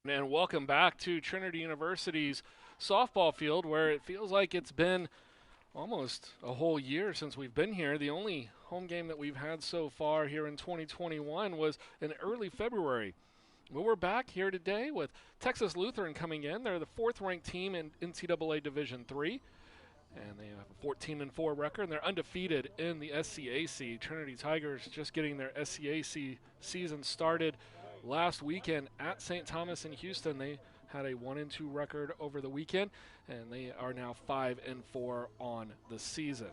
And welcome back to Trinity University's softball field, where it feels like it's been almost a whole year since we've been here. The only home game that we've had so far here in 2021 was in early February. Well, we're back here today with Texas Lutheran coming in. They're the fourth-ranked team in NCAA Division III, and they have a 14-4 record, and they're undefeated in the SCAC. Trinity Tigers just getting their SCAC season started last weekend at St. Thomas in Houston. They had a 1-2 record over the weekend, and they are now 5-4 on the season.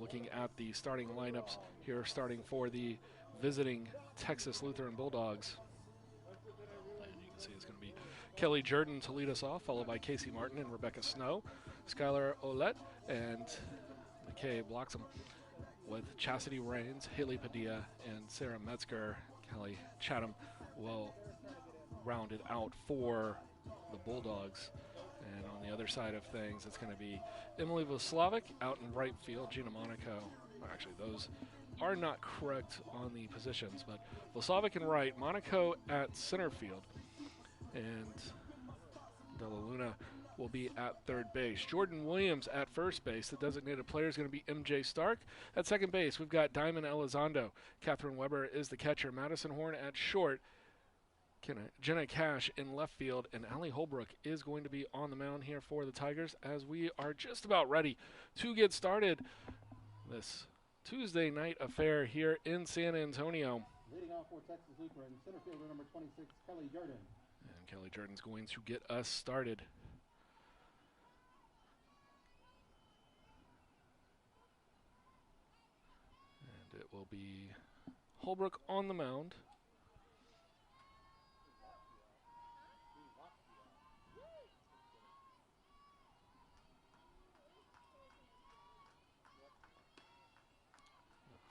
Looking at the starting lineups here, starting for the visiting Texas Lutheran Bulldogs. And you can see it's going to be Kelly Jordan to lead us off, followed by Casey Martin and Rebecca Snow, Skylar Olette, and McKay Bloxam, with Chastity Rains, Haley Padilla, and Sarah Metzger. Kelly Chatham will round it out for the Bulldogs. And on the other side of things, it's going to be Emily Voslavic out in right field, Gina Monaco. Actually, those are not correct on the positions, but Voslavic in right, Monaco at center field, and Della Luna will be at third base. Jordan Williams at first base. The designated player is going to be MJ Stark. At second base, we've got Diamond Elizondo. Catherine Weber is the catcher. Madison Horn at short. Jenna Cash in left field. And Allie Holbrook is going to be on the mound here for the Tigers, as we are just about ready to get started this Tuesday night affair here in San Antonio. Leading off for Texas Lutheran, center fielder number 26, Kelly Jordan. And Kelly Jordan's going to get us started. It will be Holbrook on the mound.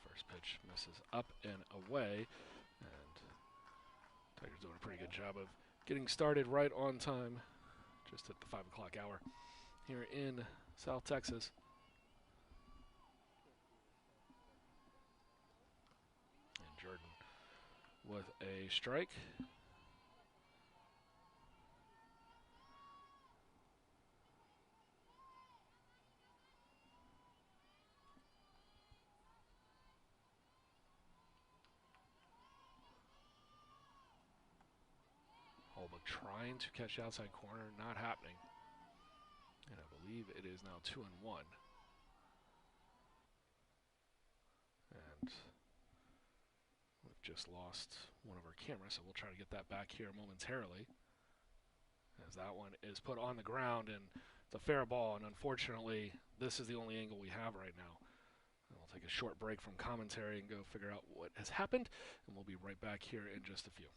First pitch misses up and away, and Tigers doing a pretty good job of getting started right on time, just at the 5 o'clock hour here in South Texas. Jordan with a strike. Holbrook trying to catch the outside corner, not happening. And I believe it is now 2-1. And just lost one of our cameras, so we'll try to get that back here momentarily, as that one is put on the ground, and it's a fair ball, and unfortunately this is the only angle we have right now. And we'll take a short break from commentary and go figure out what has happened, and we'll be right back here in just a few.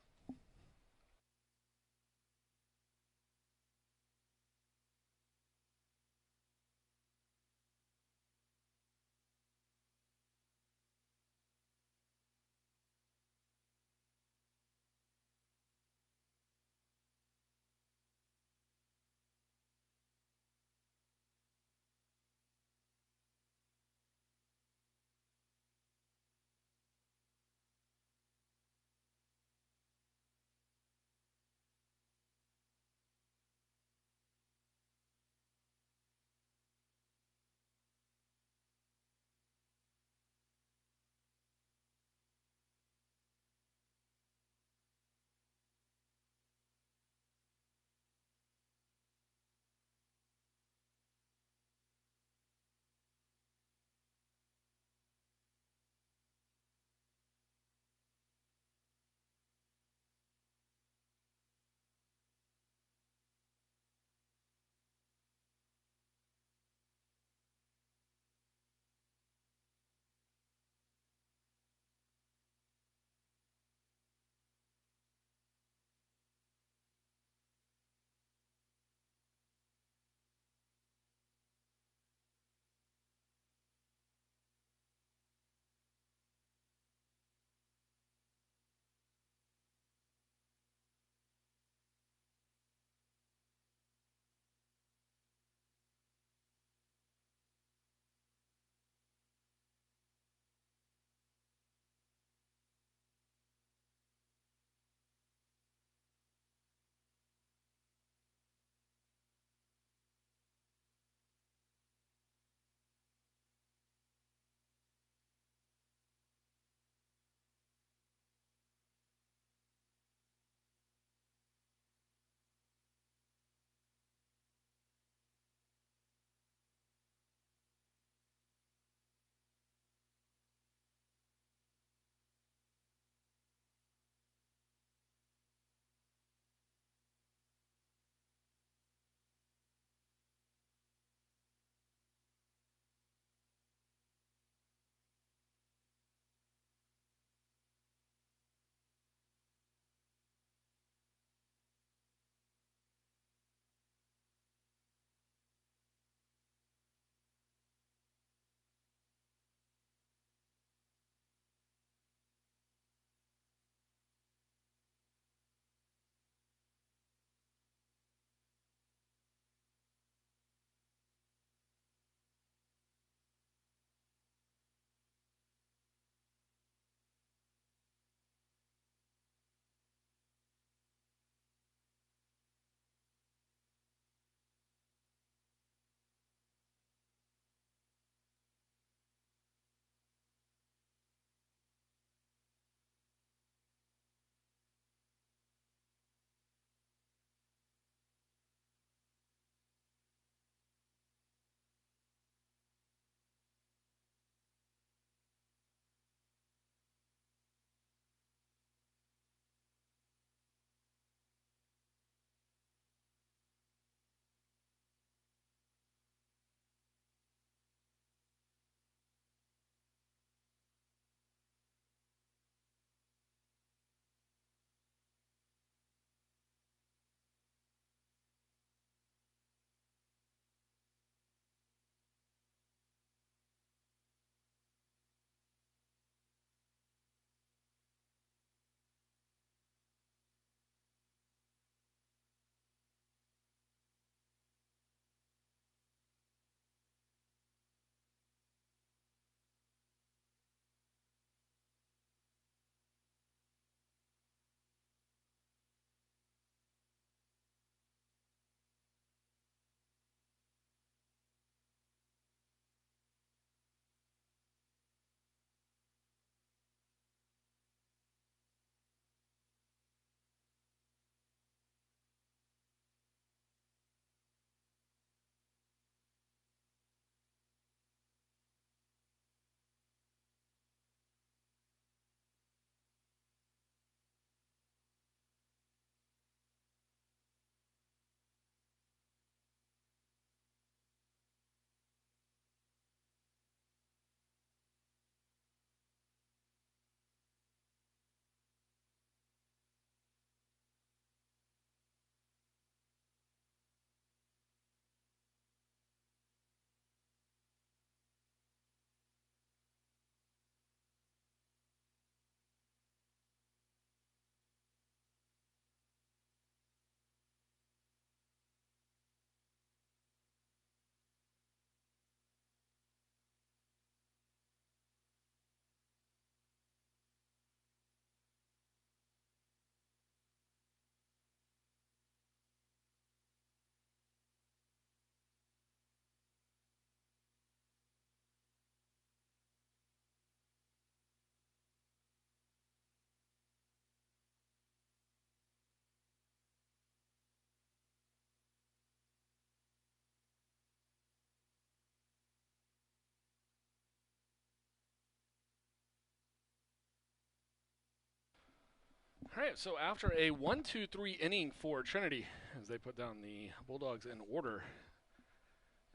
All right, so after a 1-2-3 inning for Trinity, as they put down the Bulldogs in order,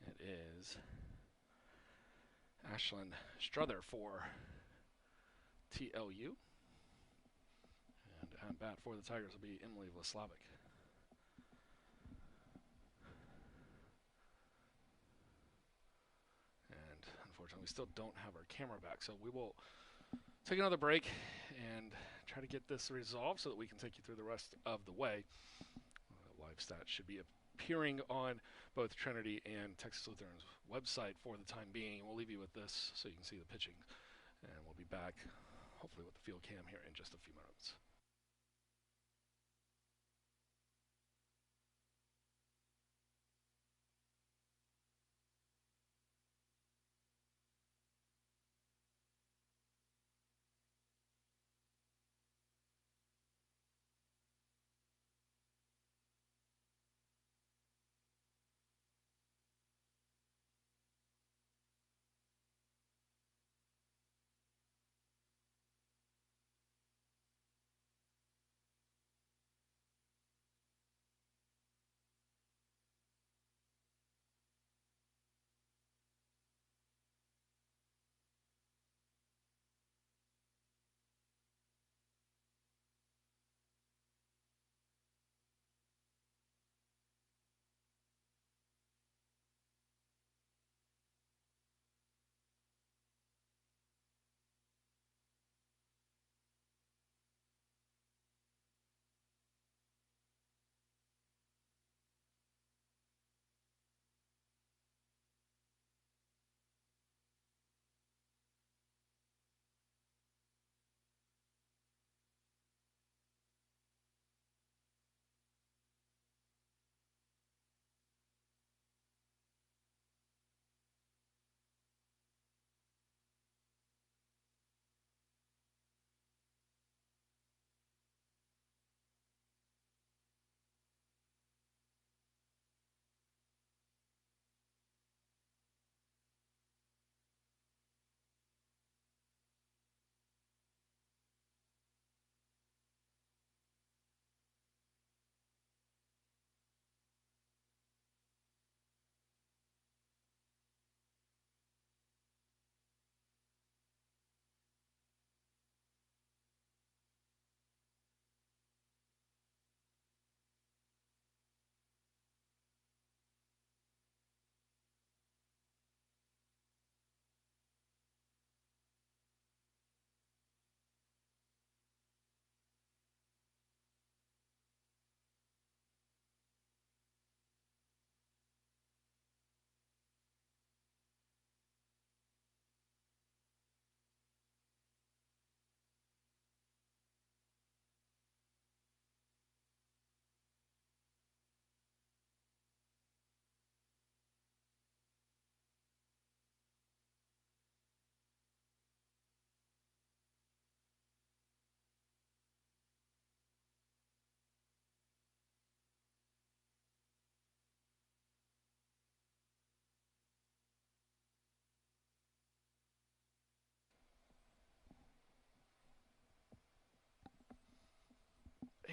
it is Ashlyn Struther for TLU. And at bat for the Tigers will be Emily Vlaslavic. And unfortunately, we still don't have our camera back, so we will take another break and try to get this resolved so that we can take you through the rest of the way. Live stats should be appearing on both Trinity and Texas Lutheran's website for the time being. We'll leave you with this so you can see the pitching, and we'll be back hopefully with the field cam here in just a few minutes.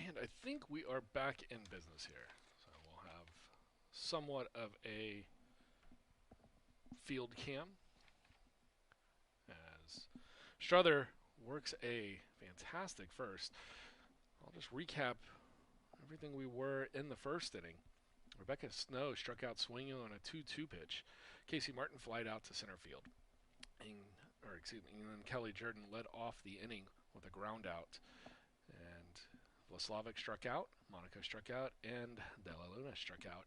And I think we are back in business here. So we'll have somewhat of a field cam as Struther works a fantastic first. I'll just recap everything we were in the first inning. Rebecca Snow struck out swinging on a 2-2 pitch. Casey Martin flied out to center field. And then Kelly Jordan led off the inning with a ground out. And Vlaslavic struck out, Monica struck out, and Della Luna struck out.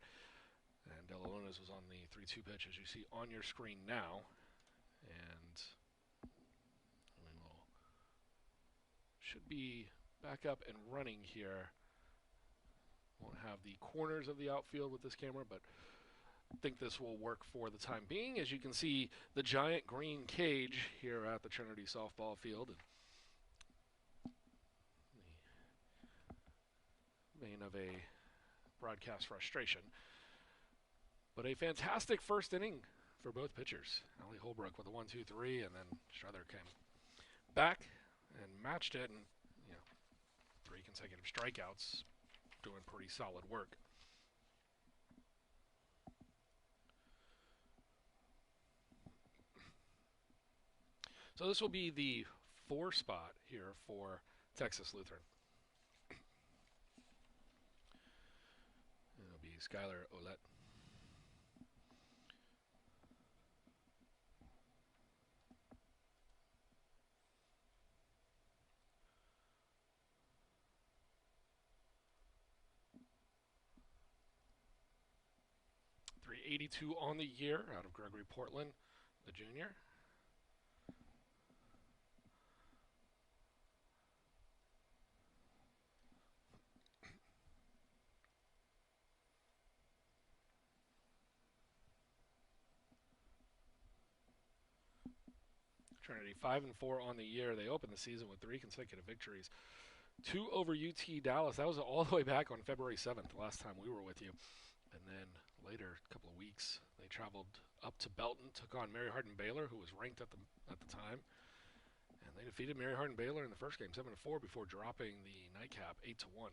And Della Luna's was on the 3-2 pitch, as you see on your screen now. And we should be back up and running here. Won't have the corners of the outfield with this camera, but I think this will work for the time being. As you can see, the giant green cage here at the Trinity softball field. The vein of a broadcast frustration. But a fantastic first inning for both pitchers. Allie Holbrook with a 1-2-3, and then Struther came back and matched it, and 3 consecutive strikeouts, doing pretty solid work. So this will be the 4 spot here for Texas Lutheran. It'll be Skylar Ouellette. .382 on the year out of Gregory Portland, the junior. Trinity 5-4 on the year. They opened the season with 3 consecutive victories. 2 over UT Dallas. That was all the way back on February 7th, the last time we were with you. And then later, a couple of weeks, they traveled up to Belton, took on Mary Hardin Baylor, who was ranked at the time. And they defeated Mary Hardin Baylor in the first game 7-4 before dropping the nightcap 8-1.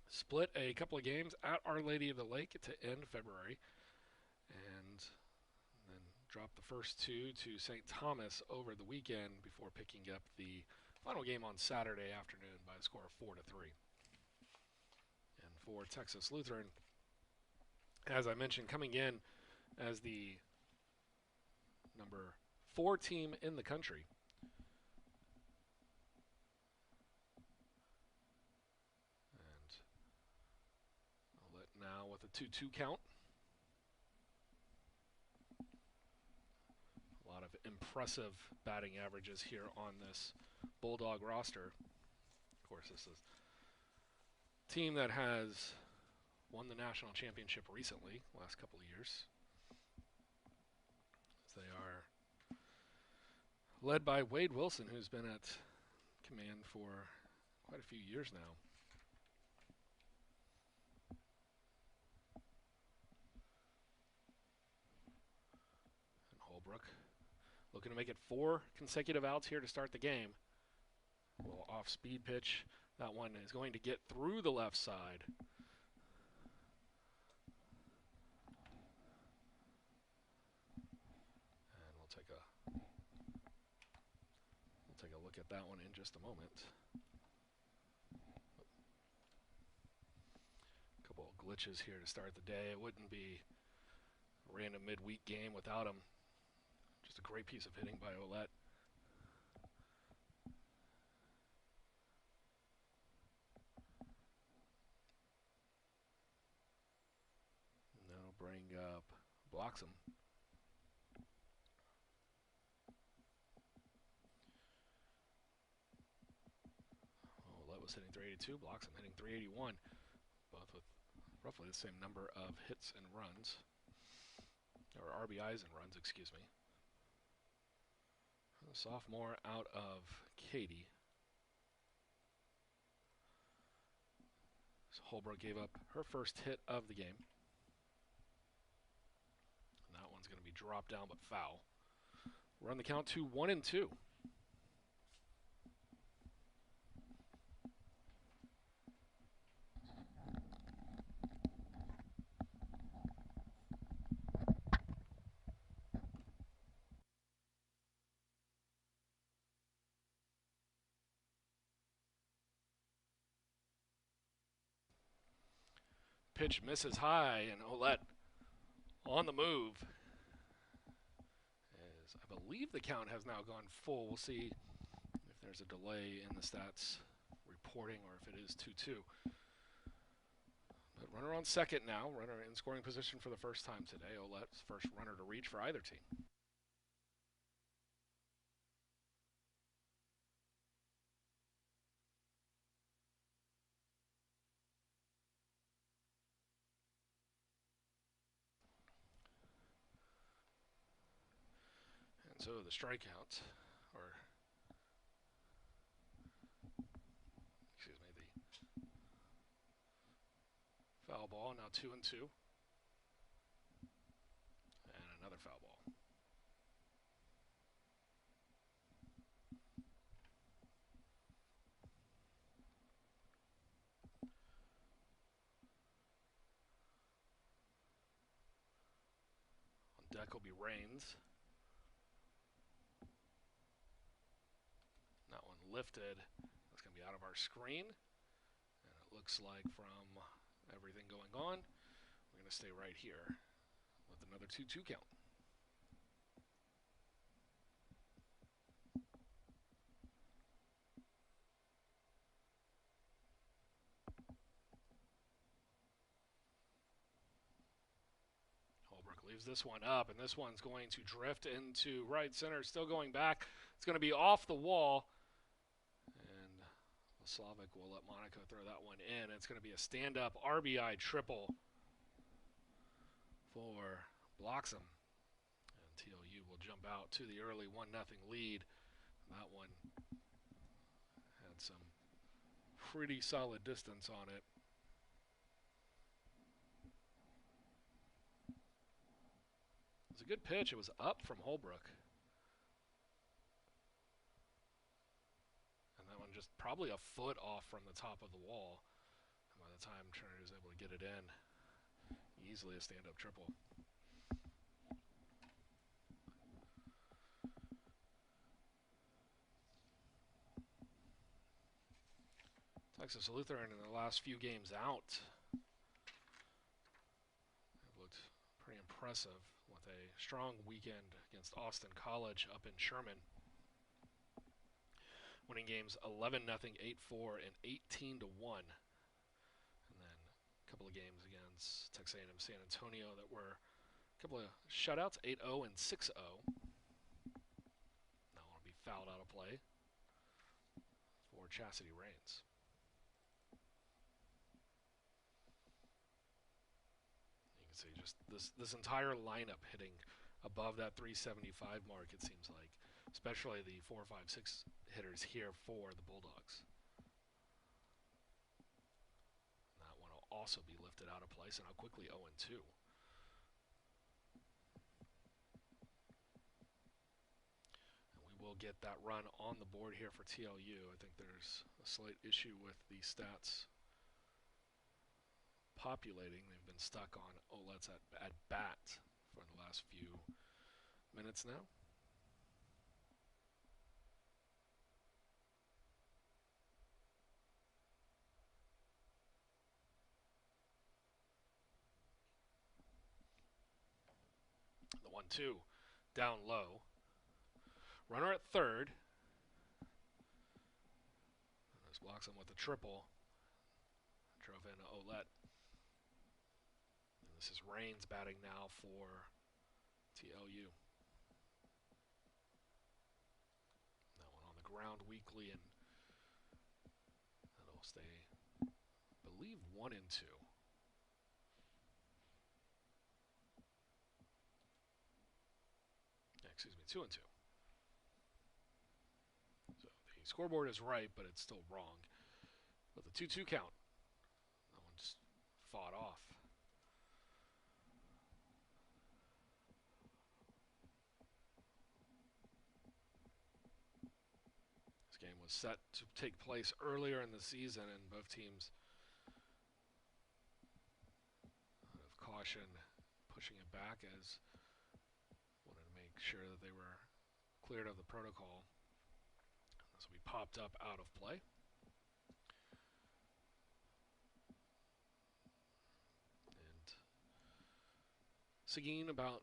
Split a couple of games at Our Lady of the Lake to end February. And then dropped the first 2 to St. Thomas over the weekend before picking up the final game on Saturday afternoon by a score of 4-3. And for Texas Lutheran, as I mentioned, coming in as the number 4 team in the country. And Ouellette now with a 2-2 count. A lot of impressive batting averages here on this Bulldog roster. Of course, this is a team that has won the national championship recently, last couple of years. They are led by Wade Wilson, who's been at command for quite a few years now. And Holbrook looking to make it 4 consecutive outs here to start the game. A little off-speed pitch. That one is going to get through the left side. We'll take a look at that one in just a moment. A couple of glitches here to start the day. It wouldn't be a random midweek game without him. Just a great piece of hitting by Ouellette. And that'll bring up Bloxham. Ouellette was hitting .382, Bloxham hitting .381, both with roughly the same number of hits and runs, or RBIs and runs, excuse me. The sophomore out of Katy. So Holbrook gave up her first hit of the game. And that one's going to be dropped down but foul. Run the count to 1-2. Pitch misses high, and Ouellette on the move. As I believe the count has now gone full. We'll see if there's a delay in the stats reporting or if it is 2-2. But runner on second now, runner in scoring position for the first time today. Ouellette's first runner to reach for either team. So the strikeout, or excuse me, the foul ball, now 2-2, and another foul ball. deck will be Reigns. That one lifted. That's going to be out of our screen. And it looks like from everything going on, we're going to stay right here with another 2-2 count. Holbrook leaves this one up, and this one's going to drift into right center. Still going back. It's going to be off the wall. And Slavic will let Monaco throw that one in. It's going to be a stand-up RBI triple for Bloxham. And TLU will jump out to the early 1-0 lead. That one had some pretty solid distance on it. It was a good pitch. It was up from Holbrook. And that one just probably a foot off from the top of the wall. And by the time Trinity was able to get it in, easily a stand-up triple. Texas Lutheran in the last few games out have looked pretty impressive with a strong weekend against Austin College up in Sherman. Winning games 11-0, 8-4, and 18-1. And then a couple of games against Texas A&M San Antonio that were a couple of shutouts, 8-0 and 6-0. Now want to be fouled out of play for Chastity Reigns. You can see just this entire lineup hitting above that 375 mark, it seems like. Especially the 4, 5, 6 hitters here for the Bulldogs. And that one will also be lifted out of place, and now quickly 0-2. And we will get that run on the board here for TLU. I think there's a slight issue with the stats populating. They've been stuck on Ouellette at bat for the last few minutes now. The 1-2 down low. Runner at third. This blocks him with a triple. Drove in Ouellette. And this is Reigns batting now for TLU. That one on the ground weakly, and that'll stay, I believe, 1-2. Excuse me, 2-2. So the scoreboard is right, but it's still wrong. With the 2-2 count, that one just fought off. This game was set to take place earlier in the season, and both teams, out of caution, pushing it back as wanted to make sure that they were cleared of the protocol. So we popped up out of play. And Seguin, about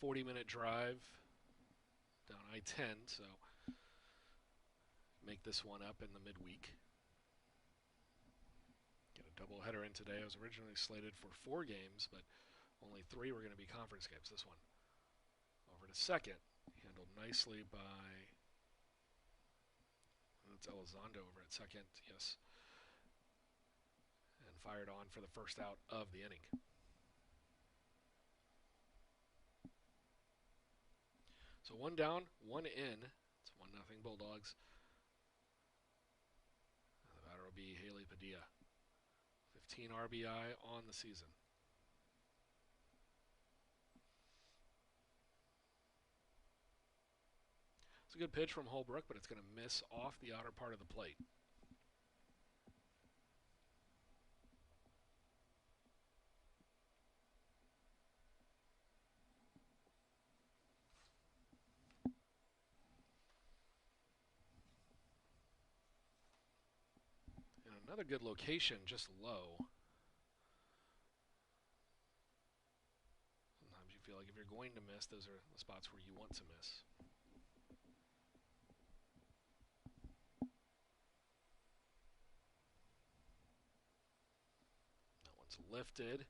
40-minute drive down I-10, so make this one up in the midweek. Get a doubleheader in today. I was originally slated for 4 games, but only 3 were going to be conference games. This one over to second, handled nicely by, it's Elizondo over at second, yes, and fired on for the first out of the inning. So 1 down, 1 in. It's 1-0 Bulldogs. The batter will be Haley Padilla. 15 RBI on the season. It's a good pitch from Holbrook, but it's going to miss off the outer part of the plate. Another good location, just low. Sometimes you feel like if you're going to miss, those are the spots where you want to miss. That one's lifted.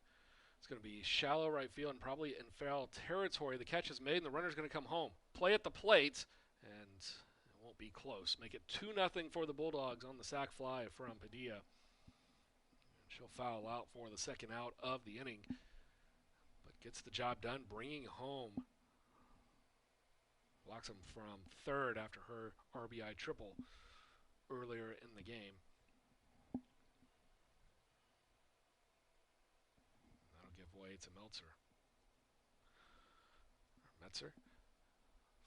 It's going to be shallow right field and probably in foul territory. The catch is made, and the runner's going to come home. Play at the plate, and it won't be close. Make it 2-0 for the Bulldogs on the sac fly from Padilla. She'll foul out for the second out of the inning, but gets the job done, bringing home Bloxham from third after her RBI triple earlier in the game. That'll give way to Metzer.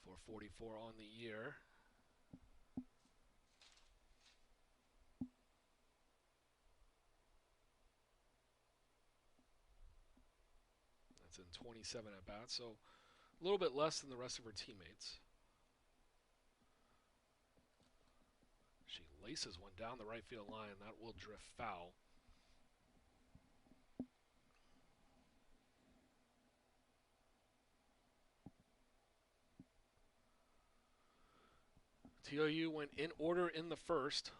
444 on the year. That's in 27 at bats, so a little bit less than the rest of her teammates. She laces one down the right field line. That will drift foul. TOU went in order in the first.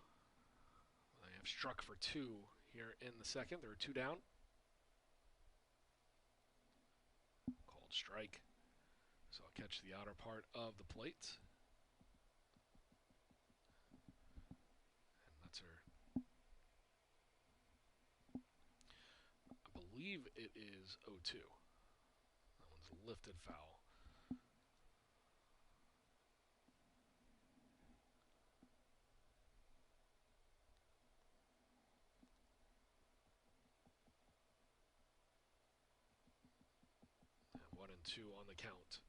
They have struck for two here in the second. There are two down. Called strike. So I'll catch the outer part of the plate. And that's her. I believe it is 0-2. That one's lifted foul. And 1-2 on the count.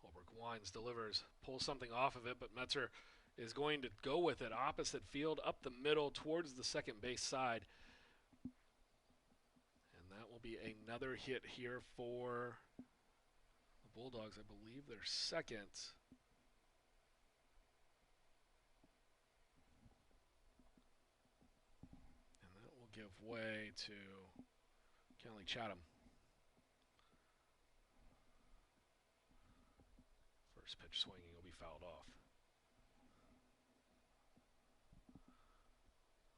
Holbrook winds, delivers, pulls something off of it, but Metzer is going to go with it opposite field, up the middle towards the second base side. And that will be another hit here for the Bulldogs. I believe their second. And that will give way to Kelly Chatham. First pitch swinging will be fouled off.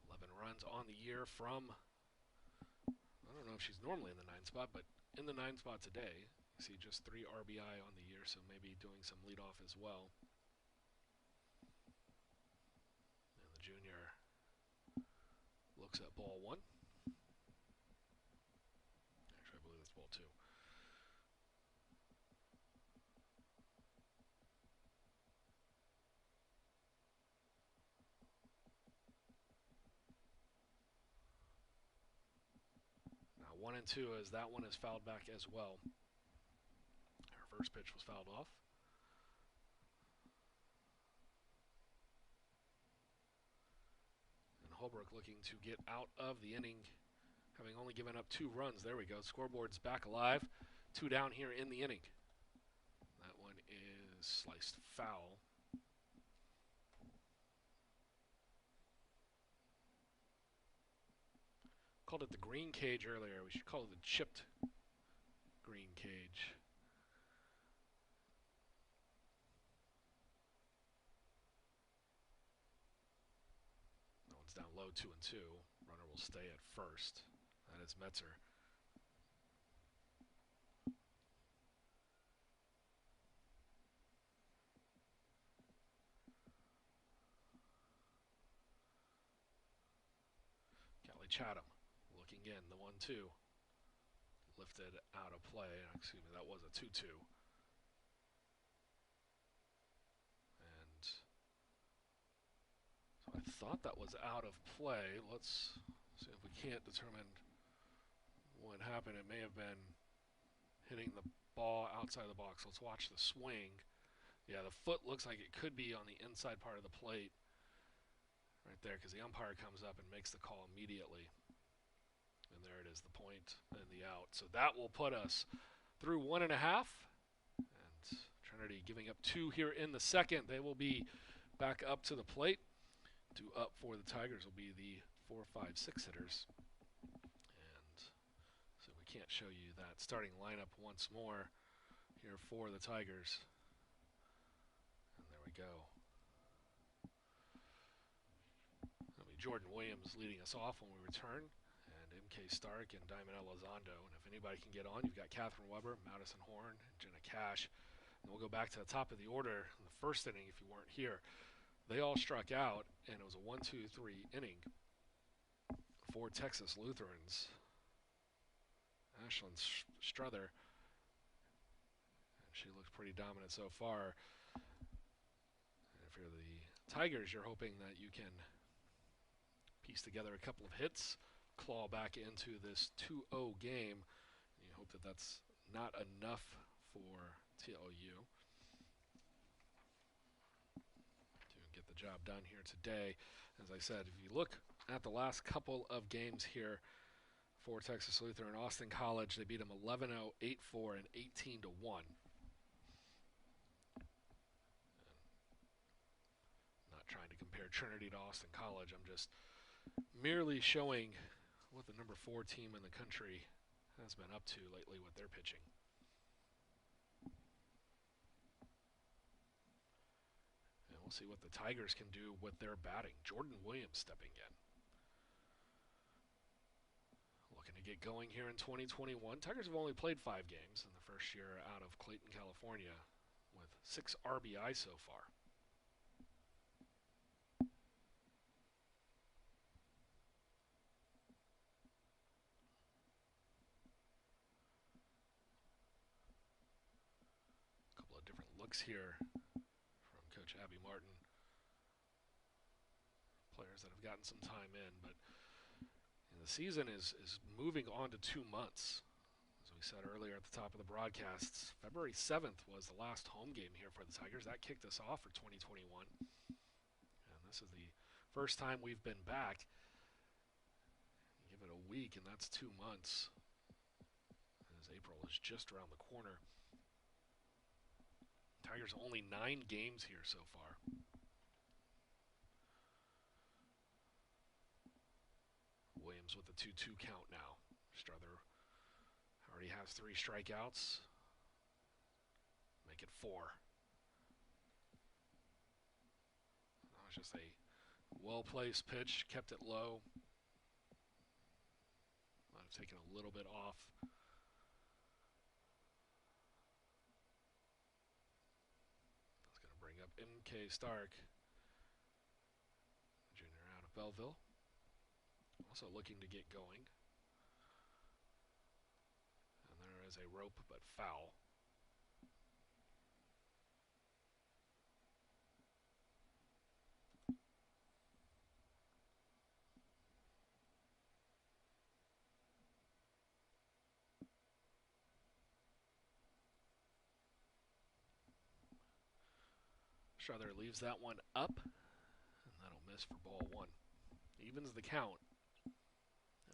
11 runs on the year from, I don't know if she's normally in the 9 spot, but in the 9 spot today. You see just 3 RBI on the year, so maybe doing some leadoff as well. And the junior looks at ball 1. Actually, I believe it's ball 2. Now 1-2 as that one is fouled back as well. Her first pitch was fouled off. And Holbrook looking to get out of the inning, having only given up 2 runs. There we go. Scoreboard's back alive. 2 down here in the inning. That one is sliced foul. Called it the green cage earlier. We should call it the chipped green cage. That one's down low, 2-2. Runner will stay at first. That is Metzer. Kelly Chatham looking in, the 1-2. Lifted out of play. Excuse me, that was a 2-2. And so I thought that was out of play. Let's see if we can't determine what happened. It may have been hitting the ball outside the box. Let's watch the swing. Yeah, the foot looks like it could be on the inside part of the plate right there, because the umpire comes up and makes the call immediately. And there it is, the point and the out. So that will put us through 1.5. And Trinity giving up 2 here in the second. They will be back up to the plate. Due up for the Tigers will be the 4, 5, 6 hitters. And so we can't show you that starting lineup once more here for the Tigers. And there we go. That'll be Jordan Williams leading us off when we return, and MK Stark and Diamond Elizondo. And if anybody can get on, you've got Catherine Weber, Madison Horn, and Jenna Cash. And we'll go back to the top of the order in the first inning if you weren't here. They all struck out, and it was a 1-2-3 inning for Texas Lutherans. Ashlyn Struther, and she looks pretty dominant so far. And if you're the Tigers, you're hoping that you can piece together a couple of hits, claw back into this 2-0 game. And you hope that that's not enough for TLU to get the job done here today. As I said, if you look at the last couple of games here for Texas Lutheran, Austin College, they beat them 11-0, 8-4, and 18-1. Not trying to compare Trinity to Austin College. I'm just merely showing what the number 4 team in the country has been up to lately with their pitching. And we'll see what the Tigers can do with their batting. Jordan Williams stepping in. Looking to get going here in 2021. Tigers have only played 5 games in the first year out of Clayton, California, with 6 RBI so far. Looks here from Coach Abby Martin. Players that have gotten some time in, but the season is moving on to 2 months. As we said earlier at the top of the broadcasts, February 7th was the last home game here for the Tigers. That kicked us off for 2021. And this is the first time we've been back. Give it a week, and that's 2 months. As April is just around the corner. Tigers only 9 games here so far. Williams with the 2-2 count now. Struther already has 3 strikeouts. Make it 4. That was just a well-placed pitch. Kept it low. Might have taken a little bit off. Up MK Stark, junior out of Belleville, also looking to get going. And there is a rope, but foul. Struther leaves that one up, and that'll miss for ball 1. Evens the count.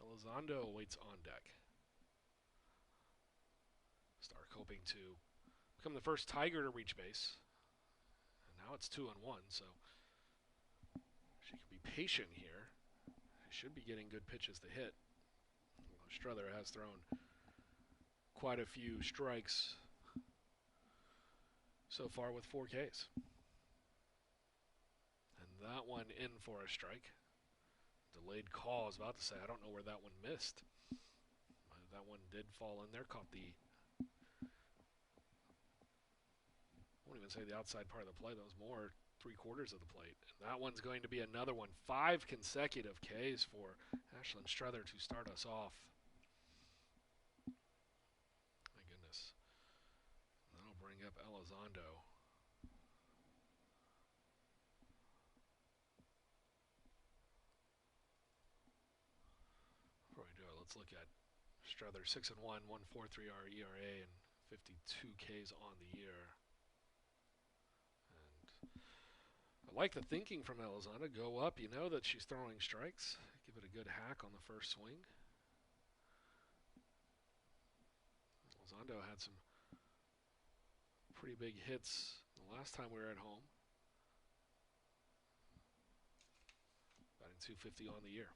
Elizondo waits on deck. Stark hoping to become the first Tiger to reach base. And now it's 2-1, so she can be patient here. She should be getting good pitches to hit. Although Struther has thrown quite a few strikes so far with 4 Ks. That one in for a strike. Delayed call, I was about to say, I don't know where that one missed. That one did fall in there, caught the, I won't even say the outside part of the plate, that was more 3/4 of the plate. And that one's going to be another one. 5 consecutive Ks for Ashlyn Struther to start us off. My goodness. That'll bring up Elizondo. Let's look at Struther, 6-1, 1.43 ERA, and 52 Ks on the year. And I like the thinking from Elizondo. Go up, you know that she's throwing strikes. Give it a good hack on the first swing. Elizondo had some pretty big hits the last time we were at home. batting .250 on the year.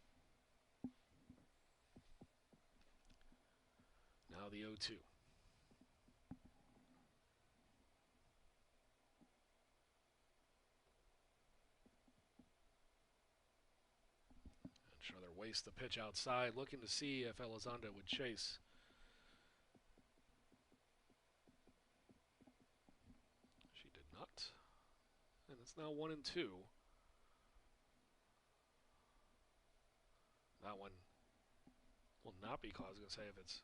Now the 0-2. And Schroeder wastes the pitch outside, looking to see if Elizondo would chase. She did not. And it's now 1-2. That one will not be caught. I was going to say if it's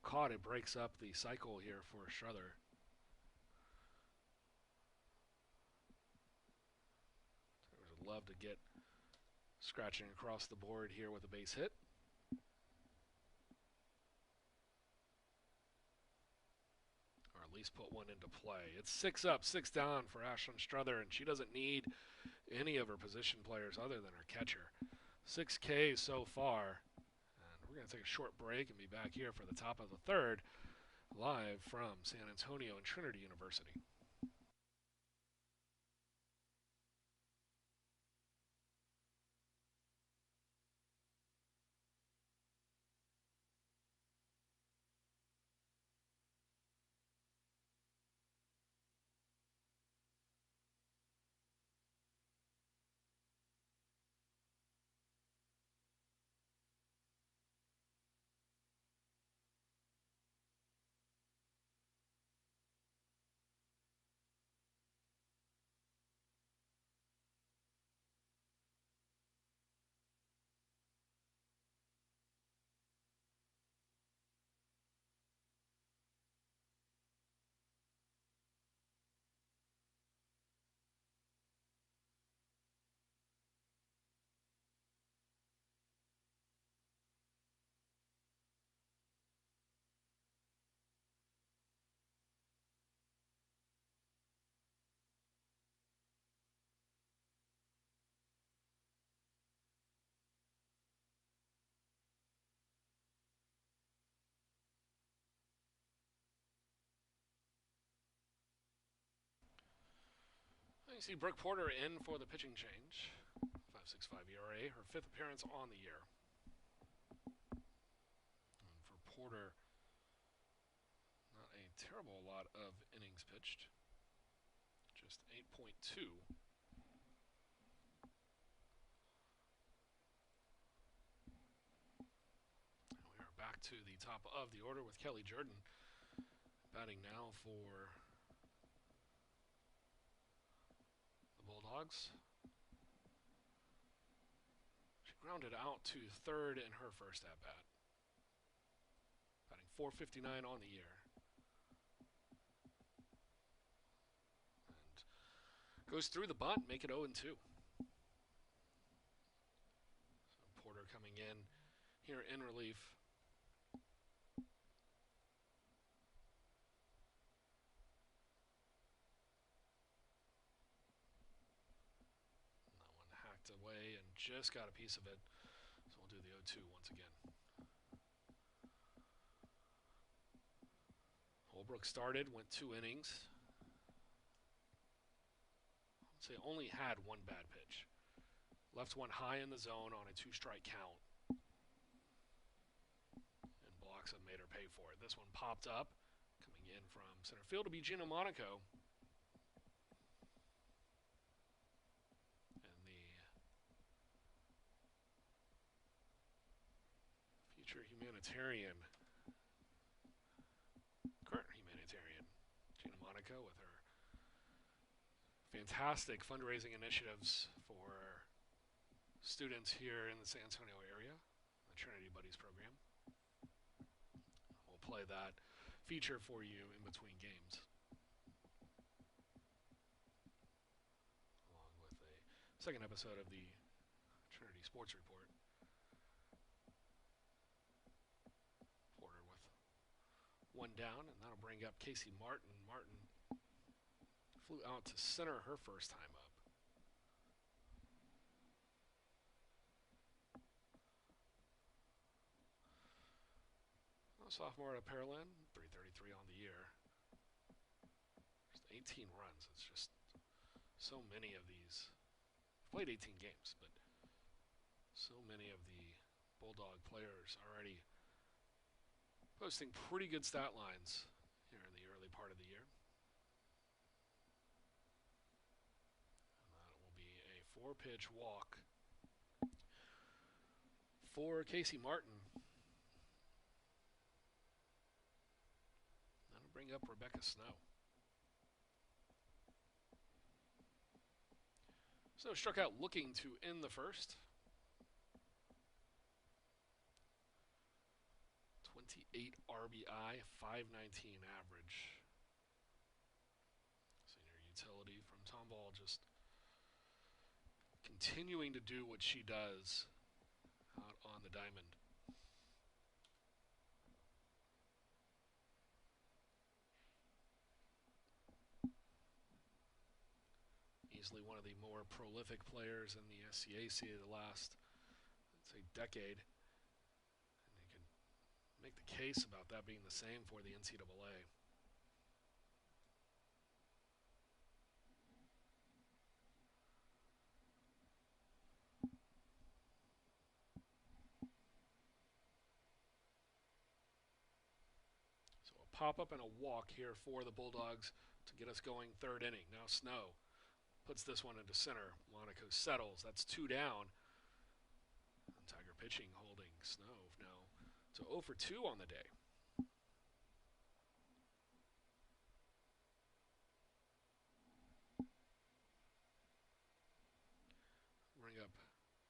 caught, it breaks up the cycle here for Schroeder. Would love to get scratching across the board here with a base hit. Or at least put one into play. It's 6 up, 6 down for Ashlyn Struther, and she doesn't need any of her position players other than her catcher. 6 Ks so far. And we're going to take a short break and be back here for the top of the third, live from San Antonio and Trinity University. You see Brooke Porter in for the pitching change. 5.65 ERA, her 5th appearance on the year. And for Porter, not a terrible lot of innings pitched. Just 8.2. And we are back to the top of the order with Kelly Jordan batting now for Bulldogs. She grounded out to third in her first at-bat. Batting .459 on the year. And goes through the bunt, make it 0-2. So Porter coming in here in relief. Away and just got a piece of it, so we'll do the 0-2 once again. Holbrook started, went 2 innings. I'd say only had one bad pitch. Left one high in the zone on a 2-strike count, and Bloxa made her pay for it. This one popped up, coming in from center field to be Gina Monaco. Humanitarian, current humanitarian, Gina Monaco, with her fantastic fundraising initiatives for students here in the San Antonio area, the Trinity Buddies program. We'll play that feature for you in between games, along with a second episode of the Trinity Sports Report. One down, and that'll bring up Casey Martin. Martin flew out to center her first time up. Sophomore at Pearland, .333 on the year. Just 18 runs. It's just so many of these. Played 18 games, but So many of the Bulldog players already posting pretty good stat lines here in the early part of the year. And that will be a 4-pitch walk for Casey Martin. That'll bring up Rebecca Snow. Snow struck out looking to end the first. 28 RBI, 519 average. Senior utility from Tomball, just continuing to do what she does out on the diamond. Easily one of the more prolific players in the SCAC of the last, let's say, decade. And you can make the case about that being the same for the NCAA. So a pop-up and a walk here for the Bulldogs to get us going third inning. Now Snow puts this one into center. Monaco settles. That's 2 down. And Tiger pitching holding Snow now to 0 for 2 on the day. Bring up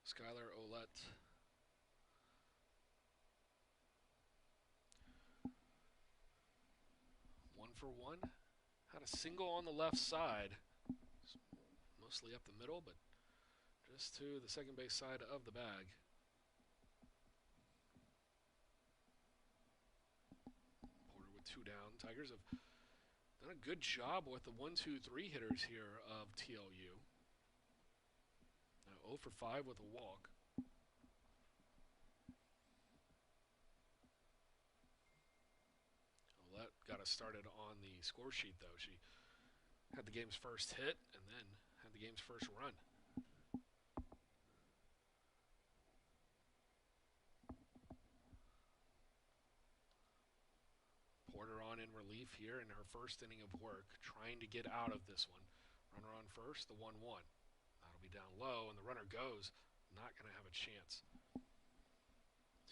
Skylar Olette. One for one. Had a single on the left side. Mostly up the middle, but just to the second base side of the bag. Porter with 2 down. Tigers have done a good job with the 1-2-3 hitters here of TLU. Now 0 for 5 with a walk. Well, that got us started on the score sheet, though. She had the game's first hit and then had the game's first run. Porter on in relief here in her first inning of work, trying to get out of this one. Runner on first, the 1-1. That'll be down low, and the runner goes. Not going to have a chance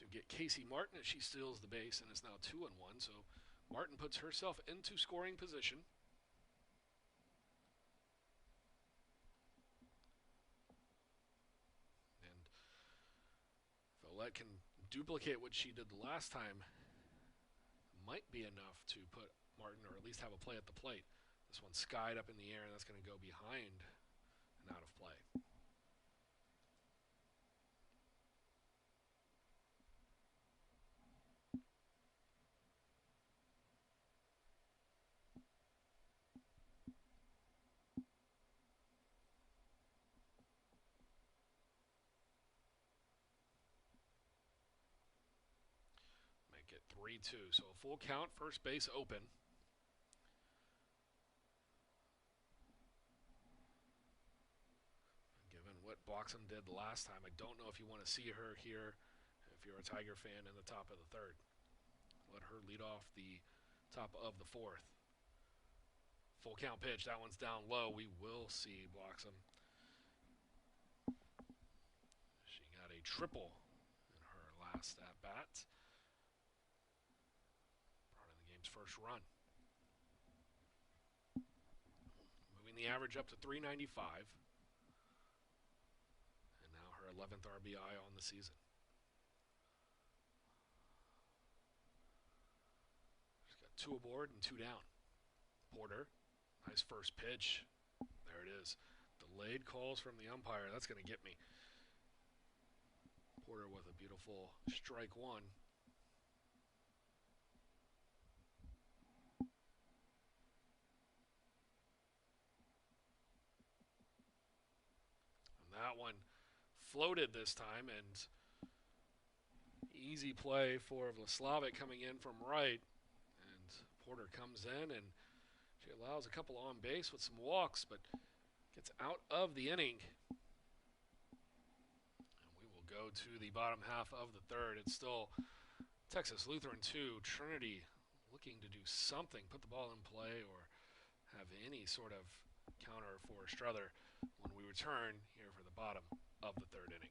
to get Casey Martin as she steals the base and is now 2-1. So Martin puts herself into scoring position. And if Olette can duplicate what she did the last time, might be enough to put Martin, or at least have a play at the plate. This one's skied up in the air, and that's going to go behind and out of play. Make it 3-2, so a full count, first base open. Given what Bloxham did last time, I don't know if you want to see her here if you're a Tiger fan in the top of the third. Let her lead off the top of the fourth. Full count pitch. That one's down low. We will see Bloxham. She got a triple in her last at bat. Brought in the game's first run. Moving the average up to 395. And now her 11th RBI on the season. She's got 2 aboard and 2 down. Porter. Nice first pitch. There it is. Delayed calls from the umpire. That's going to get me. Porter with a beautiful strike one. And that one floated this time, and easy play for Vlaslavic coming in from right. And Porter comes in, and she allows a couple on base with some walks, but gets out of the inning. And we will we'll go to the bottom half of the third. It's still Texas Lutheran 2, Trinity looking to do something, put the ball in play, or have any sort of counter for Strother when we return here for the bottom of the third inning.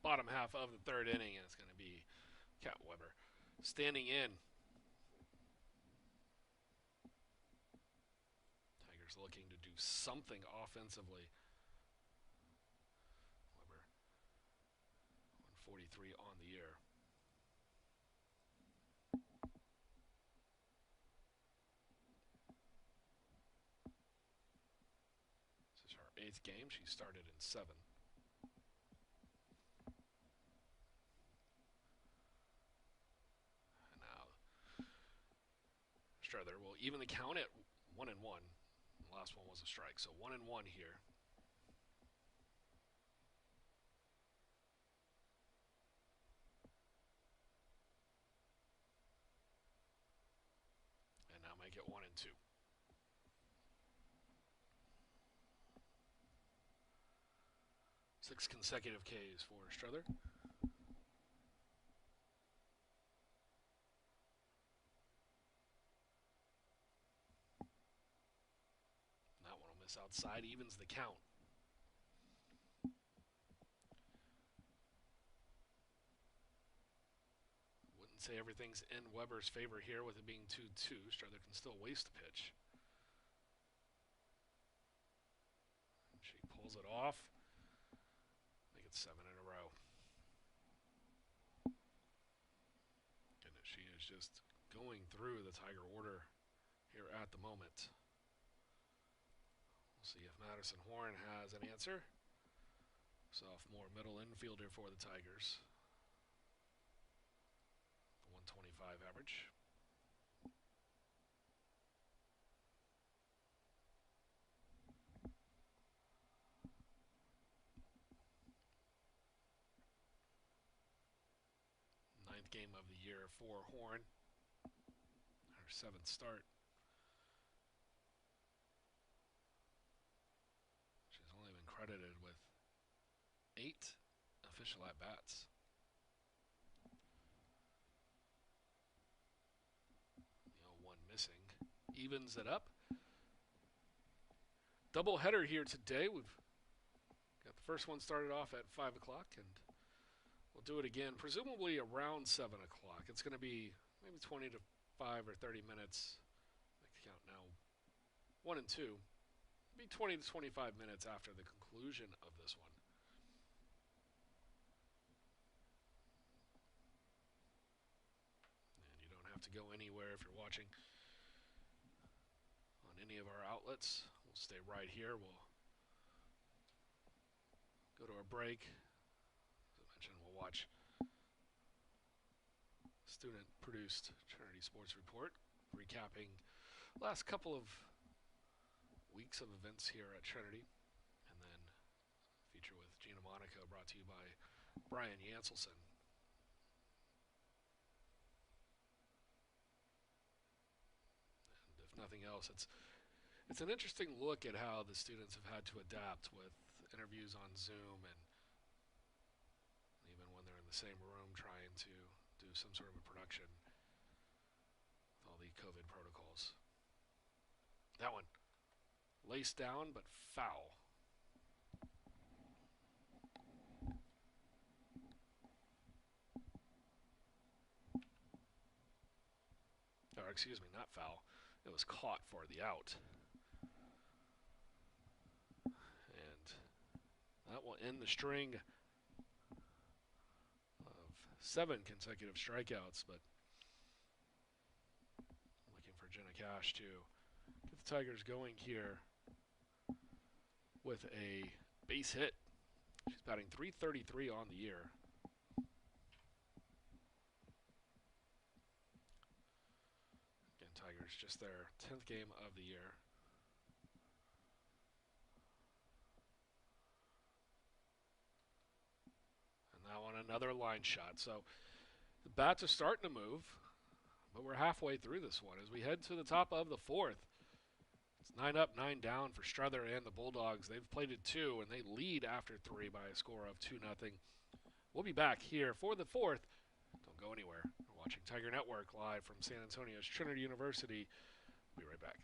Bottom half of the third inning, and it's going to be Cat Weber standing in. Tigers looking to do something offensively. Weber 143 on the year. This is her 8th game. She started in 7. Strother will even the count at 1-1. The last one was a strike, so 1-1 here. And now make it 1-2. 6 consecutive Ks for Strother. Outside evens the count. Wouldn't say everything's in Weber's favor here with it being 2-2. Strother can still waste the pitch. She pulls it off. Make it 7 in a row. Goodness, she is just going through the Tiger order here at the moment. See if Madison Horn has an answer. Sophomore middle infielder for the Tigers. 125 average. Ninth game of the year for Horn. Her 7th start. Credited with 8 official at-bats. One missing. Evens it up. Doubleheader here today. We've got the first one started off at 5 o'clock, and we'll do it again, presumably around 7 o'clock. It's going to be maybe 25 or 30 minutes. I can count now. 1 and 2. Be 20 to 25 minutes after the conclusion of this one. And you don't have to go anywhere if you're watching on any of our outlets. We'll stay right here. We'll go to our break. As I mentioned, we'll watch student-produced Trinity Sports Report, recapping last couple of weeks of events here at Trinity, and then feature with Gina Monaco, brought to you by Brian Yanselson. And if nothing else, it's an interesting look at how the students have had to adapt with interviews on Zoom, and even when they're in the same room trying to do some sort of a production with all the COVID protocols. That one Laced down, but foul. Or excuse me, not foul. It was caught for the out. And that will end the string of 7 consecutive strikeouts, but looking for Jenna Cash to get the Tigers going here with a base hit. She's batting .333 on the year. Again, Tigers just their 10th game of the year. And that one, another line shot. So the bats are starting to move, but we're halfway through this one as we head to the top of the 4th. It's 9 up, 9 down for Struther and the Bulldogs. They've played it 2, and they lead after 3 by a score of 2-0. We'll be back here for the 4th. Don't go anywhere. We're watching Tiger Network live from San Antonio's Trinity University. We'll be right back.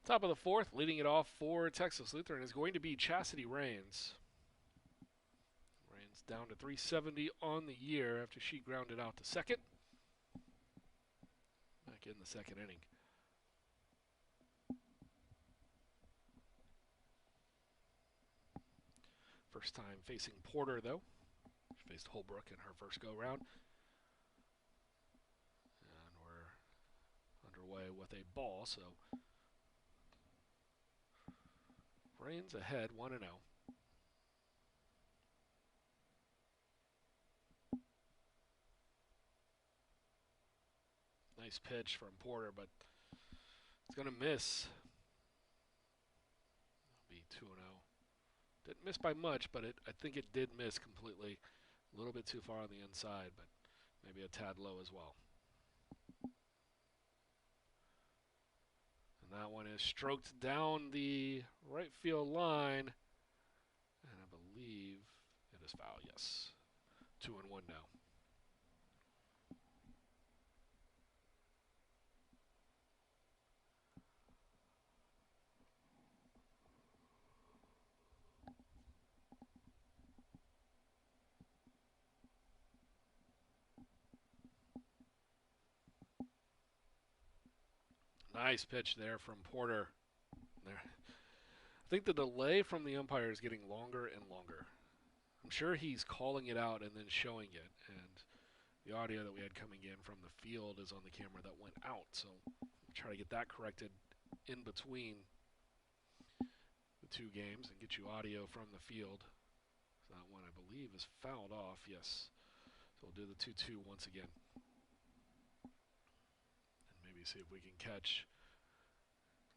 Top of the 4th, leading it off for Texas Lutheran is going to be Chastity Rains. Rains down to .370 on the year after she grounded out to second. Back in the second inning. First time facing Porter, though. She faced Holbrook in her first go-round. And we're underway with a ball, so Rains ahead, 1-0. Nice pitch from Porter, but it's going to miss. It'll be 2-0. Didn't miss by much, but I think it did miss completely. A little bit too far on the inside, but maybe a tad low as well. And that one is stroked down the right field line. And I believe it is foul, yes. 2-1 now. Nice pitch there from Porter. There. I think the delay from the umpire is getting longer and longer. I'm sure he's calling it out and then showing it. And the audio that we had coming in from the field is on the camera that went out. So we'll try to get that corrected in between the 2 games and get you audio from the field. So that one, I believe, is fouled off. Yes. So we'll do the 2-2 once again. Maybe see if we can catch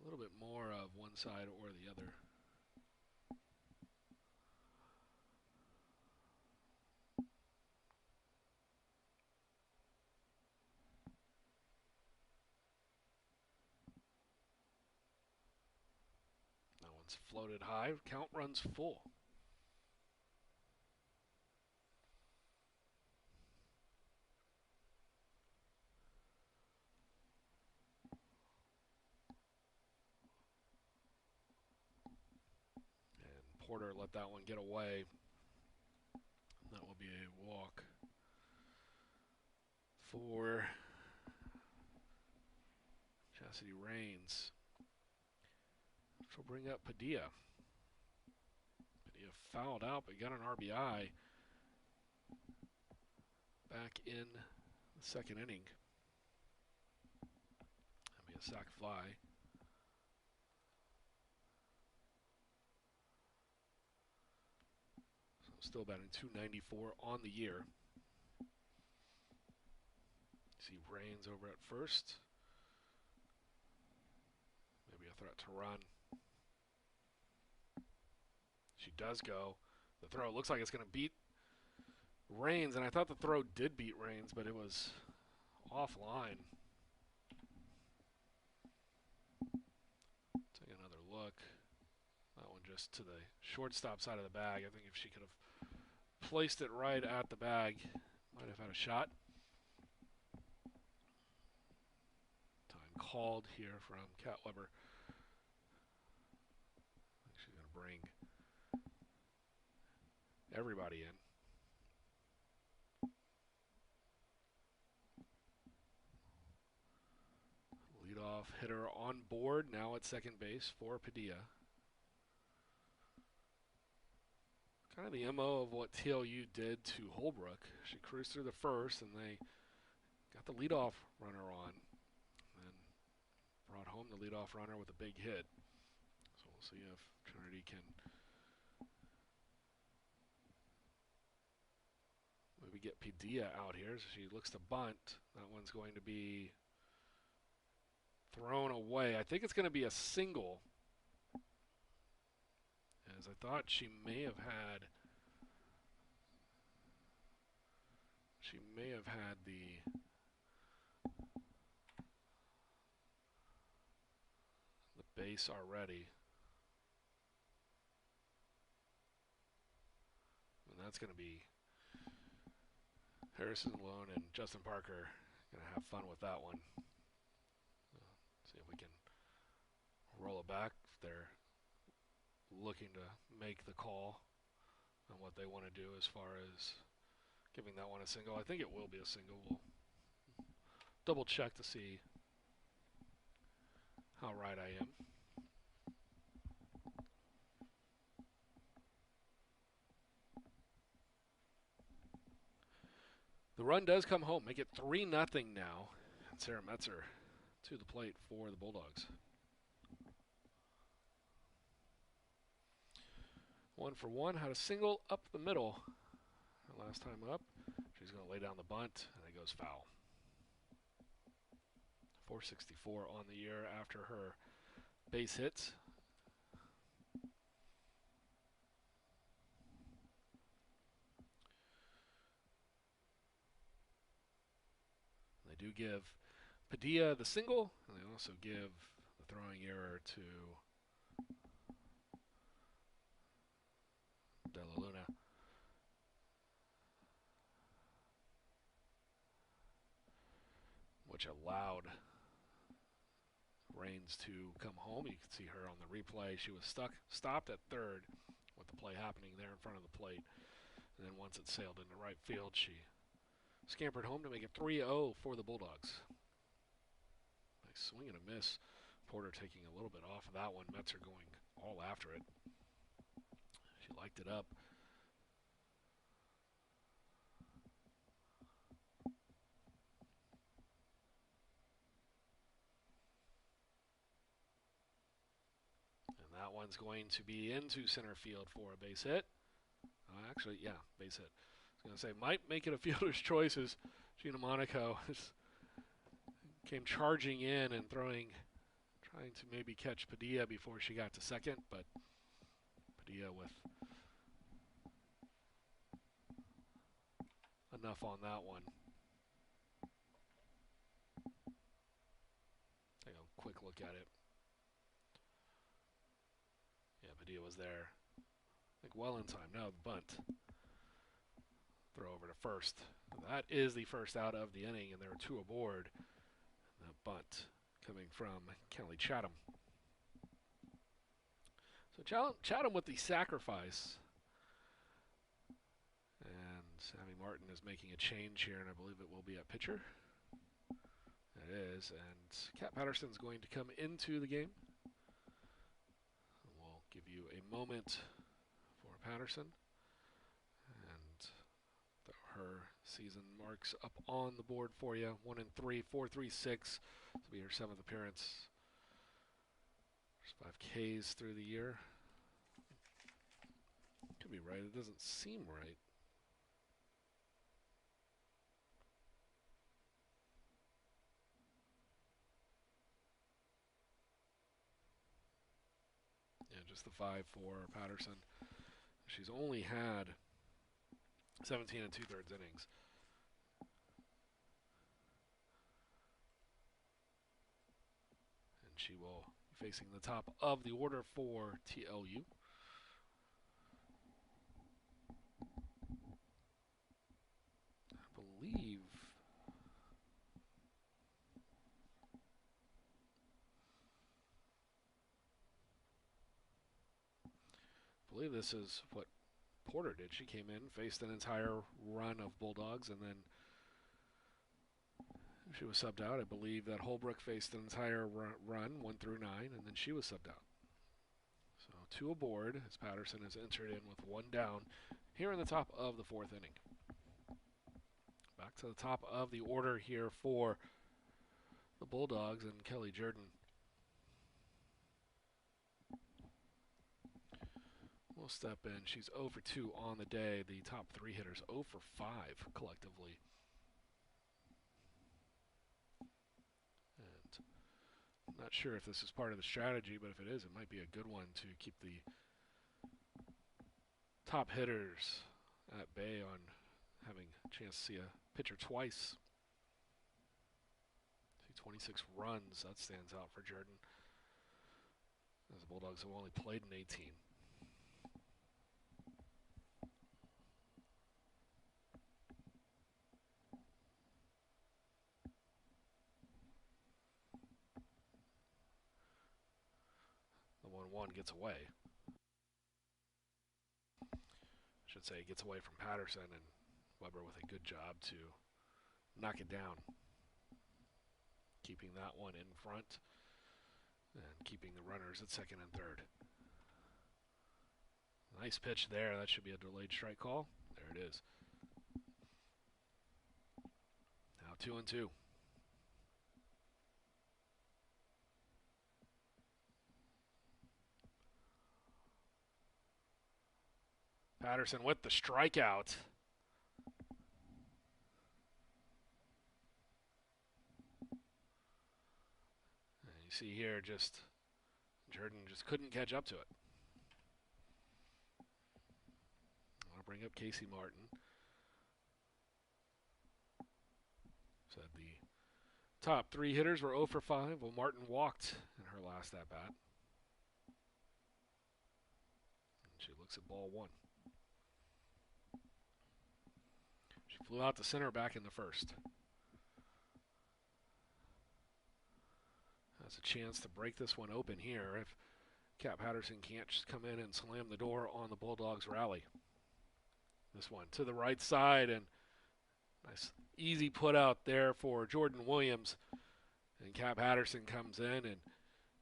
a little bit more of one side or the other. That one's floated high. Count runs full. Porter let that one get away. That will be a walk for Cassidy Rains. She'll bring up Padilla. Padilla fouled out, but got an RBI back in the second inning. That'll be a sac fly. So still batting .294 on the year. See Rains over at first. Maybe a threat to run. She does go. The throw looks like it's going to beat Rains, and I thought the throw did beat Rains, but it was offline. Take another look. That one just to the shortstop side of the bag. I think if she could have placed it right at the bag, might have had a shot. Time called here from Kat Weber. I think she's going to bring everybody in. Leadoff hitter on board now at second base for Padilla. Kind of the MO of what TLU did to Holbrook. She cruised through the first, and they got the leadoff runner on, and brought home the leadoff runner with a big hit. So we'll see if Trinity can maybe get Padilla out here. So she looks to bunt. That one's going to be thrown away. I think it's going to be a single, as I thought she may have had the base already. And that's going to be Harrison Lone and Justin Parker going to have fun with that one. See if we can roll it back. They're looking to make the call on what they want to do as far as giving that one a single. I think it will be a single. We'll double check to see how right I am. The run does come home. Make it 3-0 now. And Sarah Metzer to the plate for the Bulldogs. 1 for 1. Had a single up the middle. Her last time up. She's going to lay down the bunt, and it goes foul. 464 on the year after her base hits. They do give Padilla the single, and they also give the throwing error to De La Luna. Which allowed Rains to come home. You can see her on the replay. She was stopped at third with the play happening there in front of the plate. And then once it sailed into right field, she scampered home to make it 3-0 for the Bulldogs. Nice swing and a miss. Porter taking a little bit off of that one. Metzer going all after it. She liked it up. That one's going to be into center field for a base hit. Actually, yeah, base hit. I was going to say, might make it a fielder's choice as Gina Monaco came charging in and trying to maybe catch Padilla before she got to second, but Padilla with enough on that one. Take a quick look at it. Yeah, Padilla was there. I think well in time. Now the bunt. Throw over to first. That is the first out of the inning, and there are 2 aboard. That bunt coming from Kelly Chatham. So Chatham with the sacrifice. And Sammy Martin is making a change here, and I believe it will be a pitcher. It is, and Cat Patterson's going to come into the game. We'll give you a moment for Patterson, and her season marks up on the board for you. 1-3, 4.36. This will be her 7th appearance. There's 5 Ks through the year. Could be right. It doesn't seem right. Yeah, just the 5 for Patterson. She's only had 17 2/3 innings. And she will be facing the top of the order for TLU. I believe this is what Porter did. She came in, faced an entire run of Bulldogs, and then she was subbed out. I believe that Holbrook faced an entire run, 1 through 9, and then she was subbed out. So 2 aboard as Patterson has entered in with 1 down here in the top of the 4th inning. Back to the top of the order here for the Bulldogs and Kelly Jordan. Will step in. She's 0 for 2 on the day. The top 3 hitters 0 for 5 collectively. And I'm not sure if this is part of the strategy, but if it is, it might be a good one to keep the top hitters at bay on having a chance to see a pitcher twice. See 26 runs. That stands out for Jordan, as the Bulldogs have only played in 18. The 1-1 gets away. I should say gets away from Patterson, and Weber with a good job to knock it down. Keeping that one in front and keeping the runners at 2nd and 3rd. Nice pitch there. That should be a delayed strike call. There it is. Now 2-2. Patterson with the strikeout. And you see here, Jordan just couldn't catch up to it. I'll bring up Casey Martin. Said the top 3 hitters were 0 for 5. Well, Martin walked in her last at bat. And she looks at ball 1. She flew out to center back in the 1st. Has a chance to break this one open here if Cat Patterson can't just come in and slam the door on the Bulldogs' rally. This one to the right side, and nice easy put out there for Jordan Williams. And Cat Patterson comes in and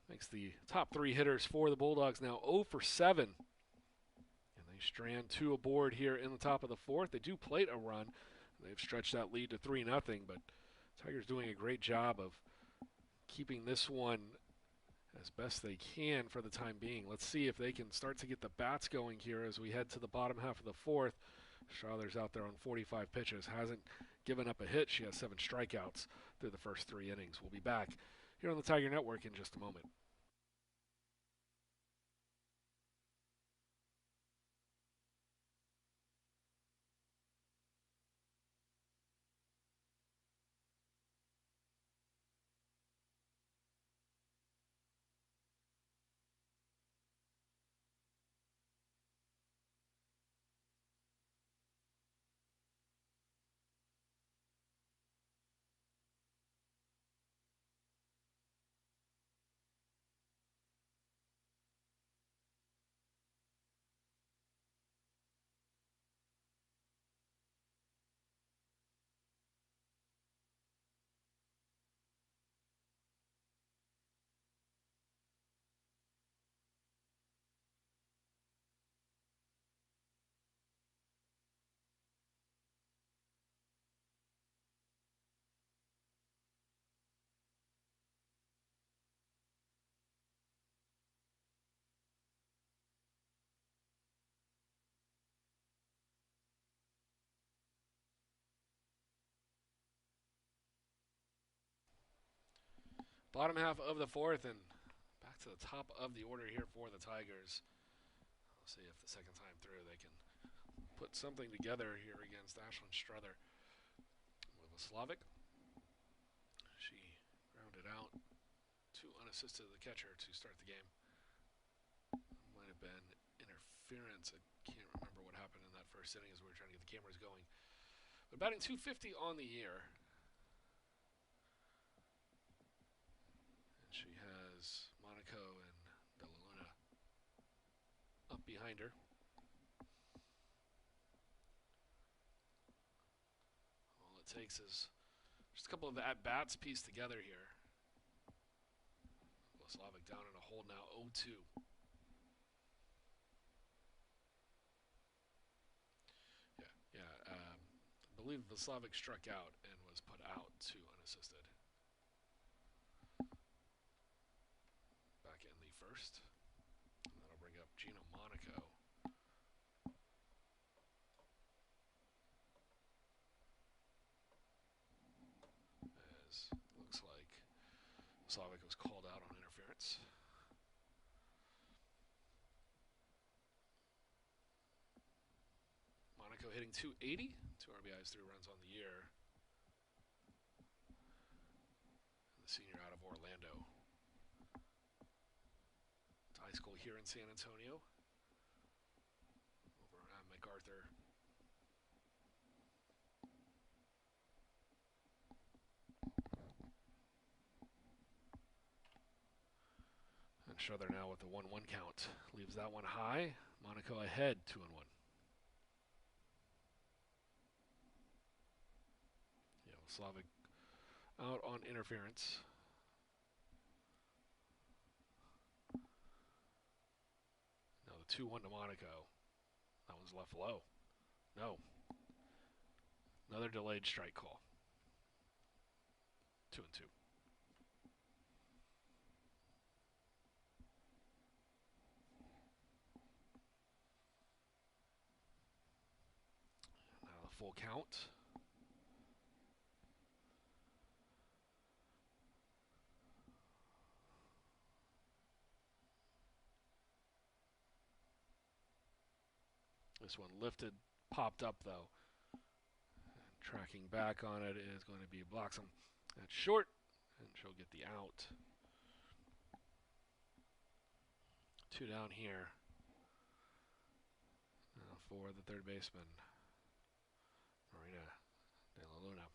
makes the top 3 hitters for the Bulldogs now 0 for 7. And they strand 2 aboard here in the top of the 4th. They do plate a run. They've stretched that lead to 3-0, but Tigers doing a great job of keeping this one as best they can for the time being. Let's see if they can start to get the bats going here as we head to the bottom half of the 4th. Schuyler's out there on 45 pitches. Hasn't given up a hit. She has 7 strikeouts through the first 3 innings. We'll be back here on the Tiger Network in just a moment. Bottom half of the fourth, and back to the top of the order here for the Tigers. We'll see if the second time through they can put something together here against Ashlyn Struther. With a Slavic, she grounded out too unassisted to the catcher to start the game. Might have been interference. I can't remember what happened in that first inning as we were trying to get the cameras going. But batting .250 on the year. And she has Monaco and De La Luna up behind her. All it takes is just a couple of at-bats pieced together here. Slavic down in a hole now, 0-2. I believe Slavic struck out and was put out to unassisted. Back in the first. And that'll bring up Gina Monaco. As it looks like Slavic was called out on interference. Monaco hitting .280, 2 RBIs, 3 runs on the year. And the senior out of Orlando. It's high school here in San Antonio. Over at MacArthur. And Struther now with the 1-1 count. Leaves that one high. Monaco ahead, 2-1. Slavic out on interference. Now the 2-1 to Monaco. That one's left low. No. Another delayed strike call. 2-2. Now the full count. This one lifted, popped up though. And tracking back on it is going to be Bloxham. That's short, and she'll get the out. 2 down here. Now for the third baseman, Marina De La Luna.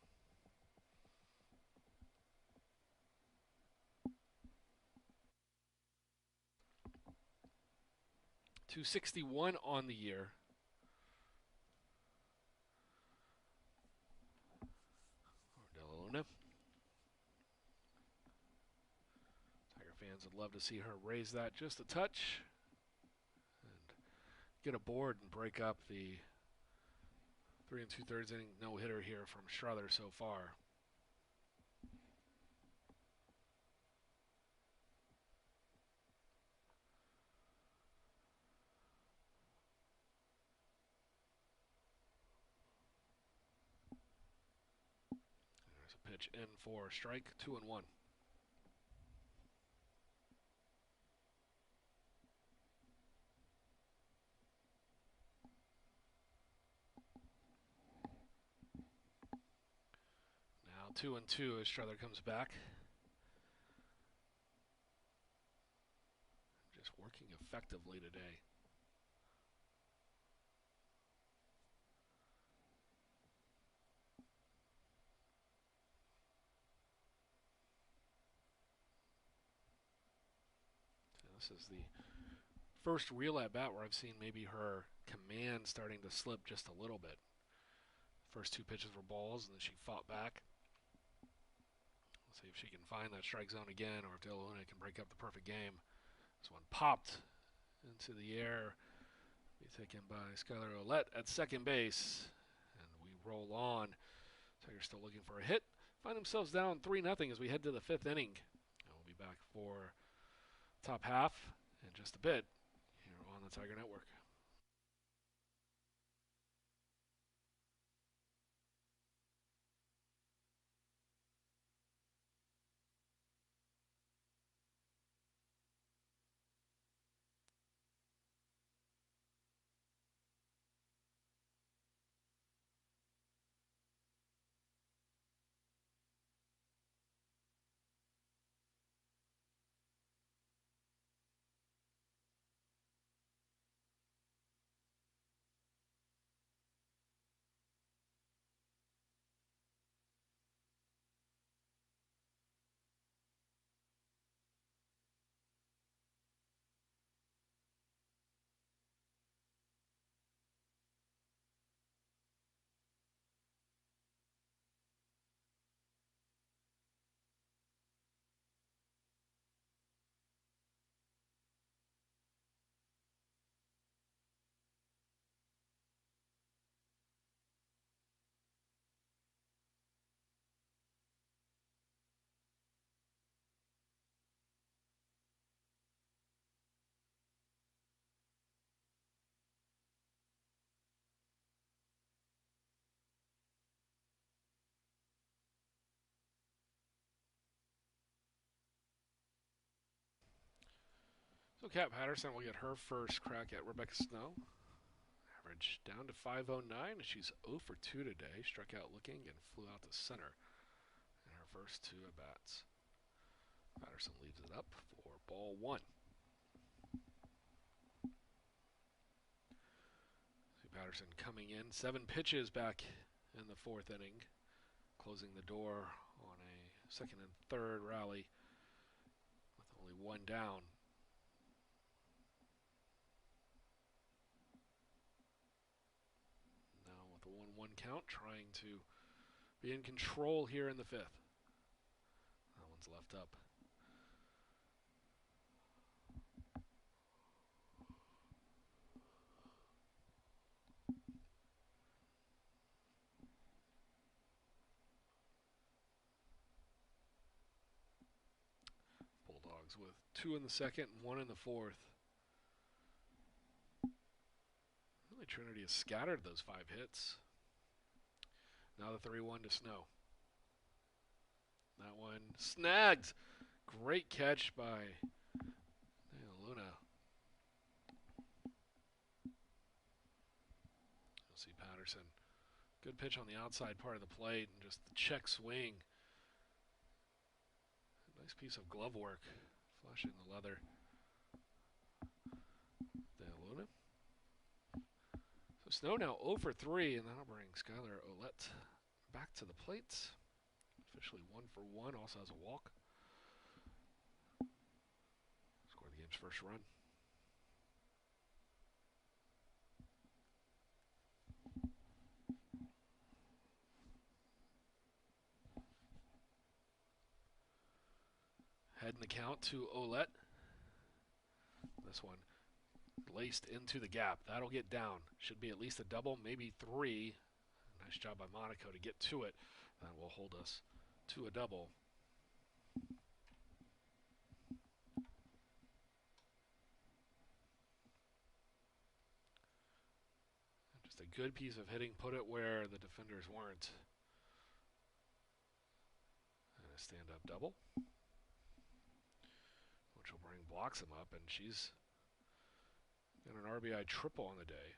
.261 on the year. Tiger fans would love to see her raise that just a touch and get aboard and break up the 3 2/3 inning no-hitter here from Struther so far. Pitch in for strike, 2-1. Now 2-2 as Struther comes back. Just working effectively today. This is the first real at-bat where I've seen maybe her command starting to slip just a little bit. First 2 pitches were balls, and then she fought back. Let's see if she can find that strike zone again, or if De La Luna can break up the perfect game. This one popped into the air. Be taken by Skylar Ouellette at second base. And we roll on. Tigers still looking for a hit. Find themselves down 3-0 as we head to the 5th inning. And we'll be back for top half in just a bit here on the Tiger Network. So Kat Patterson will get her first crack at Rebecca Snow. Average down to 509. She's 0 for 2 today. Struck out looking and flew out to center in her first 2 at bats. Patterson leaves it up for ball 1. Patterson coming in. 7 pitches back in the 4th inning. Closing the door on a 2nd and 3rd rally with only 1 down. Now with a 1-1 count, trying to be in control here in the 5th. That one's left up. Bulldogs with 2 in the 2nd and 1 in the 4th. Really, Trinity has scattered those 5 hits. Now the 3-1 to Snow. That one snagged. Great catch by Luna. You'll see Patterson. Good pitch on the outside part of the plate and just the check swing. Nice piece of glove work, flashing the leather. Luna. So Snow now 0 for 3, and that'll bring Skylar Ouellette back to the plate. Officially 1 for 1, also has a walk. Scored the game's first run. Heading the count to Ouellette. This one laced into the gap. That'll get down. Should be at least a double, maybe 3. Nice job by Monaco to get to it. That will hold us to a double. Just a good piece of hitting. Put it where the defenders weren't. And a stand-up double, which will bring Bloxham up, and she's got an RBI triple on the day.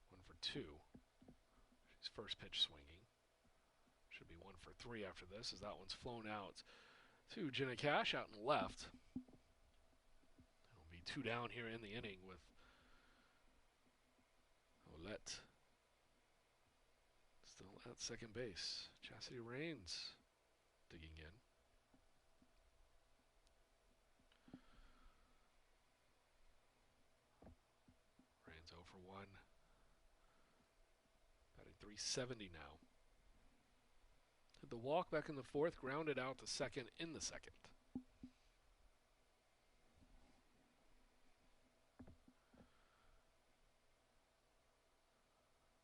1 for 2. She's first pitch swinging. Should be 1 for 3 after this, as that one's flown out to Jenna Cash out in left. It'll be 2 down here in the inning with Ouellette still at second base. Chastity Rains digging in. Rains 0 for 1. Batting .370 now. Did the walk back in the 4th, grounded out to second in the 2nd.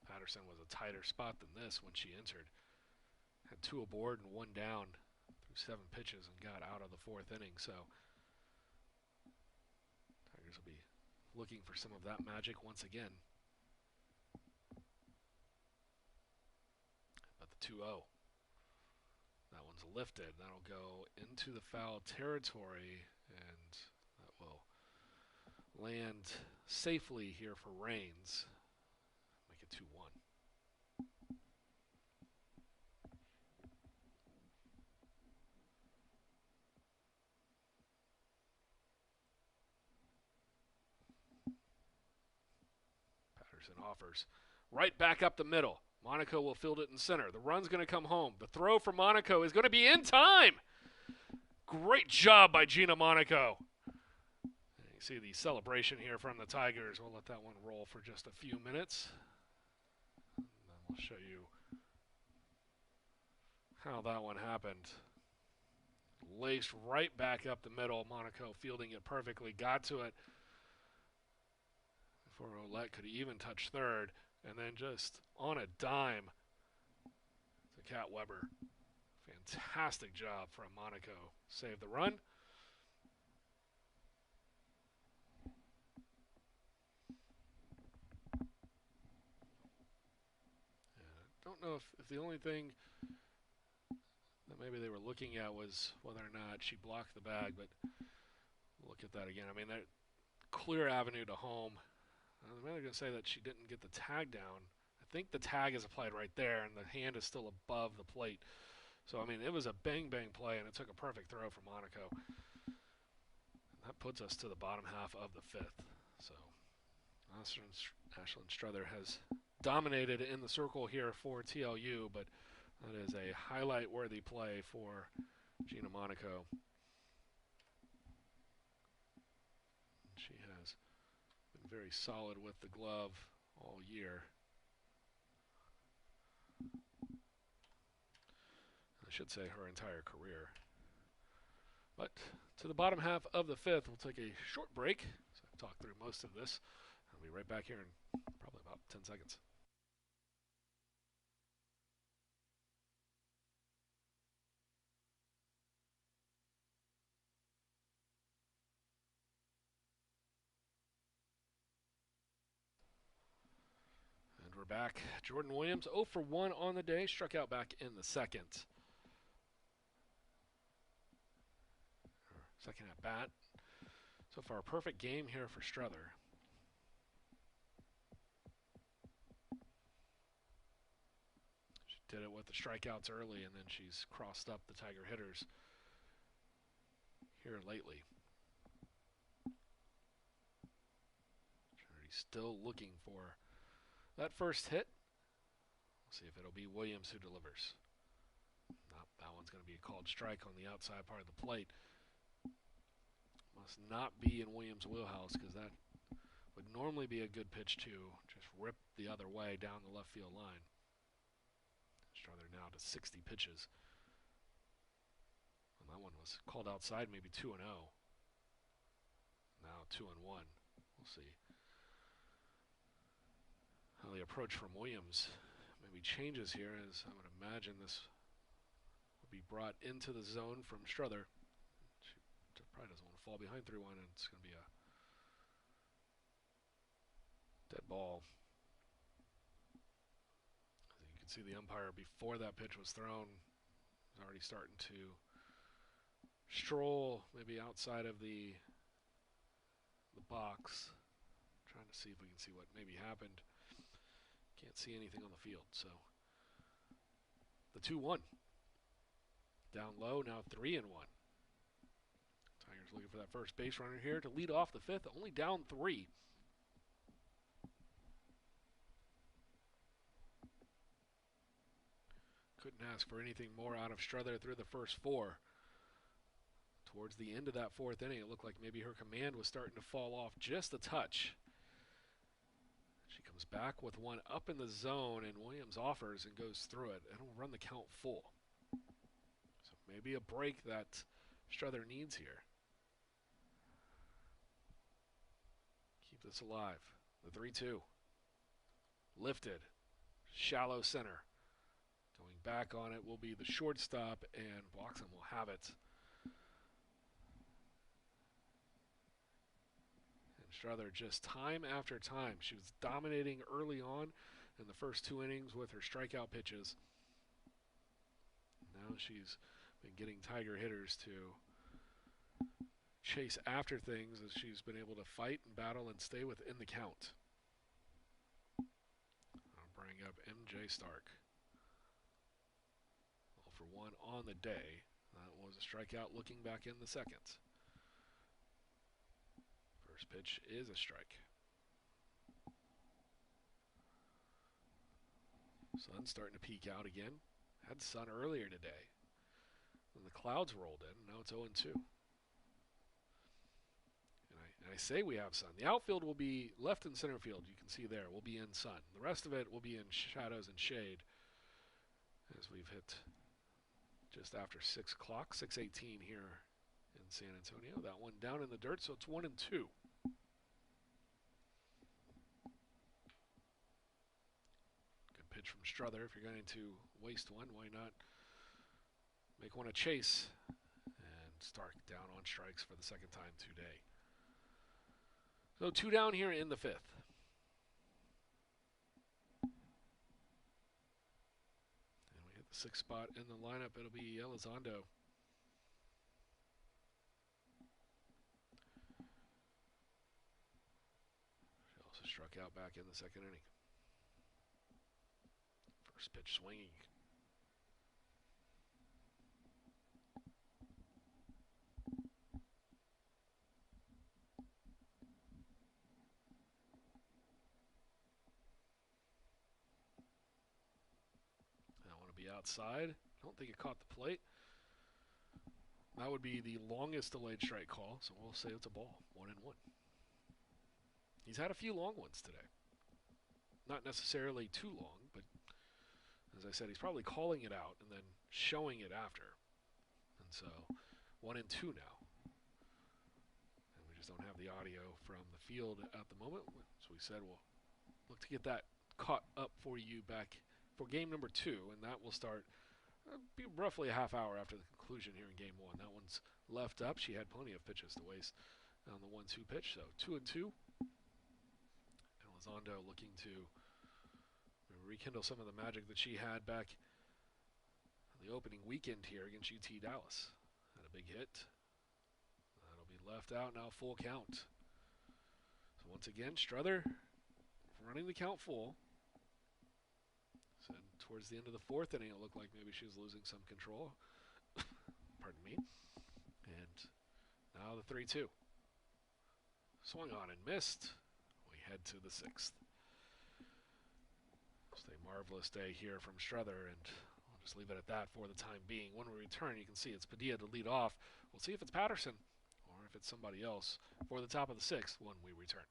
Patterson was a tighter spot than this when she entered. Had 2 aboard and 1 down through 7 pitches and got out of the 4th inning. So Tigers will be looking for some of that magic once again. But the 2-0. That one's lifted. That'll go into the foul territory, and that will land safely here for Rains. Make it 2-1. Patterson offers right back up the middle. Monaco will field it in center. The run's going to come home. The throw for Monaco is going to be in time. Great job by Gina Monaco. You see the celebration here from the Tigers. We'll let that one roll for just a few minutes. And then we'll show you how that one happened. Laced right back up the middle. Monaco fielding it perfectly. Got to it before Ouellette could even touch third. And then just on a dime to Kat Weber. Fantastic job from Monaco. Save the run. I don't know if the only thing that maybe they were looking at was whether or not she blocked the bag, but Look at that again. I mean, that clear avenue to home. I'm really going to say that she didn't get the tag down. I think the tag is applied right there, and the hand is still above the plate. So, I mean, it was a bang-bang play, and it took a perfect throw from Monaco. And that puts us to the bottom half of the fifth. So, Ashlyn Struther has dominated in the circle here for TLU, but that is a highlight-worthy play for Gina Monaco. She has been very solid with the glove all year. I should say her entire career. But to the bottom half of the fifth, we'll take a short break. So I've talked through most of this. I'll be right back here in probably about 10 seconds. And we're back. Jordan Williams, 0 for 1 on the day, struck out back in the second. Second at bat. So far, a perfect game here for Struther. She did it with the strikeouts early, and then she's crossed up the Tiger hitters here lately. Trinity's still looking for that first hit. We'll see if it'll be Williams who delivers. Nope, that one's going to be a called strike on the outside part of the plate. Must not be in Williams' wheelhouse, because that would normally be a good pitch to just rip the other way down the left field line. Struther now to 60 pitches. And that one was called outside, maybe 2-0. Now 2-1. We'll see how the approach from Williams maybe changes here, as I would imagine this will be brought into the zone from Struther. She probably doesn't want to fall behind 3-1, and it's going to be a dead ball. As you can see, the umpire, before that pitch was thrown, was already starting to stroll maybe outside of the box, trying to see if we can see what maybe happened. Can't see anything on the field, so the 2-1. Down low, now 3-1. Tigers looking for that first base runner here to lead off the fifth, only down 3. Couldn't ask for anything more out of Struther through the first 4. Towards the end of that 4th inning, it looked like maybe her command was starting to fall off just a touch. She comes back with one up in the zone, and Williams offers and goes through it, and will run the count full. So maybe a break that Struther needs here. Keep this alive. The 3-2. Lifted. Shallow center. Going back on it will be the shortstop, and Bloxham will have it. And Struther, just time after time, she was dominating early on in the first 2 innings with her strikeout pitches. Now she's been getting Tiger hitters to chase after things as she's been able to fight and battle and stay within the count. I'll bring up MJ Stark. 0 for 1 on the day. That was a strikeout looking back in the second. First pitch is a strike. Sun starting to peek out again. Had sun earlier today. Then the clouds rolled in. Now it's 0-2. And I say we have sun. The outfield will be left and center field. You can see there will be in sun. The rest of it will be in shadows and shade, as we've hit just after 6 o'clock, 6:18 here in San Antonio. That one down in the dirt, so it's 1-2. Good pitch from Struther. If you're going to waste one, why not make one a chase? And Stark down on strikes for the second time today. So 2 down here in the 5th. And we hit the 6th spot in the lineup. It'll be Elizondo. struck out back in the second inning. First pitch swinging. I want to be outside. I don't think it caught the plate. That would be the longest delayed strike call, so we'll say it's a ball, 1-1. He's had a few long ones today. Not necessarily too long, but as I said, he's probably calling it out and then showing it after. And so 1-2 now. And we just don't have the audio from the field at the moment. So we said we'll look to get that caught up for you back for game number 2, and that will start be roughly a half hour after the conclusion here in game 1. That one's left up. She had plenty of pitches to waste on the 1-2 pitch, so 2-2. And Elizondo looking to rekindle some of the magic that she had back on the opening weekend here against UT Dallas. Had a big hit. That'll be left out now, full count. So once again, Struther running the count full. So towards the end of the 4th inning, it looked like maybe she was losing some control. Pardon me. And now the 3-2. Swung on and missed. We head to the 6th. Just a marvelous day here from Struther, and I'll just leave it at that for the time being. When we return, you can see it's Padilla to lead off. We'll see if it's Patterson or if it's somebody else for the top of the 6th when we return.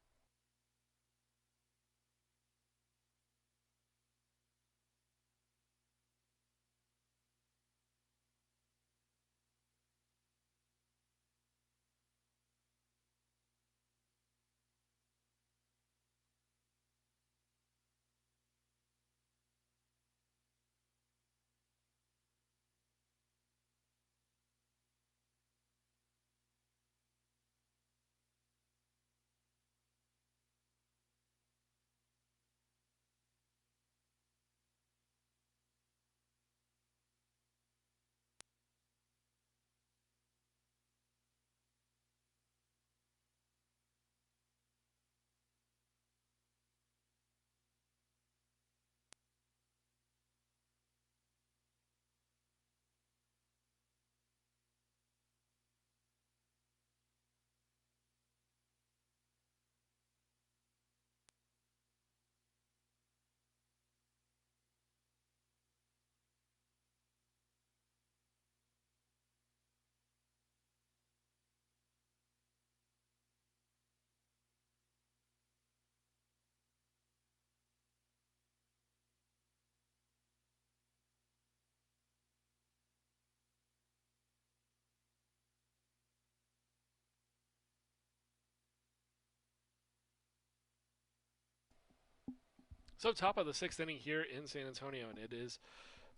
So top of the 6th inning here in San Antonio, and it is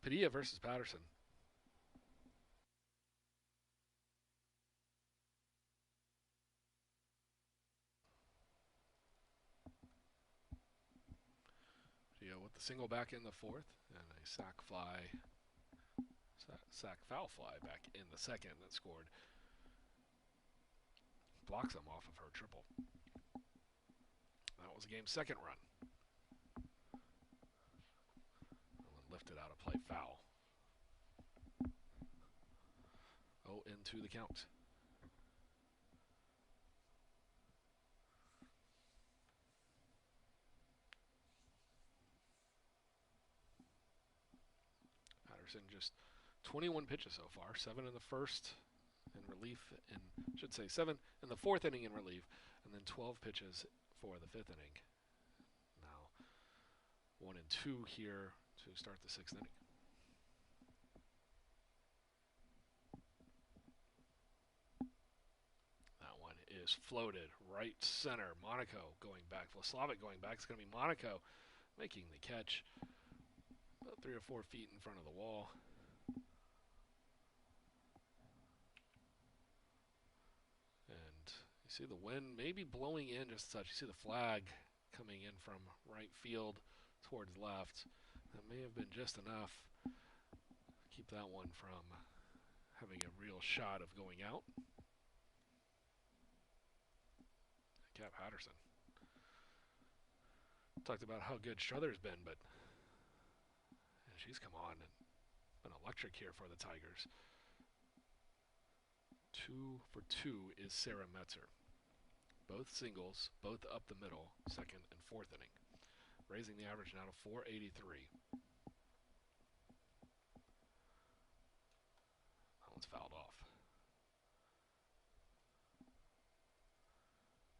Padilla versus Patterson. Padilla with the single back in the 4th, and a sac foul fly back in the 2nd that scored. Blocks him off of her triple. That was the game's 2nd run. Lifted out of play, foul. 0-2 the count. Patterson just 21 pitches so far, 7 in the 1st in relief, and should say 7 in the 4th inning in relief, and then 12 pitches for the 5th inning. Now 1-2 here to start the 6th inning. That one is floated right center. Monaco going back. Vlaslavic going back. It's going to be Monaco making the catch about 3 or 4 feet in front of the wall. And you see the wind maybe blowing in just a touch. You see the flag coming in from right field towards left. That may have been just enough to keep that one from having a real shot of going out. Cap Patterson talked about how good Strother's been, but she's come on and been electric here for the Tigers. 2 for 2 is Sarah Metzer. Both singles, both up the middle, second and fourth inning, raising the average now to 483. That one's fouled off.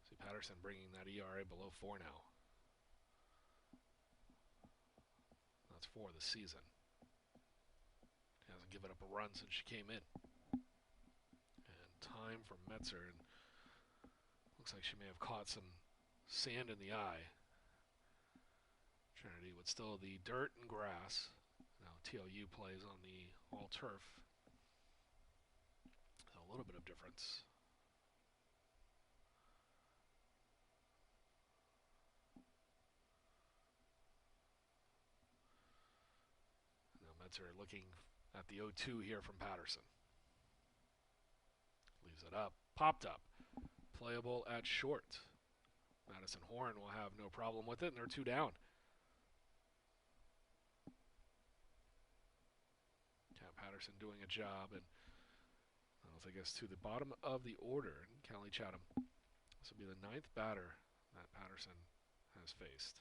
See Patterson bringing that ERA below 4 now. That's 4 this season. She hasn't given up a run since she came in. And time for Metzer, and looks like she may have caught some sand in the eye. Trinity with still the dirt and grass. Now TLU plays on the all turf. So a little bit of difference. Now Metzer looking at the 0-2 here from Patterson. Leaves it up, popped up. Playable at short. Madison Horn will have no problem with it, and they're 2 down. Kat Patterson doing a job, and that'll take us to the bottom of the order. And Callie Chatham, this will be the 9th batter that Patterson has faced.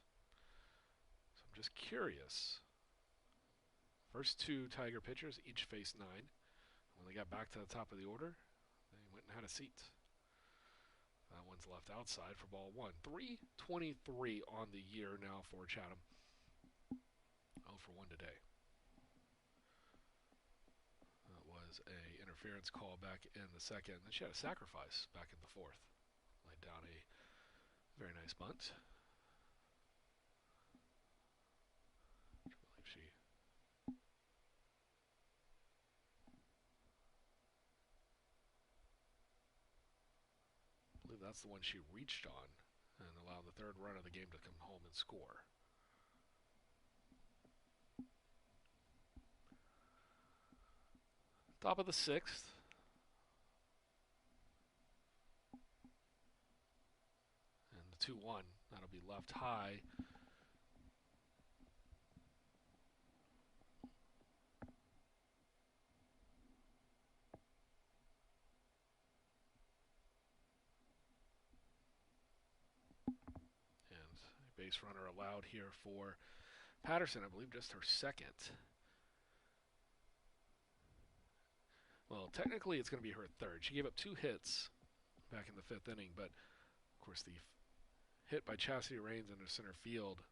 So I'm just curious. First 2 Tiger pitchers each faced 9. When they got back to the top of the order, they went and had a seat. That one's left outside for ball 1. 3:23 on the year now for Chatham. 0 for 1 today. That was a interference call back in the second. Then she had a sacrifice back in the 4th. Laid down a very nice bunt. I believe she that's the one she reached on and allowed the 3rd run of the game to come home and score. Top of the 6th. And the 2-1, that'll be left high. Base runner allowed here for Patterson, I believe just her 2nd. Well, technically it's going to be her 3rd. She gave up 2 hits back in the 5th inning, but of course the hit by Chastity Rains into center field,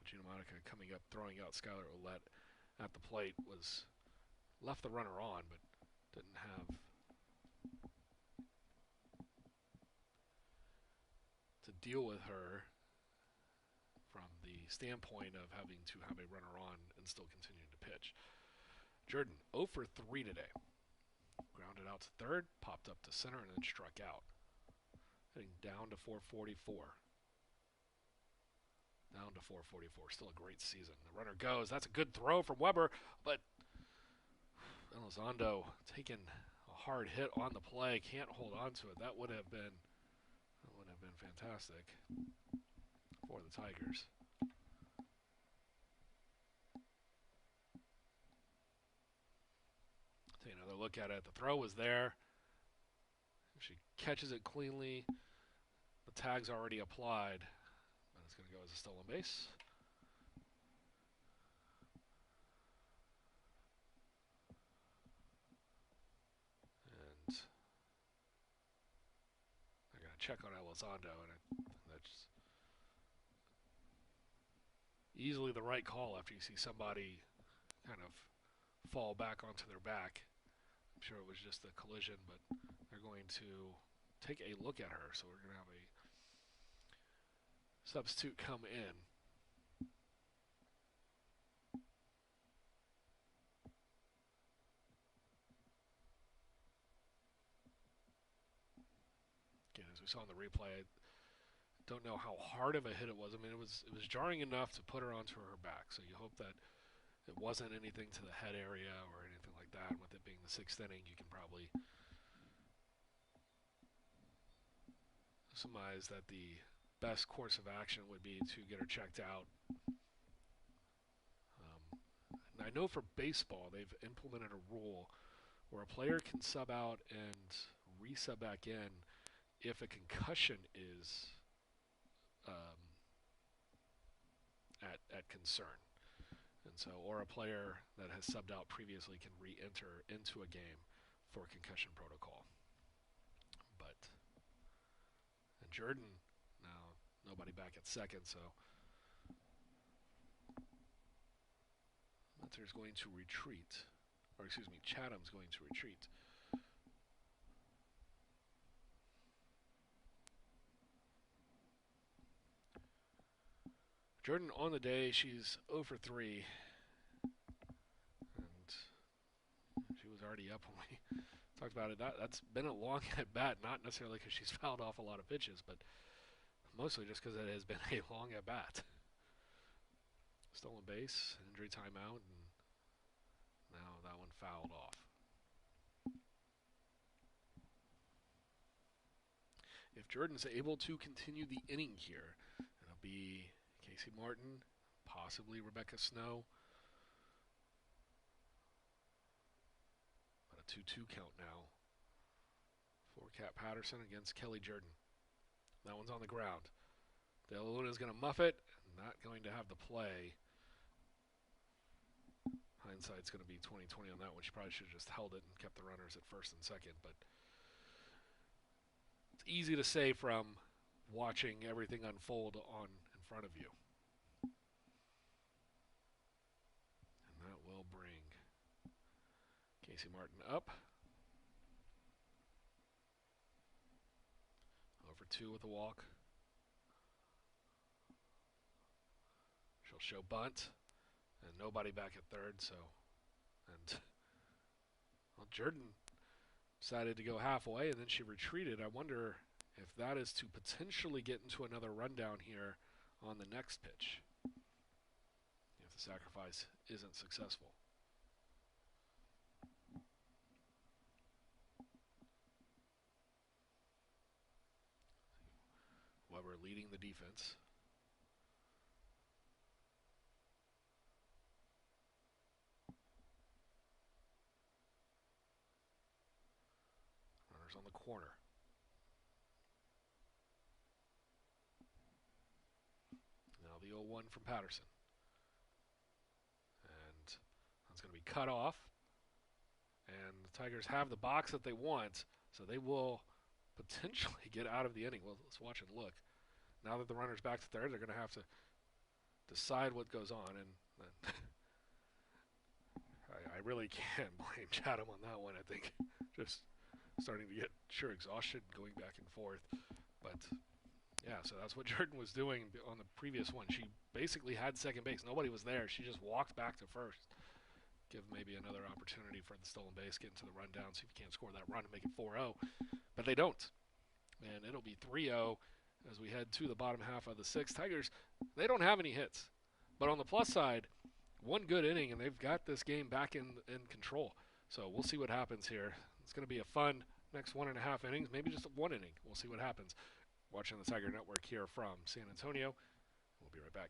Gina Monica coming up, throwing out Skylar Ouellette at the plate, was left the runner on, but didn't have to deal with her from the standpoint of having to have a runner on and still continuing to pitch. Jordan, 0 for 3 today. Grounded out to 3rd, popped up to center, and then struck out. Heading down to 444. Down to 444. Still a great season. The runner goes. That's a good throw from Weber, but Elizondo taking a hard hit on the play. Can't hold on to it. That would have been fantastic for the Tigers. Take another look at it. The throw was there. She catches it cleanly. The tag's already applied. But it's going to go as a stolen base. And I got to check on Elizondo, and that's easily the right call after you see somebody kind of fall back onto their back. I'm sure it was just a collision, but they're going to take a look at her. So we're going to have a substitute come in. Again, as we saw in the replay, I don't know how hard of a hit it was. I mean, it was jarring enough to put her onto her back. So you hope that it wasn't anything to the head area or anything like that. And with it being the 6th inning, you can probably surmise that the best course of action would be to get her checked out. And I know for baseball they've implemented a rule where a player can sub out and resub back in if a concussion is at concern. And so, or a player that has subbed out previously can re-enter into a game for concussion protocol. But, and Jordan, now nobody back at second, so Mentor's going to retreat. Or excuse me, Chatham's going to retreat. Jordan on the day, she's 0 for 3. And she was already up when we talked about it. That's been a long at bat, not necessarily because she's fouled off a lot of pitches, but mostly just because it has been a long at bat. Stolen base, injury timeout, and now that one fouled off. If Jordan's able to continue the inning here, it'll be Casey Martin, possibly Rebecca Snow. But a 2-2 count now for Kat Patterson against Kelly Jordan. That one's on the ground. De La Luna is going to muff it, not going to have the play. Hindsight's going to be 20/20 on that one. She probably should have just held it and kept the runners at first and second, but it's easy to say from watching everything unfold on in front of you. And that will bring Casey Martin up. 0 for 2 with a walk. She'll show bunt, and nobody back at third, so, and, well, Jordan decided to go halfway, and then she retreated. I wonder if that is to potentially get into another rundown here on the next pitch, if the sacrifice isn't successful. Weber leading the defense. Runners on the corner. Now the 0-1 from Patterson. And that's going to be cut off. And the Tigers have the box that they want, so they will potentially get out of the inning. Well, let's watch and look. Now that the runner's back to third, they're going to have to decide what goes on. And I really can't blame Chatham on that one. I think just starting to get exhausted going back and forth. But, yeah, so that's what Jordan was doing on the previous one. She basically had second base. Nobody was there. She just walked back to first. Give maybe another opportunity for the stolen base, get into the rundown, see if you can't score that run and make it 4-0. But they don't. And it'll be 3-0 as we head to the bottom half of the sixth. Tigers, they don't have any hits. But on the plus side, one good inning, and they've got this game back in control. So we'll see what happens here. It's going to be a fun next 1.5 innings, maybe just one inning. We'll see what happens. Watching the Tiger Network here from San Antonio. We'll be right back.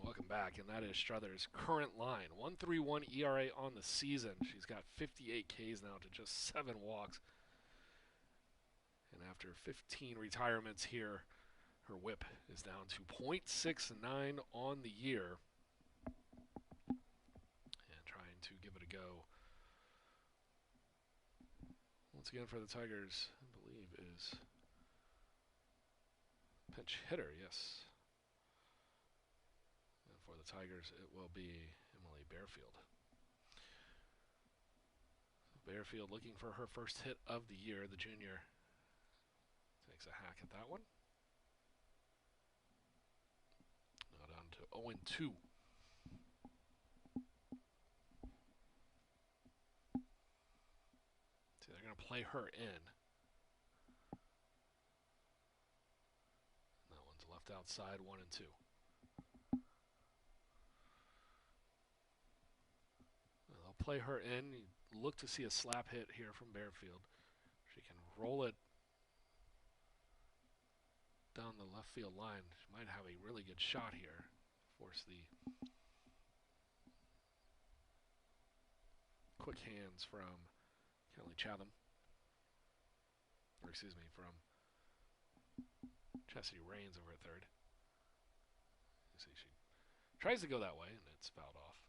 Welcome back, and that is Struther's current line. 1.31 ERA on the season. She's got 58 Ks now to just 7 walks. And after 15 retirements here, her whip is down to .69 on the year. And trying to give it a go. Once again for the Tigers, I believe is pinch hitter, yes. And for the Tigers, it will be Emily Bearfield. Bearfield looking for her first hit of the year. The junior takes a hack at that one. Now down to 0-2. See, they're going to play her in. That one's left outside, 1-2. They'll play her in. You look to see a slap hit here from Bearfield. She can roll it down the left field line. She might have a really good shot here. Force the quick hands from Kelly Chatham. Or excuse me, from Chastity Rains over at third. You see, she tries to go that way, and it's fouled off.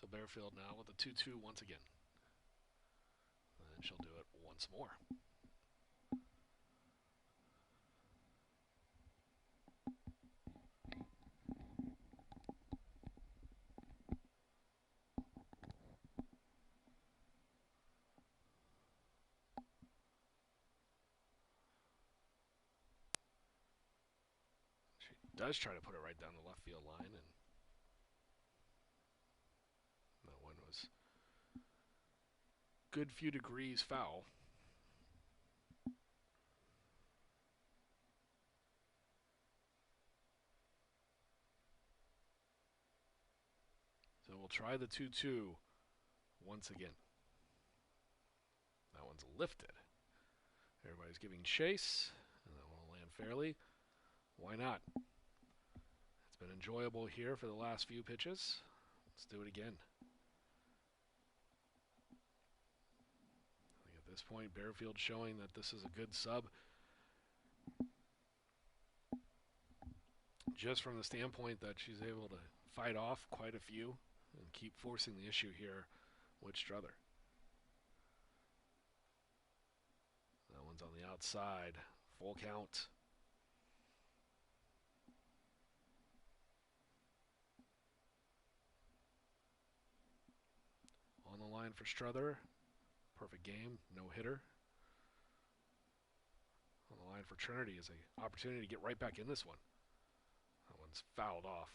So Bearfield now with a 2-2 once again. And she'll do it once more. She does try to put it right down the left field line, and that one was good few degrees foul. So we'll try the 2-2 once again. That one's lifted. Everybody's giving chase, and that one will land fairly. Why not? It's been enjoyable here for the last few pitches. Let's do it again. I think at this point, Bearfield showing that this is a good sub. Just from the standpoint that she's able to fight off quite a few and keep forcing the issue here with Struther. That one's on the outside. Full count. On the line for Struther. Perfect game. No hitter. On the line for Trinity is an opportunity to get right back in this one. That one's fouled off.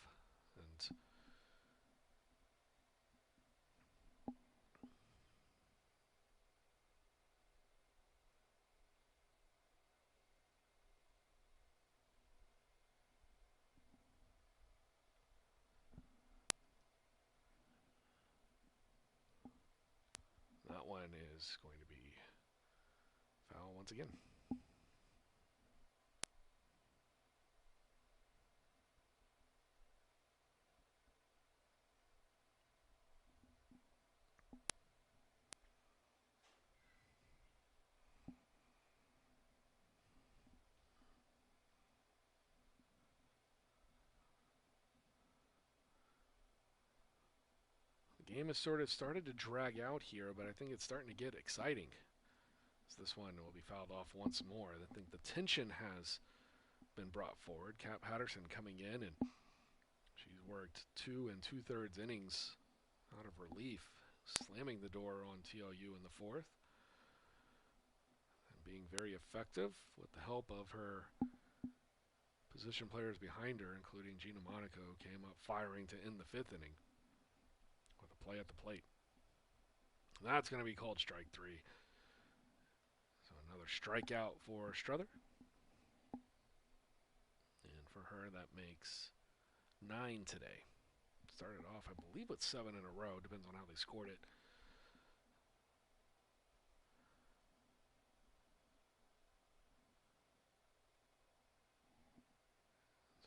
And that one is going to be foul once again. The game has sort of started to drag out here, but I think it's starting to get exciting. So this one will be fouled off once more. I think the tension has been brought forward. Cap Patterson coming in, and she's worked 2 2/3 innings out of relief, slamming the door on TLU in the fourth. And being very effective with the help of her position players behind her, including Gina Monaco, came up firing to end the fifth inning with a play at the plate. And that's going to be called strike 3. So another strikeout for Struther. And for her, that makes 9 today. started off, I believe, with 7 in a row. Depends on how they scored it.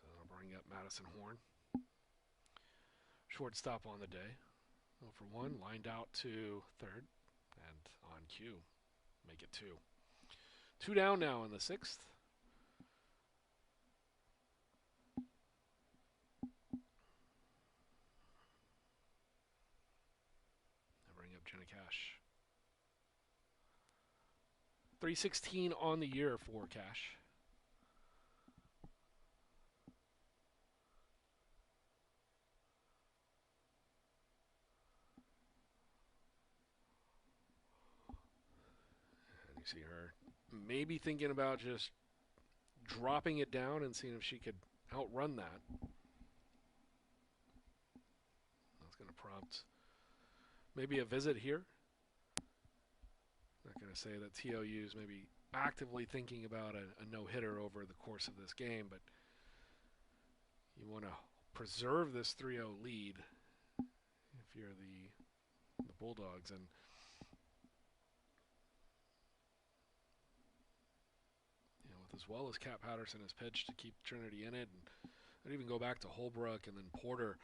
So that'll bring up Madison Horn. Shortstop on the day. 0 for 1, lined out to third, and on cue, make it 2. 2 down now in the 6th. Bring up Jenna Cash. 316 on the year for Cash. And you see her maybe thinking about just dropping it down and seeing if she could outrun that. That's going to prompt maybe a visit here. Not going to say that TOU is maybe actively thinking about a no-hitter over the course of this game, but you want to preserve this 3-0 lead if you're the Bulldogs. And you know, with as well as Kat Patterson has pitched to keep Trinity in it, and I'd even go back to Holbrook and then Porter.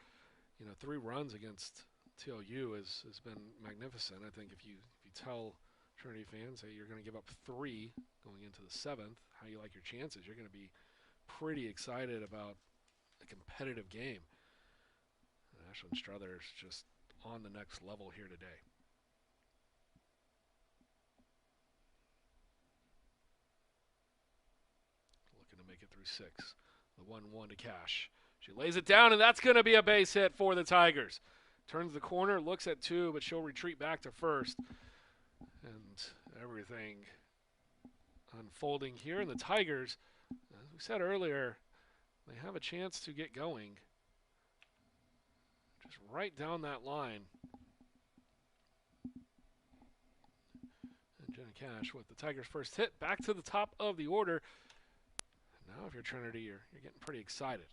You know, 3 runs against TOU has been magnificent. I think if you tell Trinity fans, hey, you're going to give up 3 going into the 7th, how you like your chances, you're going to be pretty excited about a competitive game. And Ashlyn Struthers just on the next level here today. Looking to make it through 6. The 1-1 to Cash. She lays it down, and that's going to be a base hit for the Tigers. Turns the corner, looks at 2, but she'll retreat back to first. And everything unfolding here. And the Tigers, as we said earlier, they have a chance to get going. Just right down that line. And Jenna Cash with the Tigers' first hit back to the top of the order. Now if you're Trinity, you're getting pretty excited.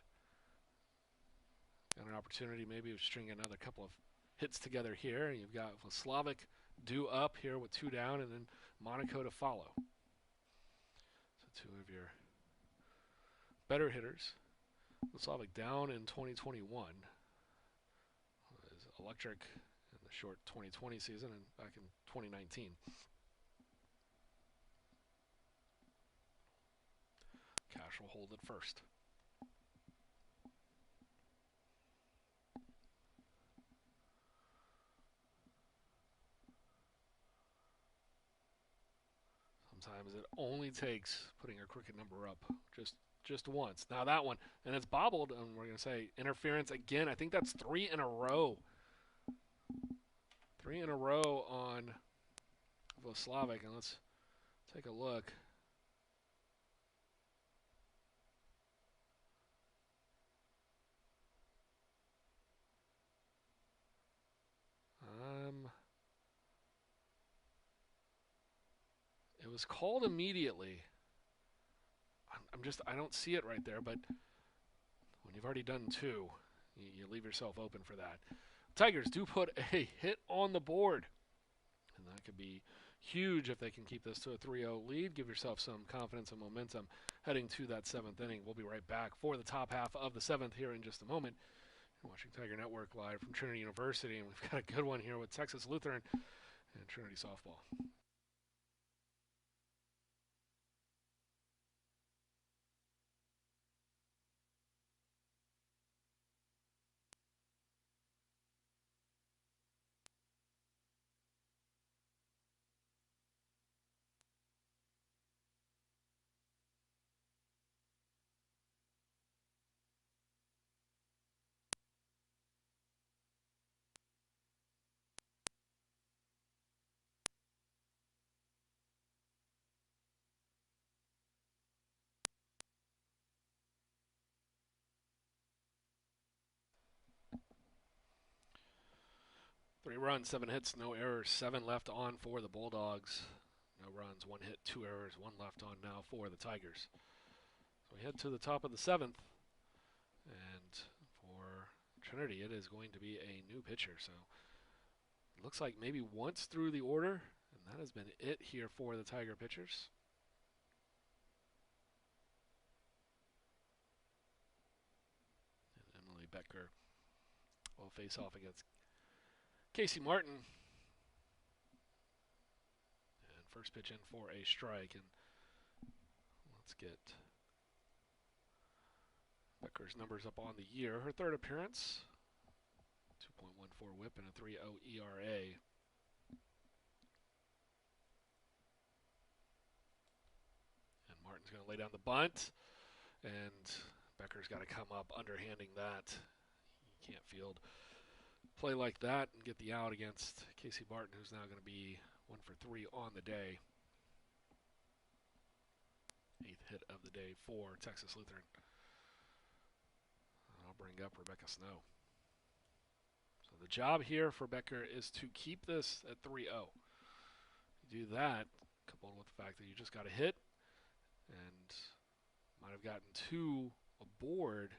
Got an opportunity maybe of stringing another couple of hits together here. And you've got Slavic due up here with 2 down, and then Monaco to follow. So 2 of your better hitters. Slavic down in 2021. Was electric in the short 2020 season and back in 2019. Cash will hold it first. Sometimes it only takes putting a crooked number up just once. Now that one, and it's bobbled, and we're going to say interference again. I think that's 3 in a row. 3 in a row on Vlaslavic, and let's take a look. It was called immediately. I don't see it right there, but when you've already done 2, you leave yourself open for that. Tigers do put a hit on the board, and that could be huge if they can keep this to a 3-0 lead. Give yourself some confidence and momentum heading to that 7th inning. We'll be right back for the top half of the 7th here in just a moment. You're watching Tiger Network live from Trinity University, and we've got a good one here with Texas Lutheran and Trinity softball. Three runs, 7 hits, no errors, 7 left on for the Bulldogs. No runs, 1 hit, 2 errors, 1 left on now for the Tigers. So we head to the top of the 7th. And for Trinity, it is going to be a new pitcher. So it looks like maybe once through the order, and that has been it here for the Tiger pitchers. And Emily Becker will face off against Casey Martin. And first pitch in for a strike. And let's get Becker's numbers up on the year. Her third appearance, 2.14 whip and a 3.0 ERA. And Martin's going to lay down the bunt. And Becker's got to come up underhanding that. You can't field play like that and get the out against Casey Martin, who's now going to be 1 for 3 on the day. 8th hit of the day for Texas Lutheran. I'll bring up Rebecca Snow. So the job here for Becker is to keep this at 3-0. You do that, coupled with the fact that you just got a hit and might have gotten 2 aboard.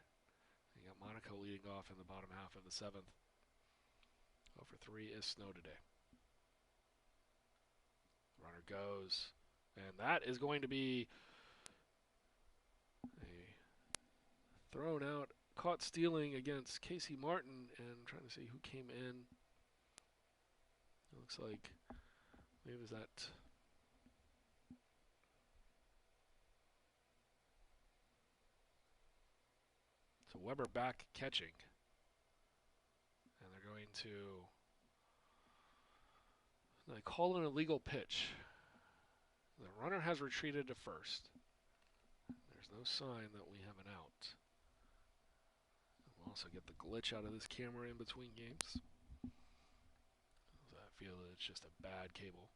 You got Monaco leading off in the bottom half of the 7th. 0 for 3 is Snow today. Runner goes, and that is going to be a thrown out, caught stealing against Casey Martin, and I'm trying to see who came in. It looks like maybe it was that. So Weber back catching. And they're going to, they call it an illegal pitch. The runner has retreated to first. There's no sign that we have an out. We'll also get the glitch out of this camera in between games. I feel that it's just a bad cable.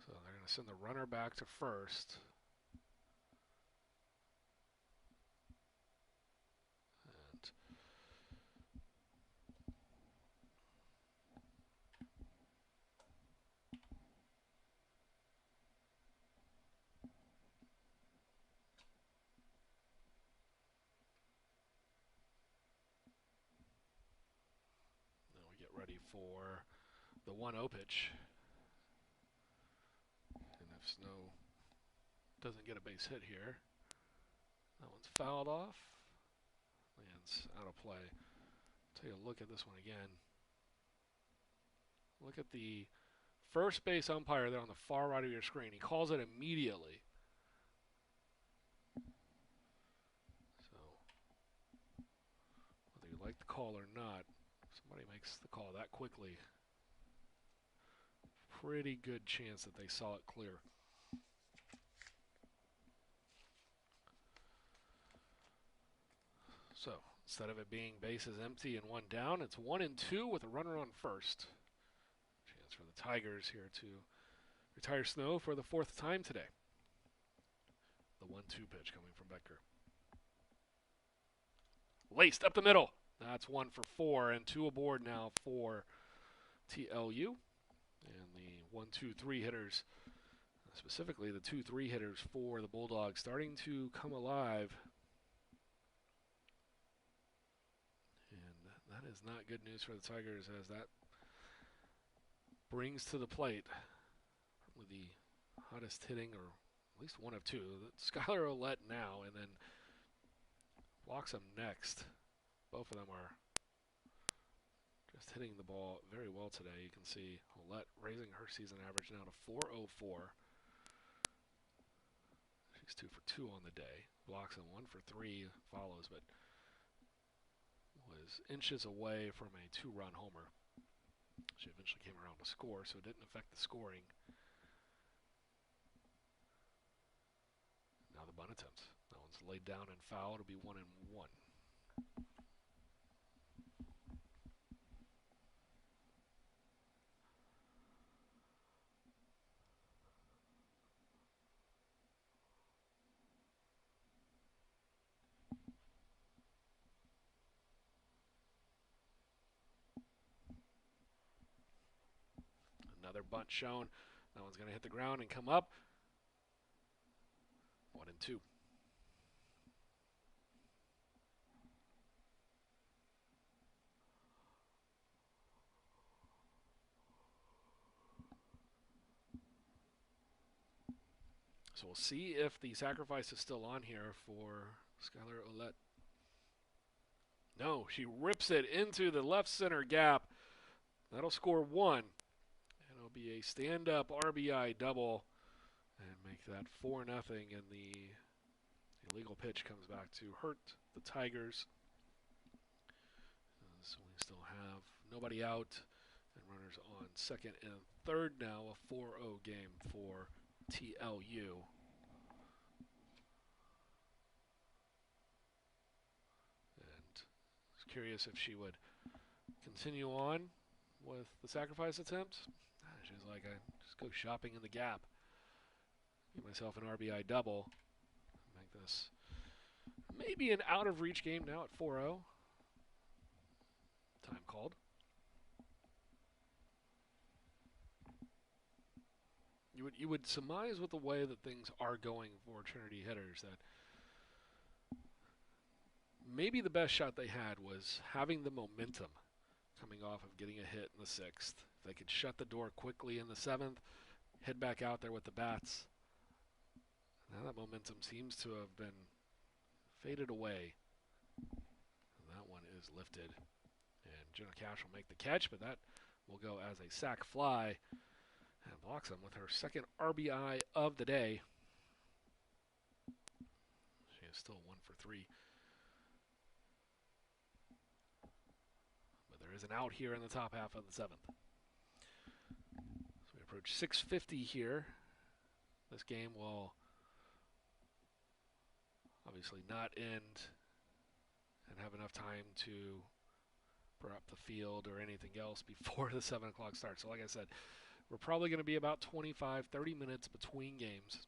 So they're going to send the runner back to first. Ready for the 1-0 pitch. And if Snow doesn't get a base hit here, that one's fouled off. Lands out of play. Take a look at this one again. Look at the first base umpire there on the far right of your screen. He calls it immediately. So, whether you like the call or not, somebody makes the call that quickly, pretty good chance that they saw it clear. So instead of it being bases empty and 1 down, it's 1 and 2 with a runner on first. Chance for the Tigers here to retire Snow for the 4th time today. The 1-2 pitch coming from Becker. Laced up the middle. That's 1 for 4 and 2 aboard now for TLU. And the 1-2-3 hitters, specifically the 2-3 hitters for the Bulldogs, starting to come alive. And that is not good news for the Tigers, as that brings to the plate with the hottest hitting, or at least one of 2. Skylar Ouellette now, and then walks him next. Both of them are just hitting the ball very well today. You can see Ouellette raising her season average now to .404. She's 2 for 2 on the day. Blocks him 1 for 3, follows, but was inches away from a 2-run homer. She eventually came around to score, so it didn't affect the scoring. Now the bunt attempt. That one's laid down and foul. It'll be 1 and 1. Another bunt shown. That one's going to hit the ground and come up. 1 and 2. So we'll see if the sacrifice is still on here for Skylar Ouellette. No, she rips it into the left center gap. That'll score 1. And it'll be a stand-up RBI double and make that 4-0, and the illegal pitch comes back to hurt the Tigers. So we still have nobody out and runners on second and third now, a 4-0 game for TLU. And I was curious if she would continue on with the sacrifice attempt. She was like, I just go shopping in the gap. Get myself an RBI double. Make this maybe an out-of-reach game now at 4-0. Time called. You would surmise with the way that things are going for Trinity hitters that maybe the best shot they had was having the momentum coming off of getting a hit in the 6th. If they could shut the door quickly in the 7th, head back out there with the bats. Now that momentum seems to have been faded away. And that one is lifted. And Jenna Cash will make the catch, but that will go as a sac fly and blocks him with her second RBI of the day. She is still 1 for 3. But there is an out here in the top half of the 7th. So we approach 6:50 here. This game will obviously not end and have enough time to prep the field or anything else before the 7 o'clock start. So like I said, we're probably going to be about 25, 30 minutes between games.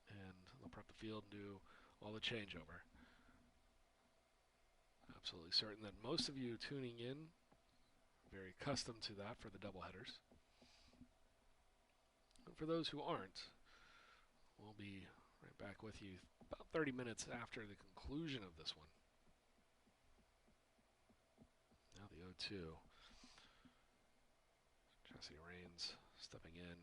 And they'll prep the field and do all the changeover. Absolutely certain that most of you tuning in are very accustomed to that for the doubleheaders. And for those who aren't, we'll be right back with you about 30 minutes after the conclusion of this one. Now the 0-2. Jesse Rains stepping in.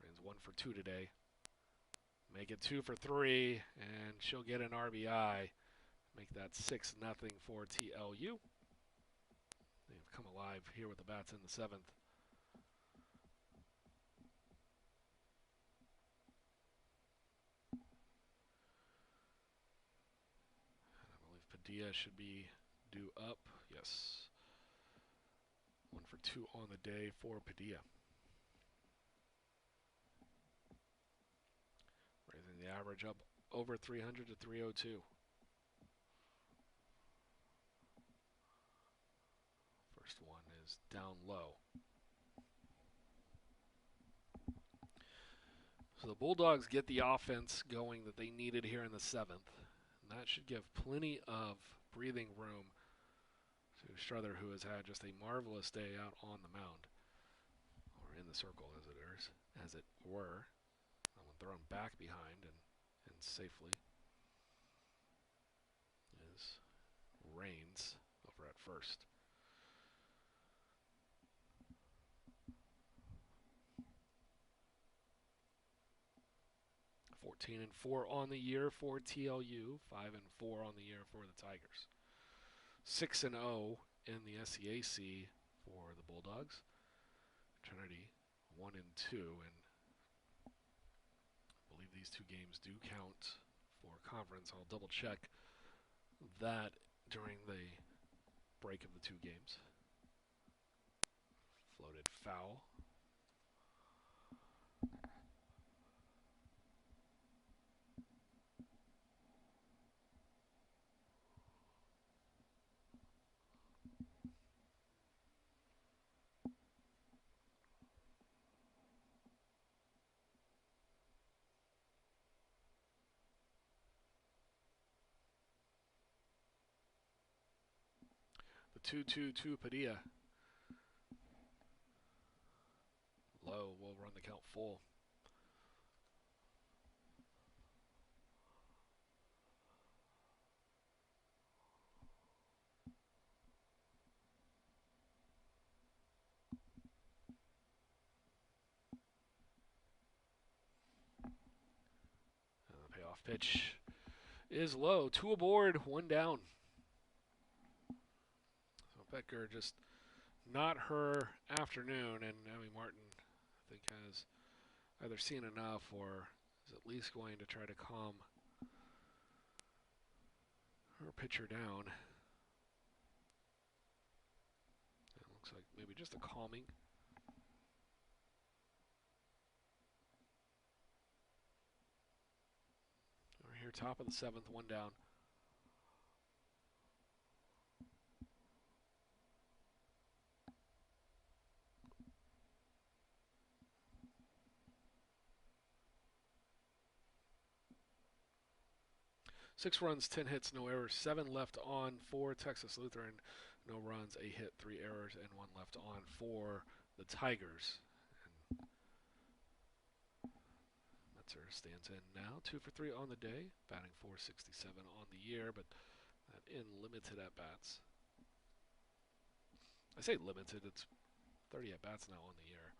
Rains 1 for 2 today. Make it 2 for 3, and she'll get an RBI. Make that 6-0 for TLU. They've come alive here with the bats in the 7th. And I believe Padilla should be due up. Yes. 1 for 2 on the day for Padilla. Raising the average up over 300 to 302. First one is down low. So the Bulldogs get the offense going that they needed here in the 7th. And that should give plenty of breathing room to Struther, who has had just a marvelous day out on the mound, or in the circle as it were. That one thrown back behind and safely is Rains over at first. and 4 on the year for TLU, 5-4 on the year for the Tigers. 6-0 in the SCAC for the Bulldogs. Trinity 1-2, and I believe these 2 games do count for conference. I'll double check that during the break of the 2 games. Floated foul. The 2-2 Padilla. Low will run the count full. Off pitch is low. 2 aboard, 1 down. So Becker just not her afternoon, and Abby Martin, I think, has either seen enough or is at least going to try to calm her pitcher down. It looks like maybe just a calming. We're here, top of the 7th, 1 down. Six runs, 10 hits, no errors, 7 left on for Texas Lutheran. No runs, a hit, 3 errors, and 1 left on for the Tigers. And Metzer stands in now, 2 for 3 on the day, batting .467 on the year, but that in limited at-bats. I say limited, it's 30 at-bats now on the year.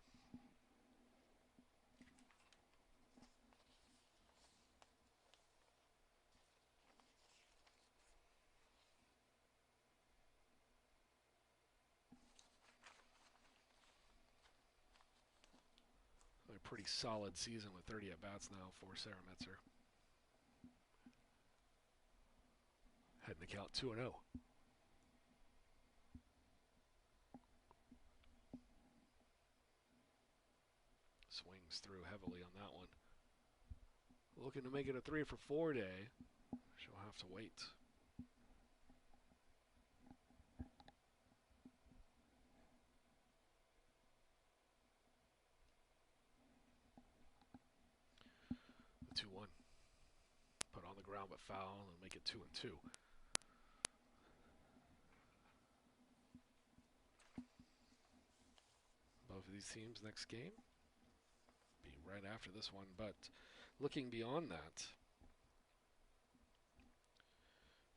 A pretty solid season with 30 at-bats now for Sarah Metzer. Heading the count 2-0. Swings through heavily on that one. Looking to make it a 3 for 4 day. She'll have to wait. The 2-1. Put on the ground but foul and make it 2-2. Both of these teams next game be right after this one, but looking beyond that,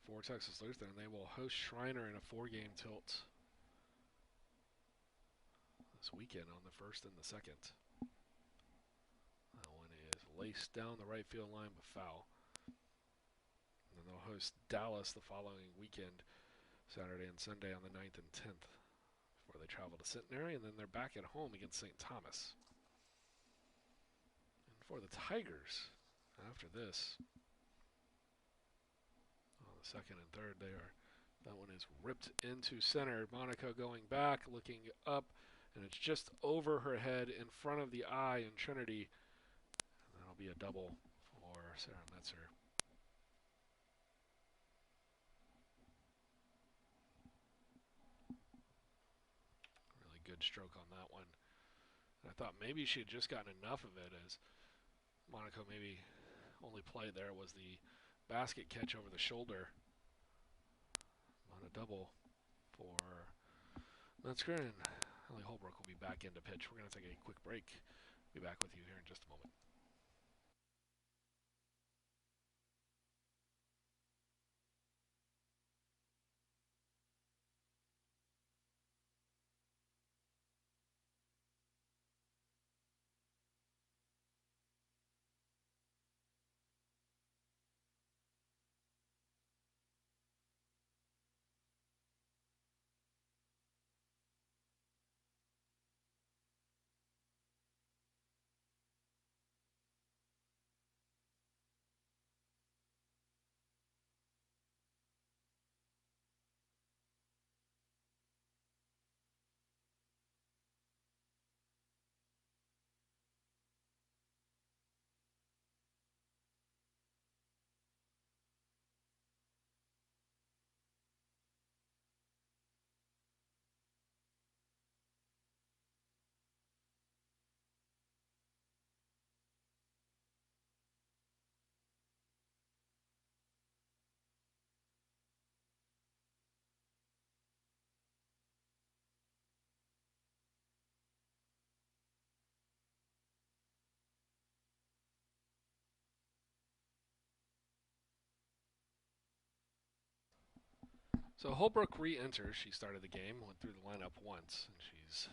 for Texas Lutheran, they will host Shriner in a 4-game tilt this weekend on the 1st and the 2nd. That one is laced down the right field line but foul. And then they'll host Dallas the following weekend, Saturday and Sunday on the 9th and 10th, before they travel to Centenary, and then they're back at home against St. Thomas. And for the Tigers, after this, on the 2nd and 3rd, that one is ripped into center. Monaco going back, looking up, and it's just over her head in front of the eye in Trinity. And that'll be a double for Sarah Metzer. Really good stroke on that one. And I thought maybe she had just gotten enough of it, as Monaco maybe only play there was the basket catch over the shoulder on a double for Metzger, and Ellie Holbrook will be back into pitch. We're going to take a quick break. Be back with you here in just a moment. So Holbrook re-enters. She started the game, went through the lineup once, and she's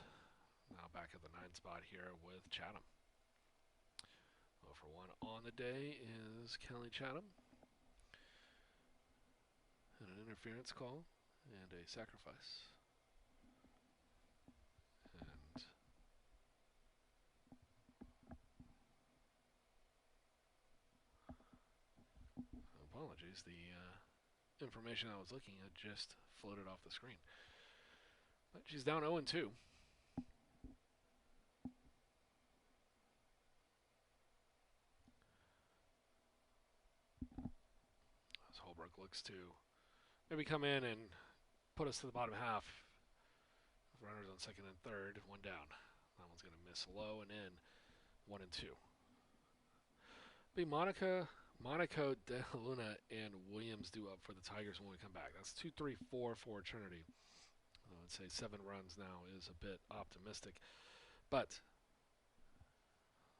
now back at the 9 spot here with Chatham. 0 for 1 on the day is Kelly Chatham. And an interference call and a sacrifice. And apologies, the information I was looking at just floated off the screen. But she's down 0-2. As Holbrook looks to maybe come in and put us to the bottom half. Runners on second and third, one down. That one's going to miss low and in, 1-2. Be Monaco, De Luna, and Williams due up for the Tigers when we come back. That's 2-3-4 for Trinity. I would say 7 runs now is a bit optimistic, but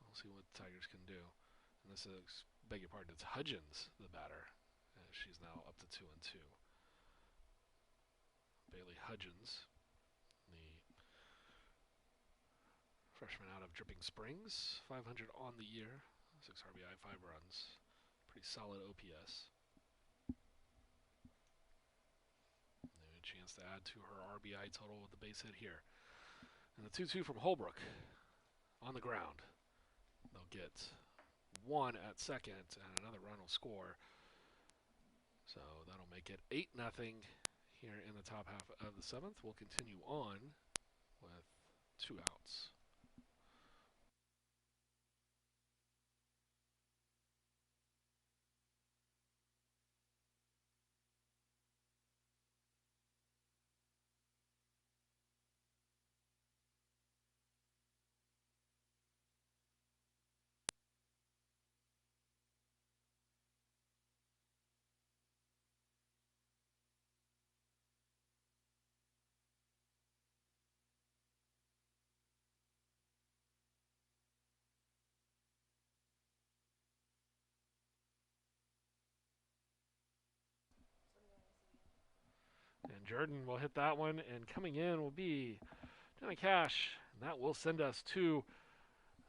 we'll see what the Tigers can do. And this is, beg your pardon, it's Hudgens, the batter. She's now up to 2-2. Bailey Hudgens, the freshman out of Dripping Springs, 500 on the year, 6 RBI, 5 runs. Pretty solid OPS. And a chance to add to her RBI total with the base hit here. And the 2-2 from Holbrook on the ground. They'll get 1 at second, and another run will score. So that'll make it 8-0 here in the top half of the 7th. We'll continue on with 2 outs. And Jordan will hit that one, and coming in will be Jenna Cash, and that will send us to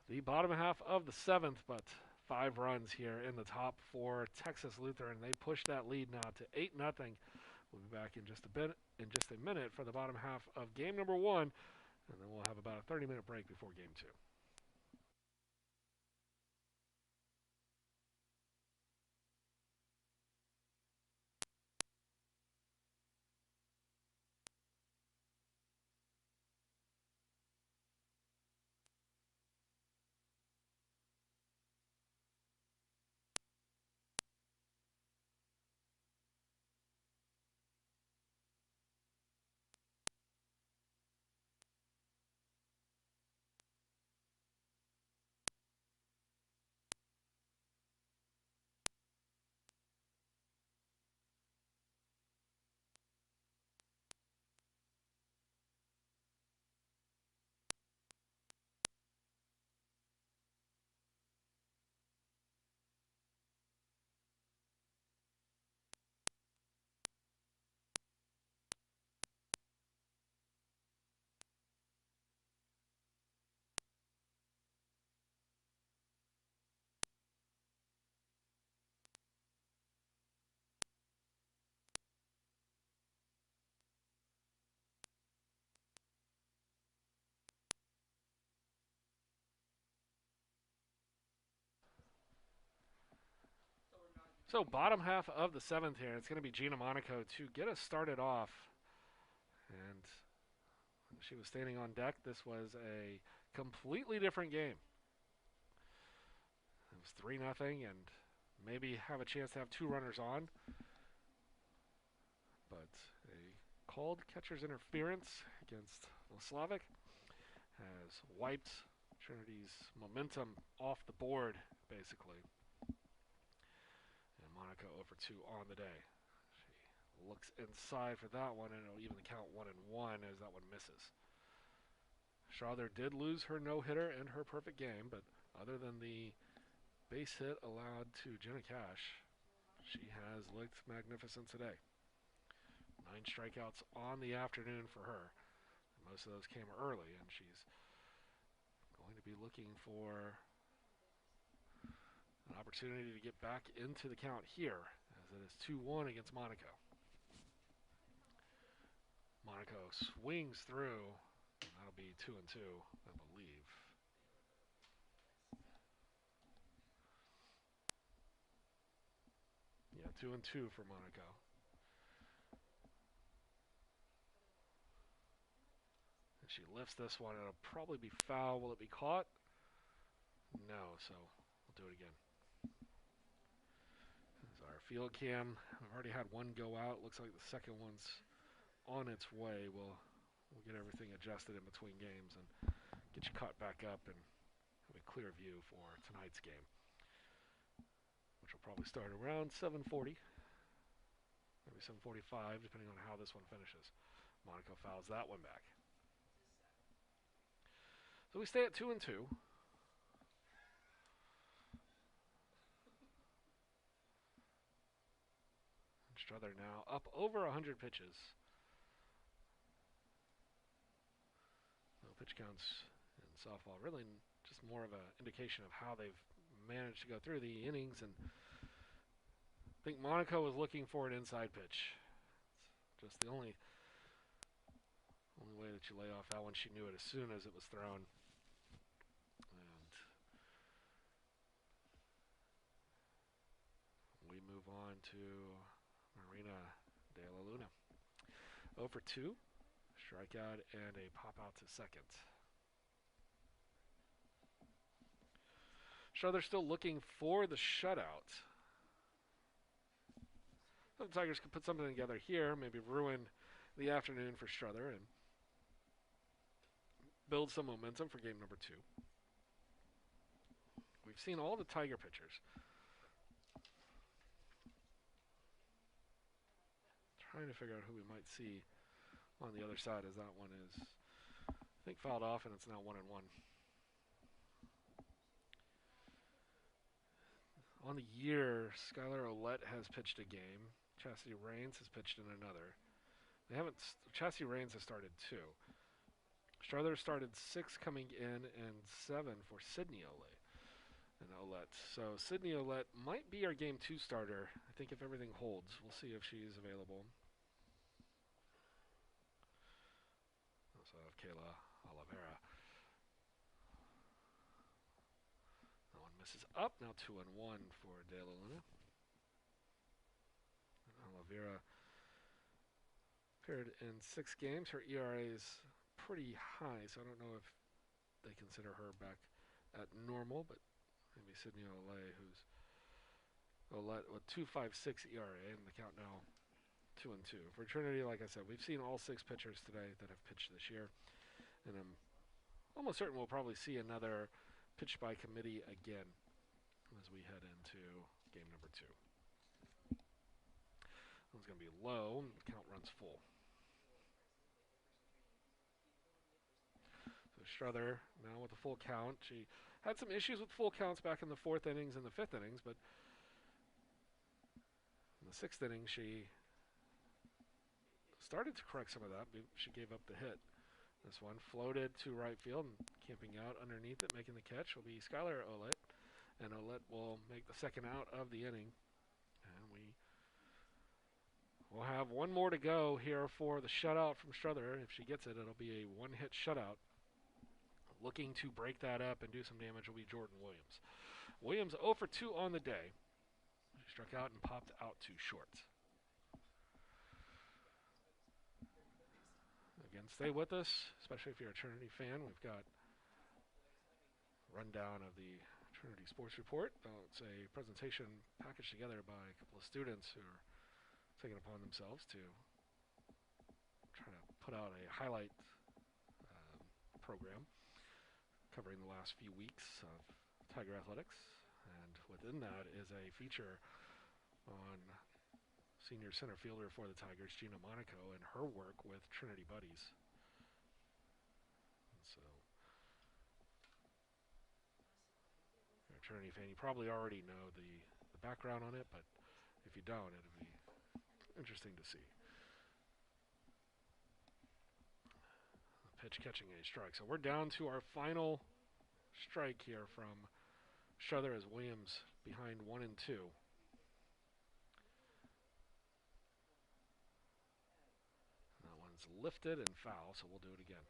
the bottom half of the 7th, but 5 runs here in the top for Texas Lutheran. They push that lead now to 8-0. We'll be back in just a minute for the bottom half of game number 1, and then we'll have about a 30-minute break before game 2. So bottom half of the 7th here, it's going to be Gina Monaco to get us started off. And she was standing on deck. This was a completely different game. It was 3-0 and maybe have a chance to have 2 runners on. But a called catcher's interference against Slavic has wiped Trinity's momentum off the board, basically. And Monaco 0 for 2 on the day. She looks inside for that one, and it'll even count 1-1 as that one misses. Schroeder did lose her no-hitter and her perfect game, but other than the base hit allowed to Jenna Cash, she has looked magnificent today. 9 strikeouts on the afternoon for her. And most of those came early, and she's going to be looking for An opportunity to get back into the count here, as it is 2-1 against Monaco. Monaco swings through, and that'll be 2-2, I believe. Yeah, 2-2 for Monaco. And she lifts this one. It'll probably be foul. Will it be caught? No, so we'll do it again. This is our field cam. I've already had one go out. Looks like the second one's on its way. We'll get everything adjusted in between games and get you caught back up and have a clear view for tonight's game, which will probably start around 7:40, maybe 7:45, depending on how this one finishes. Monaco fouls that one back. So we stay at 2-2. Strother now up over 100 pitches. No pitch counts in softball. Really just more of an indication of how they've managed to go through the innings. And I think Monaco was looking for an inside pitch. It's just the only way that you lay off that one. She knew it as soon as it was thrown. And we move on to Marina de la Luna. 0 for 2, strikeout and a pop out to second. Strother still looking for the shutout. So the Tigers could put something together here, maybe ruin the afternoon for Strother and build some momentum for game number 2. We've seen all the Tiger pitchers trying to figure out who we might see on the other side, as that one is, I think, fouled off, and it's now 1-1. On the year, Skylar Ouellette has pitched a game. Chastity Rains has pitched in another. They haven't. Chastity Rains has started 2. Strother started 6 coming in and 7 for Sydney Ouellette. So Sydney Ouellette might be our game 2 starter. I think if everything holds, we'll see if she's available. Also have Kayla Oliveira. That one misses up. Now 2-1 for De La Luna. And Oliveira appeared in 6 games. Her ERA is pretty high, so I don't know if they consider her back at normal, but maybe Sydney Ouellette with 2.56 ERA, and the count now 2-2. For Trinity, like I said, we've seen all 6 pitchers today that have pitched this year, and I'm almost certain we'll probably see another pitch by committee again as we head into game number 2. One's going to be low, and the count runs full. So Strother now with a full count. She had some issues with full counts back in the 4th innings and the 5th innings, but in the 6th inning she started to correct some of that. She gave up the hit. This one floated to right field, and camping out underneath it, making the catch will be Skylar Ouellette, and Ouellette will make the second out of the inning. And we'll have one more to go here for the shutout from Strother. If she gets it, it'll be a 1-hit shutout. Looking to break that up and do some damage will be Jordan Williams. Williams 0 for 2 on the day. She struck out and popped out to short. Again, stay with us, especially if you're a Trinity fan. We've got a rundown of the Trinity Sports Report. It's a presentation packaged together by a couple of students who are taking it upon themselves to try to put out a highlight program covering the last few weeks of Tiger Athletics. And within that is a feature on senior center fielder for the Tigers, Gina Monaco, and her work with Trinity Buddies. And so, if you're a Trinity fan, you probably already know the background on it, but if you don't, it'll be interesting to see. Pitch catching a strike. So we're down to our final strike here from Strother as Williams behind 1 and 2. That one's lifted and foul, so we'll do it again.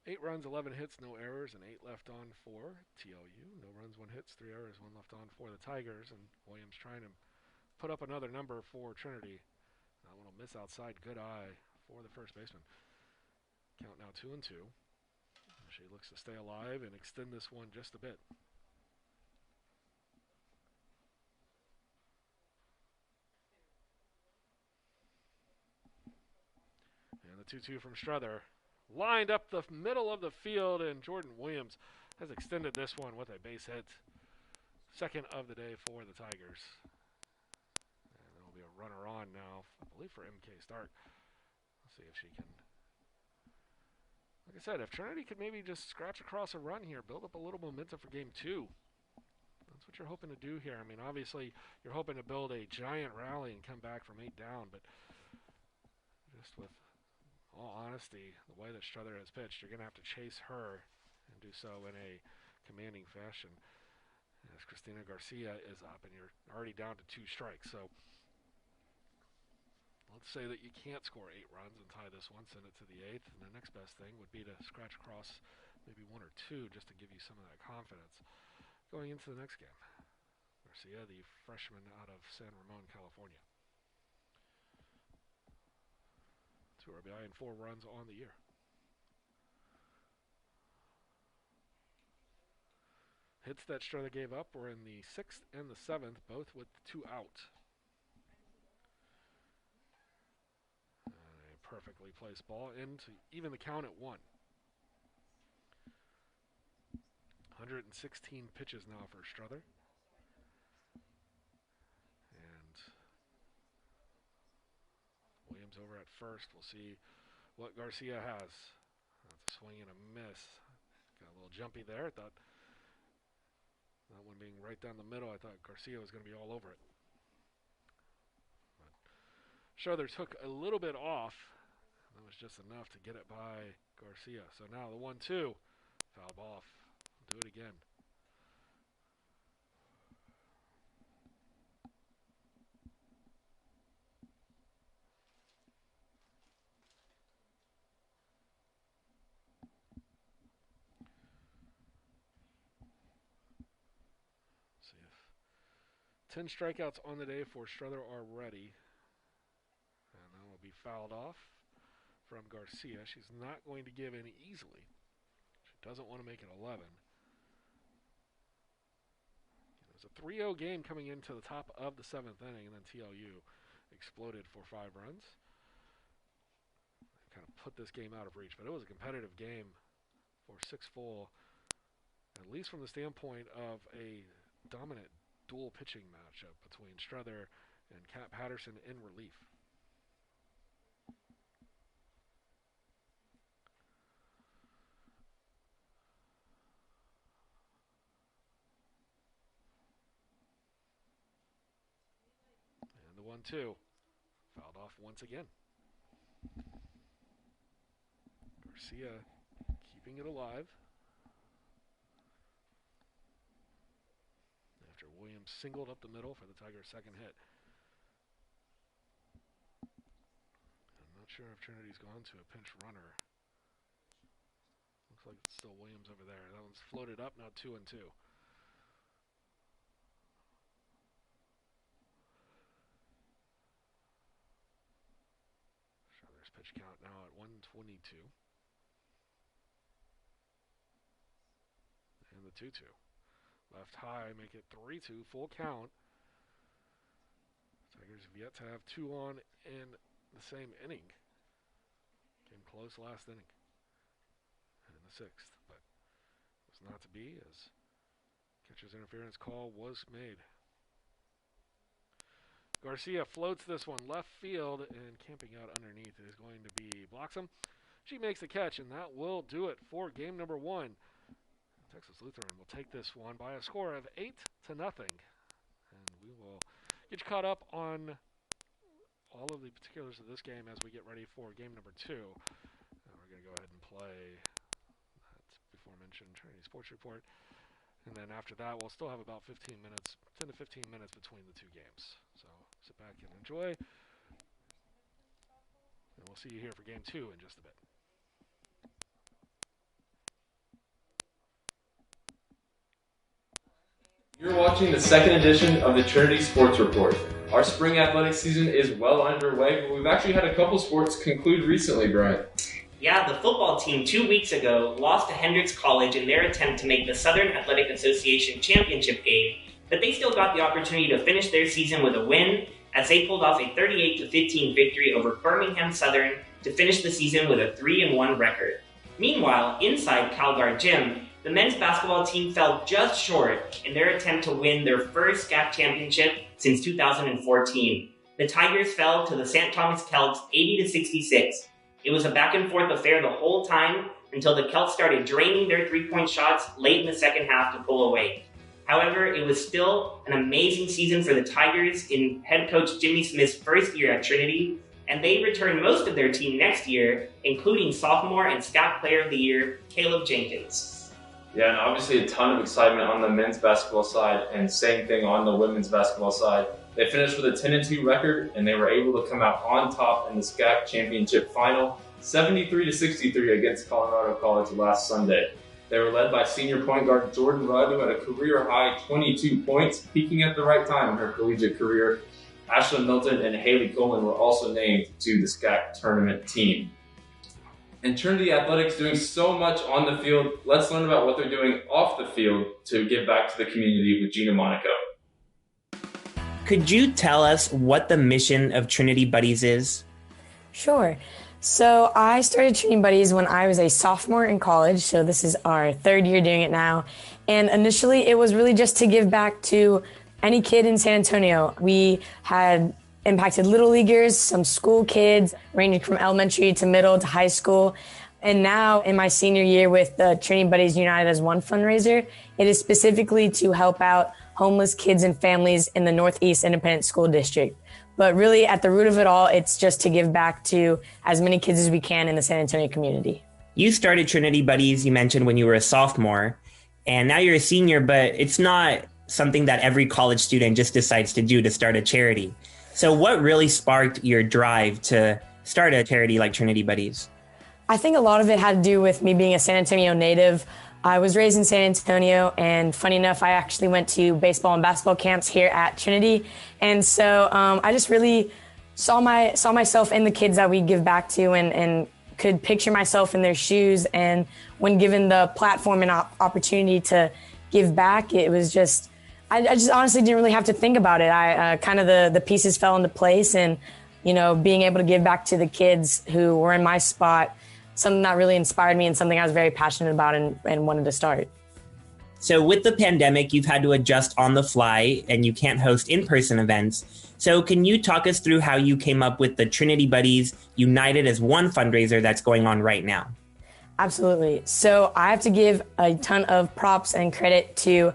Eight runs, 11 hits, no errors, and 8 left on for TLU. No runs, 1 hits, 3 errors, 1 left on for the Tigers. And Williams trying to put up another number for Trinity. That one will miss outside. Good eye for the first baseman. Count now 2 and 2. She looks to stay alive and extend this one just a bit. And the 2-2 from Struther. Lined up the middle of the field, and Jordan Williams has extended this one with a base hit. Second of the day for the Tigers. And there will be a runner on now, I believe for MK Stark. Let's see if she can. Like I said, if Trinity could maybe just scratch across a run here, build up a little momentum for game 2. That's what you're hoping to do here. I mean, obviously, you're hoping to build a giant rally and come back from 8 down, but just with all honesty, the way that Struther has pitched, you're going to have to chase her and do so in a commanding fashion. As Christina Garcia is up, and you're already down to 2 strikes. So let's say that you can't score 8 runs and tie this one, send it to the 8th, and the next best thing would be to scratch across maybe 1 or 2 just to give you some of that confidence going into the next game. Garcia, the freshman out of San Ramon, California. 2 RBI and 4 runs on the year. Hits that Struther gave up were in the 6th and the 7th, both with 2 out. And a perfectly placed ball into even the count at 1. 116 pitches now for Struther. And Williams over at first. We'll see what Garcia has. That's a swing and a miss. Got a little jumpy there. I thought that one being right down the middle, I thought Garcia was going to be all over it. But Struther took a little bit off. That was just enough to get it by Garcia. So now the 1-2. Foul ball off. Do it again. See if 10 strikeouts on the day for Struther are ready. And that will be fouled off from Garcia. She's not going to give in easily. She doesn't want to make it 11. It was a 3-0 game coming into the top of the 7th inning, and then TLU exploded for 5 runs. They kind of put this game out of reach, but it was a competitive game for 6 full, at least from the standpoint of a dominant dual pitching matchup between Struther and Kat Patterson in relief. And the 1-2 fouled off once again. Garcia keeping it alive after Williams singled up the middle for the Tigers' second hit. I'm not sure if Trinity's gone to a pinch runner. Looks like it's still Williams over there. That one's floated up, now 2-2. Struther's pitch count now at 122. And the 2-2. Left high, make it 3-2, full count. Tigers have yet to have 2 on in the same inning. Came close last inning. And in the 6th, but it was not to be as catcher's interference call was made. Garcia floats this one left field, and camping out underneath is going to be Bloxham. She makes the catch, and that will do it for game number 1. Texas Lutheran will take this one by a score of 8-0. And we will get you caught up on all of the particulars of this game as we get ready for game number 2. We're going to go ahead and play that before mentioned Trinity Sports Report. And then after that, we'll still have about 10 to 15 minutes between the two games. So sit back and enjoy. And we'll see you here for game 2 in just a bit. You're watching the second edition of the Trinity Sports Report. Our spring athletics season is well underway, but we've actually had a couple sports conclude recently, Brian. Yeah, the football team 2 weeks ago lost to Hendrix College in their attempt to make the Southern Athletic Association championship game, but they still got the opportunity to finish their season with a win as they pulled off a 38-15 victory over Birmingham Southern to finish the season with a 3-1 record. Meanwhile, inside Calgary Gym, the men's basketball team fell just short in their attempt to win their first SCAC championship since 2014. The Tigers fell to the St. Thomas Celts 80-66. It was a back-and-forth affair the whole time until the Celts started draining their three-point shots late in the second half to pull away. However, it was still an amazing season for the Tigers in head coach Jimmy Smith's first year at Trinity, and they returned most of their team next year, including sophomore and SCAC Player of the Year, Caleb Jenkins. Yeah, and obviously a ton of excitement on the men's basketball side, and same thing on the women's basketball side. They finished with a 10-2 record, and they were able to come out on top in the SCAC championship final, 73-63 against Colorado College last Sunday. They were led by senior point guard Jordan Rudd, who had a career-high 22 points, peaking at the right time in her collegiate career. Ashlyn Milton and Haley Coleman were also named to the SCAC tournament team. And Trinity Athletics doing so much on the field. Let's learn about what they're doing off the field to give back to the community with Gina Monaco. Could you tell us what the mission of Trinity Buddies is? Sure. So I started Trinity Buddies when I was a sophomore in college. So this is our third year doing it now. And initially it was really just to give back to any kid in San Antonio. We had impacted little leaguers, some school kids, ranging from elementary to middle to high school. And now in my senior year with the Trinity Buddies United as One fundraiser, it is specifically to help out homeless kids and families in the Northeast Independent School District. But really at the root of it all, it's just to give back to as many kids as we can in the San Antonio community. You started Trinity Buddies, you mentioned, when you were a sophomore, and now you're a senior, but it's not something that every college student just decides to do, to start a charity. So what really sparked your drive to start a charity like Trinity Buddies? I think a lot of it had to do with me being a San Antonio native. I was raised in San Antonio, and funny enough, I actually went to baseball and basketball camps here at Trinity. And so I just really saw myself in the kids that we give back to and could picture myself in their shoes. And when given the platform and opportunity to give back, it was just, I just honestly didn't really have to think about it. I kind of the pieces fell into place, and, you know, being able to give back to the kids who were in my spot, something that really inspired me and something I was very passionate about and wanted to start. So with the pandemic, you've had to adjust on the fly and you can't host in-person events. So can you talk us through how you came up with the Trinity Buddies United as One fundraiser that's going on right now? Absolutely. So I have to give a ton of props and credit to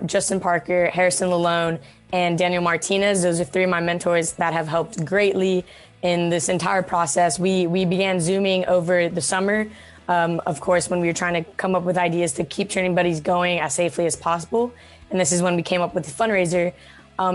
Justin Parker, Harrison Lalone, and Daniel Martinez. Those are three of my mentors that have helped greatly in this entire process. We began Zooming over the summer, of course, when we were trying to come up with ideas to keep Trinity Buddies going as safely as possible. And this is when we came up with the fundraiser.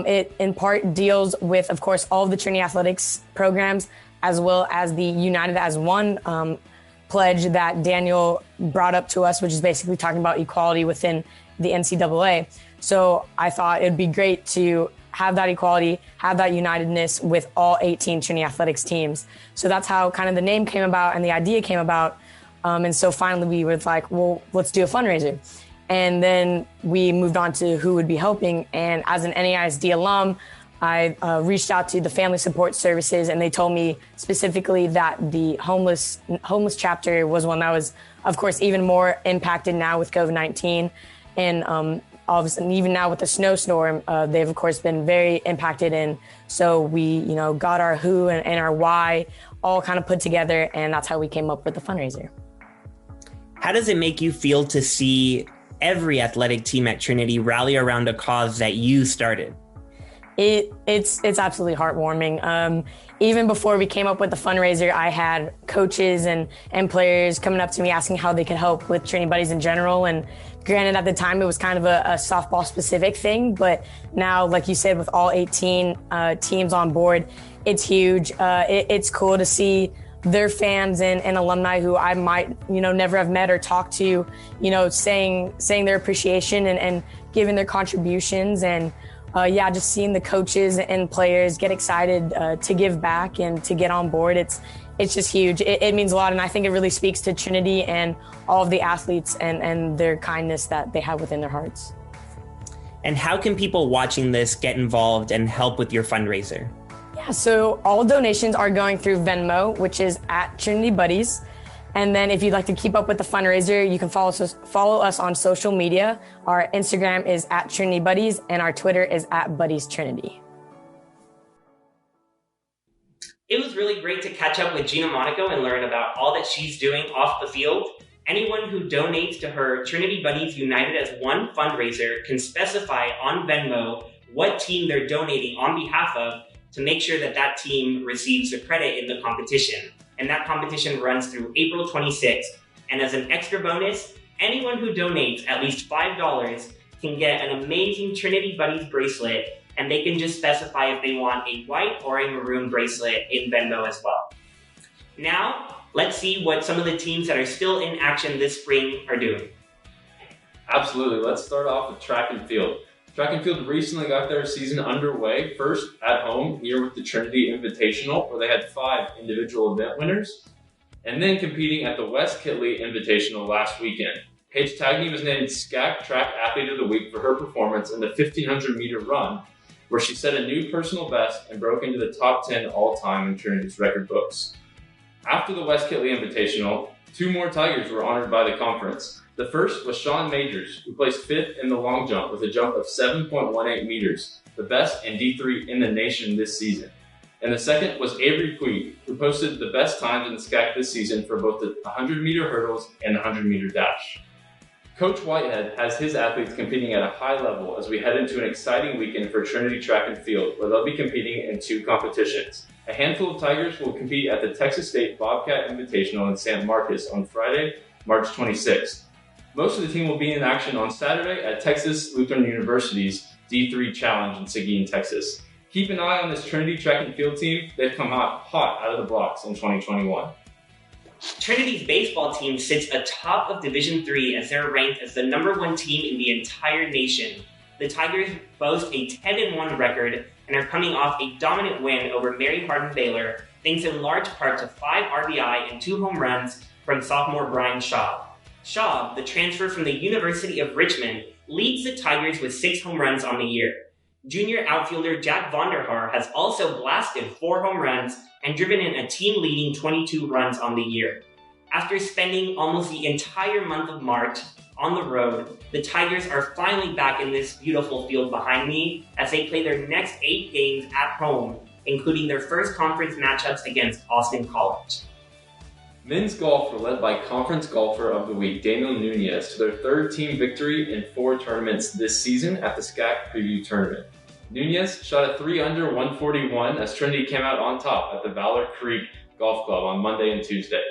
It in part deals with, of course, all of the Trinity athletics programs, as well as the United as One pledge that Daniel brought up to us, which is basically talking about equality within the NCAA. So I thought it'd be great to have that equality, have that unitedness with all 18 Trinity athletics teams. So that's how kind of the name came about and the idea came about. And so finally we were like, well, let's do a fundraiser. And then we moved on to who would be helping. And as an NAISD alum, I reached out to the Family Support Services, and they told me specifically that the homeless chapter was one that was, of course, even more impacted now with COVID-19. And all of a sudden, even now with the snowstorm, they've, of course, been very impacted. And so we, got our who and our why all kind of put together, and that's how we came up with the fundraiser. How does it make you feel to see every athletic team at Trinity rally around a cause that you started? It's absolutely heartwarming. Even before we came up with the fundraiser, I had coaches and players coming up to me asking how they could help with Trinity Buddies in general. And granted, at the time, it was kind of a softball specific thing. But now, like you said, with all 18 teams on board, it's huge. It's cool to see their fans and alumni who I might, never have met or talked to, saying their appreciation and giving their contributions. And just seeing the coaches and players get excited to give back and to get on board. It's just huge. It means a lot, and I think it really speaks to Trinity and all of the athletes and their kindness that they have within their hearts. And how can people watching this get involved and help with your fundraiser? Yeah, so all donations are going through Venmo, which is at Trinity Buddies. And then if you'd like to keep up with the fundraiser, you can follow us on social media. Our Instagram is at Trinity Buddies, and our Twitter is at Buddies Trinity. It was really great to catch up with Gina Monaco and learn about all that she's doing off the field. Anyone who donates to her Trinity Buddies United as One fundraiser can specify on Venmo what team they're donating on behalf of to make sure that team receives the credit in the competition. And that competition runs through April 26th. And as an extra bonus, anyone who donates at least $5 can get an amazing Trinity Buddies bracelet, and they can just specify if they want a white or a maroon bracelet in Venmo as well. Now, let's see what some of the teams that are still in action this spring are doing. Absolutely. Let's start off with track and field. Track and field recently got their season underway, first at home here with the Trinity Invitational, where they had 5 individual event winners, and then competing at the West Kitley Invitational last weekend. Paige Tagney was named SCAC Track Athlete of the Week for her performance in the 1,500-meter run, where she set a new personal best and broke into the top 10 all-time in Trinity's record books. After the West Kitley Invitational, 2 more Tigers were honored by the conference. The first was Sean Majors, who placed 5th in the long jump with a jump of 7.18 meters, the best in D3 in the nation this season. And the second was Avery Puig, who posted the best times in the SCAC this season for both the 100-meter hurdles and the 100-meter dash. Coach Whitehead has his athletes competing at a high level as we head into an exciting weekend for Trinity Track and Field, where they'll be competing in 2 competitions. A handful of Tigers will compete at the Texas State Bobcat Invitational in San Marcos on Friday, March 26th. Most of the team will be in action on Saturday at Texas Lutheran University's D3 Challenge in Seguin, Texas. Keep an eye on this Trinity Track and Field team. They've come hot out of the blocks in 2021. Trinity's baseball team sits atop of Division III as they're ranked as the #1 team in the entire nation. The Tigers boast a 10-1 record and are coming off a dominant win over Mary Hardin Baylor, thanks in large part to 5 RBI and 2 home runs from sophomore Brian Schaub. Schaub, the transfer from the University of Richmond, leads the Tigers with 6 home runs on the year. Junior outfielder Jack Vonderhaar has also blasted 4 home runs and driven in a team-leading 22 runs on the year. After spending almost the entire month of March on the road, the Tigers are finally back in this beautiful field behind me as they play their next 8 games at home, including their first conference matchups against Austin College. Men's golf were led by Conference Golfer of the Week Daniel Nunez to their 3rd team victory in 4 tournaments this season at the SCAC Preview Tournament. Nunez shot a 3 under 141 as Trinity came out on top at the Valor Creek Golf Club on Monday and Tuesday.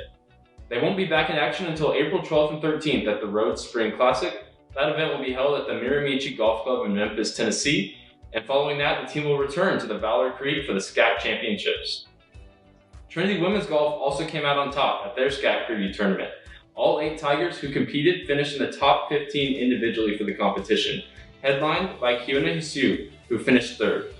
They won't be back in action until April 12th and 13th at the Rhodes Spring Classic. That event will be held at the Miramichi Golf Club in Memphis, Tennessee, and following that, the team will return to the Valor Creek for the SCAC Championships. Trinity Women's Golf also came out on top at their SCAC Preview Tournament. All 8 Tigers who competed finished in the top 15 individually for the competition, headlined by Kiona Hisu, who finished 3rd.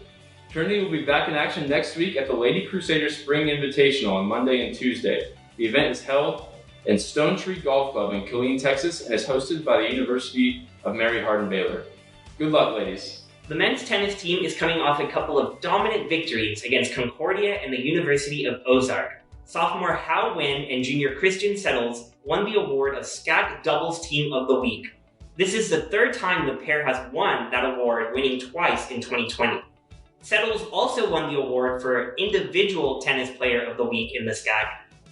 Trinity will be back in action next week at the Lady Crusader Spring Invitational on Monday and Tuesday. The event is held in Stone Tree Golf Club in Killeen, Texas, and is hosted by the University of Mary Hardin Baylor. Good luck, ladies. The men's tennis team is coming off a couple of dominant victories against Concordia and the University of Ozark. Sophomore Hao Wynn and junior Christian Settles won the award of SCAC Doubles Team of the Week. This is the 3rd time the pair has won that award, winning twice in 2020. Settles also won the award for Individual Tennis Player of the Week in the SCAC.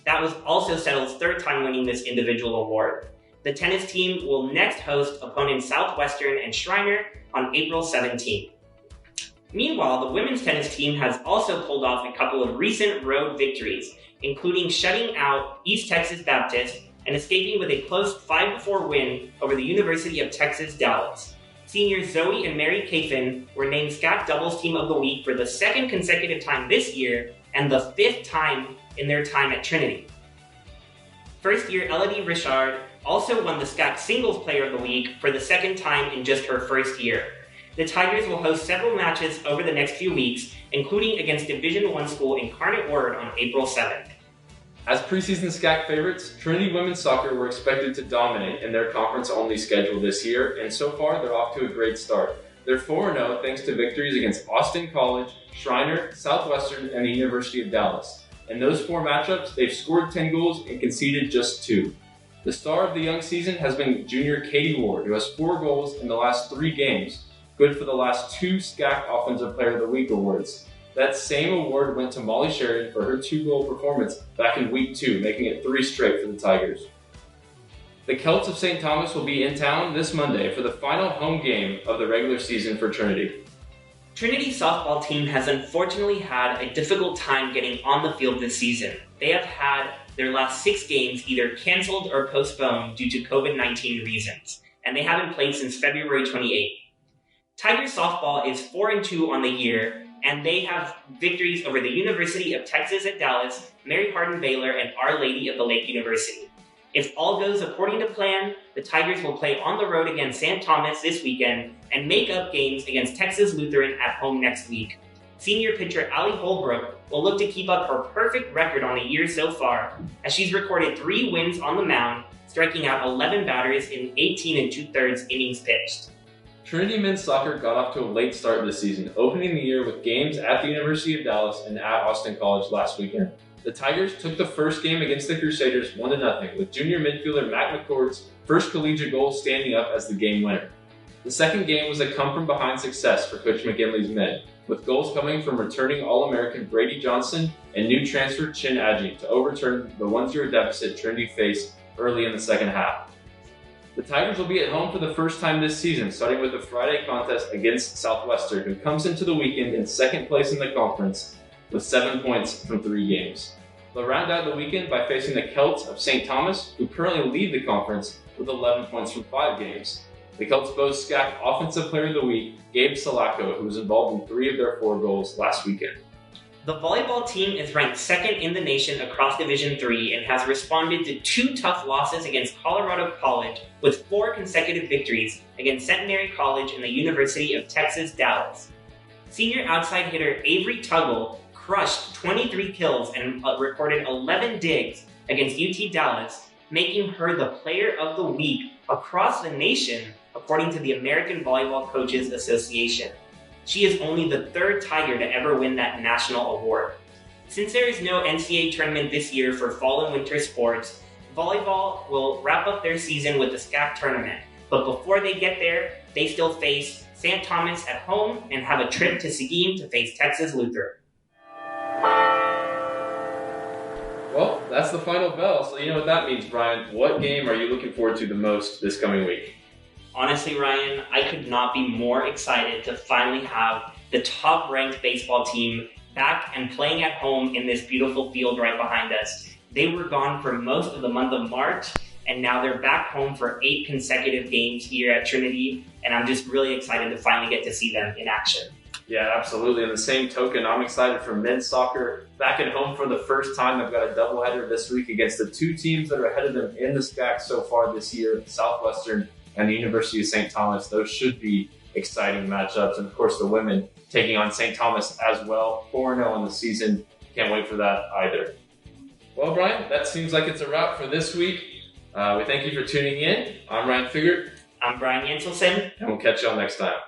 That was also Settles' 3rd time winning this individual award. The tennis team will next host opponents Southwestern and Shriner on April 17th. Meanwhile, the women's tennis team has also pulled off a couple of recent road victories, including shutting out East Texas Baptist and escaping with a close 5-4 win over the University of Texas Dallas. Seniors Zoe and Mary Cafin were named SCAC Doubles Team of the Week for the second consecutive time this year and the fifth time in their time at Trinity. First year Elodie Richard also won the SCAC Singles Player of the Week for the second time in just her first year. The Tigers will host several matches over the next few weeks, including against Division I school Incarnate Word on April 7th. As preseason SCAC favorites, Trinity women's soccer were expected to dominate in their conference-only schedule this year, and so far they're off to a great start. They're 4-0 thanks to victories against Austin College, Schreiner, Southwestern, and the University of Dallas. In those 4 matchups, they've scored 10 goals and conceded just 2. The star of the young season has been junior Katie Ward, who has 4 goals in the last 3 games, good for the last 2 SCAC Offensive Player of the Week awards. That same award went to Molly Sheridan for her 2-goal performance back in Week 2, making it 3 straight for the Tigers. The Celts of St. Thomas will be in town this Monday for the final home game of the regular season for Trinity. Trinity's softball team has unfortunately had a difficult time getting on the field this season. They have had their last 6 games either canceled or postponed due to COVID-19 reasons, and they haven't played since February 28th. Tigers softball is 4-2 on the year, and they have victories over the University of Texas at Dallas, Mary Hardin Baylor, and Our Lady of the Lake University. If all goes according to plan, the Tigers will play on the road against St. Thomas this weekend and make up games against Texas Lutheran at home next week. Senior pitcher Allie Holbrook will look to keep up her perfect record on the year so far, as she's recorded 3 wins on the mound, striking out 11 batters in 18 2/3 innings pitched. Trinity men's soccer got off to a late start this season, opening the year with games at the University of Dallas and at Austin College last weekend. The Tigers took the first game against the Crusaders 1-0, with junior midfielder Matt McCord's first collegiate goal standing up as the game winner. The second game was a come-from-behind success for Coach McGinley's men, with goals coming from returning All-American Brady Johnson and new transfer Chin Adji to overturn the 1-0 deficit Trinity faced early in the second half. The Tigers will be at home for the first time this season, starting with a Friday contest against Southwestern, who comes into the weekend in second place in the conference with 7 points from 3 games. They'll round out the weekend by facing the Celts of St. Thomas, who currently lead the conference with 11 points from 5 games. The Celts boast SCAC Offensive Player of the Week, Gabe Salako, who was involved in 3 of their 4 goals last weekend. The volleyball team is ranked second in the nation across Division III and has responded to 2 tough losses against Colorado College with 4 consecutive victories against Centenary College and the University of Texas Dallas. Senior outside hitter Avery Tuggle crushed 23 kills and recorded 11 digs against UT Dallas, making her the Player of the Week across the nation according to the American Volleyball Coaches Association. She is only the 3rd Tiger to ever win that national award. Since there is no NCAA tournament this year for fall and winter sports, volleyball will wrap up their season with the SCAC tournament. But before they get there, they still face St. Thomas at home and have a trip to Seguin to face Texas Lutheran. Well, that's the final bell, so you know what that means, Brian. What game are you looking forward to the most this coming week? Honestly, Ryan, I could not be more excited to finally have the top-ranked baseball team back and playing at home in this beautiful field right behind us. They were gone for most of the month of March, and now they're back home for 8 consecutive games here at Trinity, and I'm just really excited to finally get to see them in action. Yeah, absolutely. On the same token, I'm excited for men's soccer. Back at home for the first time, I've got a doubleheader this week against the 2 teams that are ahead of them in the SCAC so far this year, Southwestern and the University of St. Thomas. Those should be exciting matchups. And of course, the women taking on St. Thomas as well. 4-0 on the season. Can't wait for that either. Well, Brian, that seems like it's a wrap for this week. We thank you for tuning in. I'm Ryan Figert. I'm Brian Yanselson. And we'll catch y'all next time.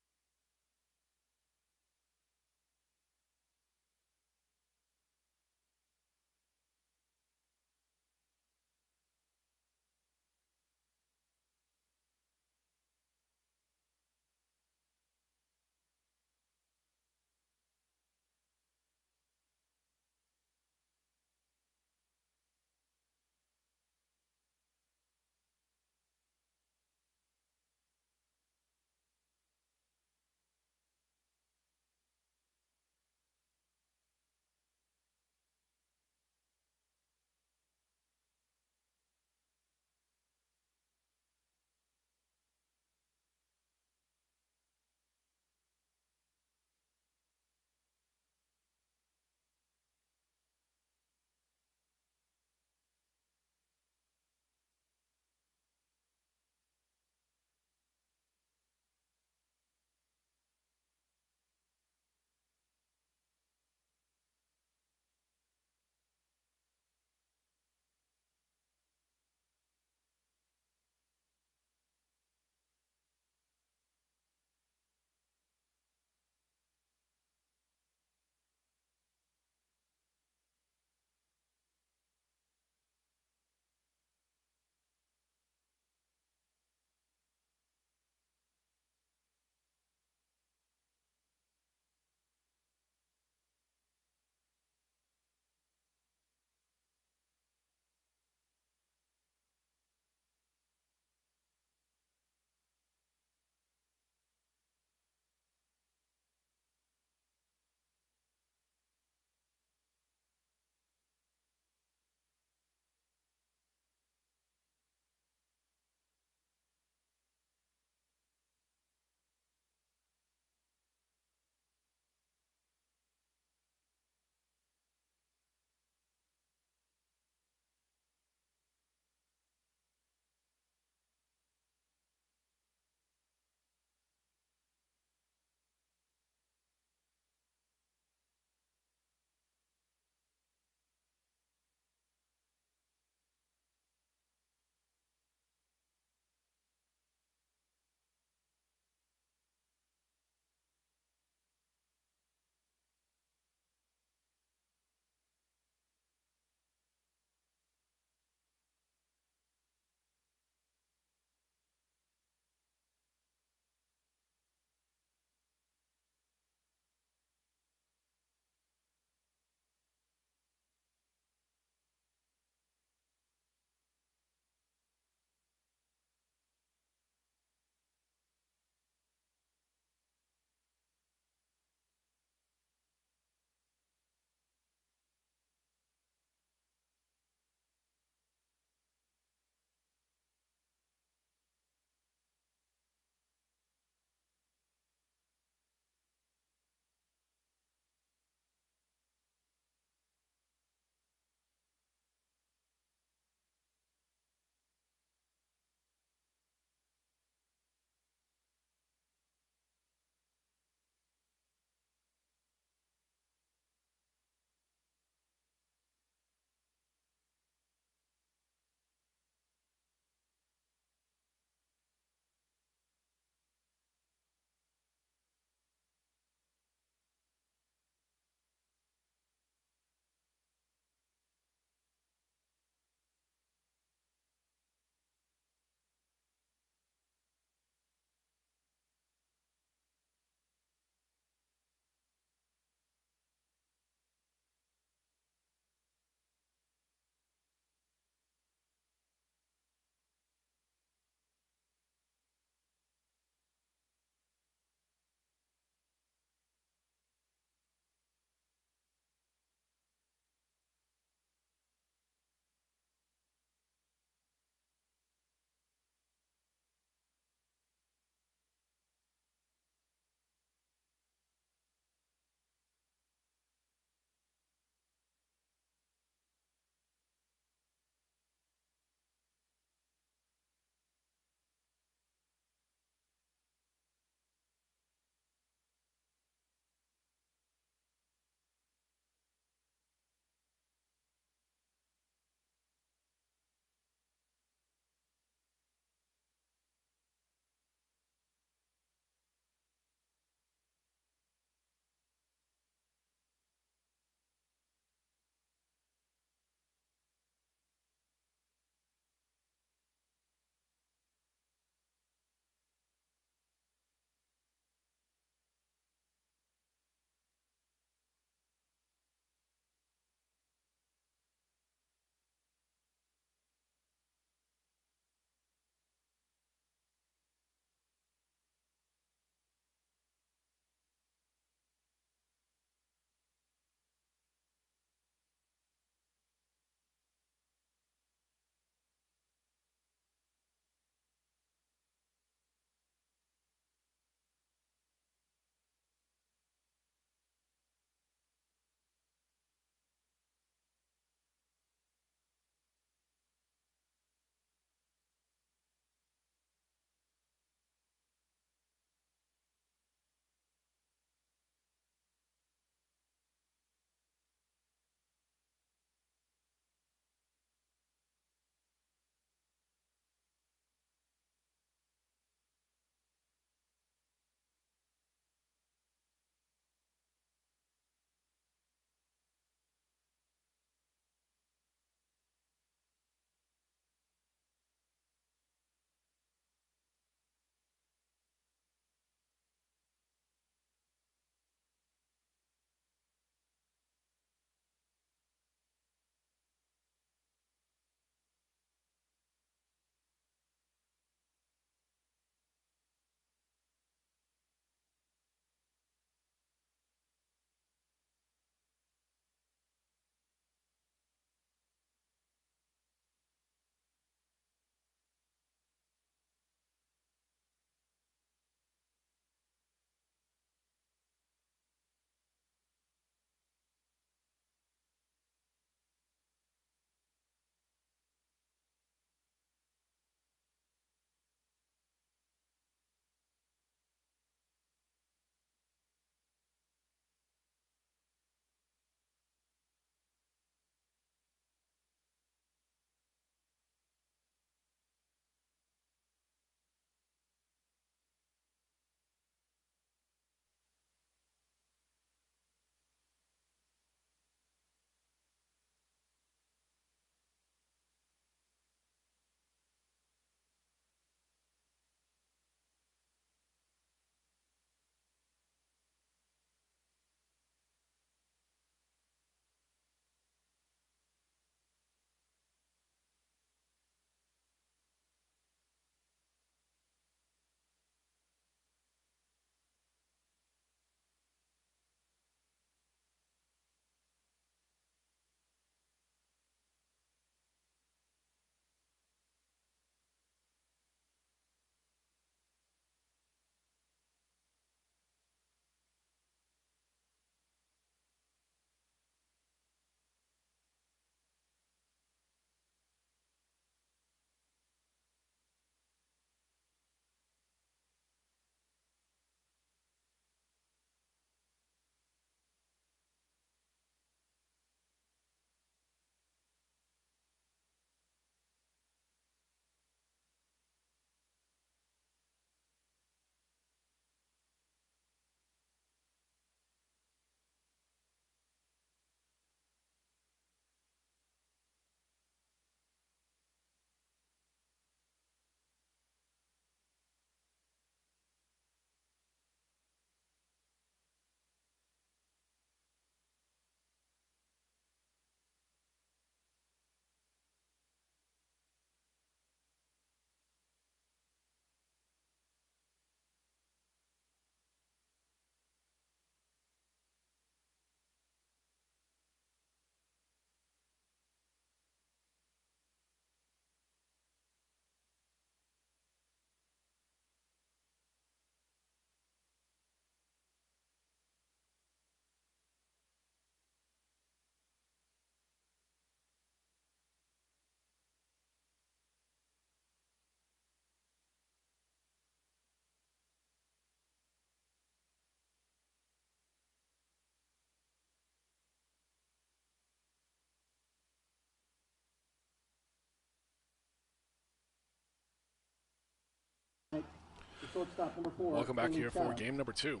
Shortstop number 4. Welcome back Haley here for Chow. game number 2.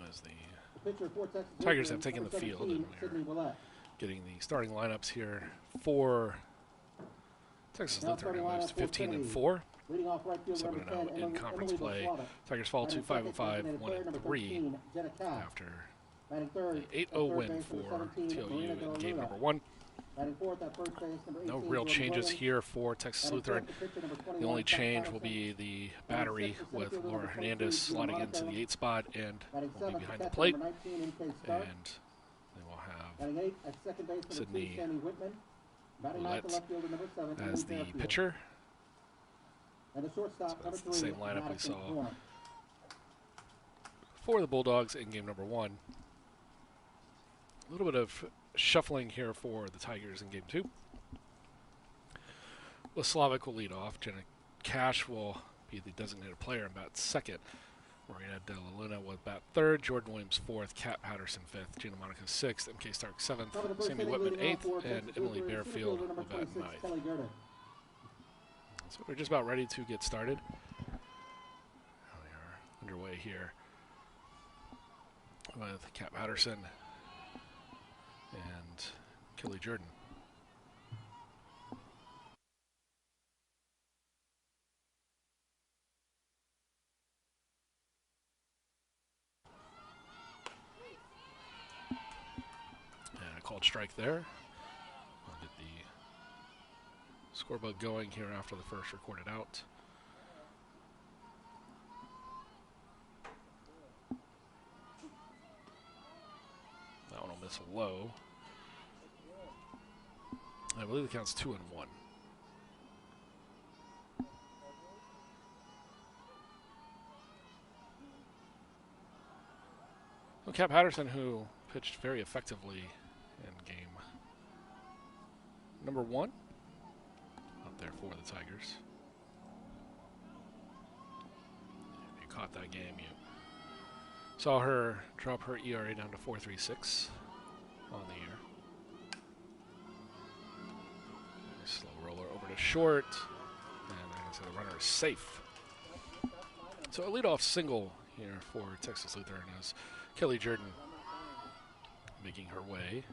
As the The pitcher for Texas Tigers Lutheran, have taken number the field, 17, and we're Sydney Willett. getting the starting lineups here for Texas Now Lutheran, starting who moves lineup to for 15 and Trinity. 4. Leading off right field, 7 number and 10, 0 in conference Emily play. Boslada. Tigers fall to Batting 5 and second, 5, designated 1 player, and number 3 13, Jenna Cass. after Batting third, the 8-0 at third win base, for number 17, TLU Marina in De La game Luna. number 1. Batting fourth at first base, number 18, No real Jordan changes Williams. here for Texas Batting Lutheran. fifth, the pitcher, number The 21, only Scott change will Patterson. be the Batting battery sixth, the with center fielder, Laura number 23, Hernandez Gina sliding into Monaco. the 8 spot and Batting will be seventh, behind the catcher, plate. number 19, MK Stark. And they will have Batting eighth at second base, number 2, Sydney Sammy Whitman. Batting ninth, the Willett left fielder, number 7, as Emily the Fairfield. pitcher. And the shortstop, So number that's the 3, same lineup we Madison saw Horn. for the Bulldogs in game number 1. A little bit of shuffling here for the Tigers in game 2. Slavic will lead off. Jenna Cash will be the designated player and bat second. Marina De La Luna will bat third. Jordan Williams fourth. Kat Patterson fifth. Gina Monaco sixth. MK Stark seventh. Top of the first Sammy inning, Whitman leading eighth. off for And Texas Emily Lutheran, Bearfield center will fielder, number bat 26, ninth. Kelly Gerda. So we're just about ready to get started. We are underway here with Kat Patterson and Kelly Jordan. And a called strike there. We'll get the scorebook going here after the first recorded out. That one will miss a low. I believe the count's 2-1. Well, Cap Patterson, who pitched very effectively in game number 1, up there for the Tigers. If you caught that game, you saw her drop her ERA down to 4.36 on the year. Slow roller over to short, and like I said, the runner is safe. So a leadoff single here for Texas Lutheran is Kelly Jordan making her way.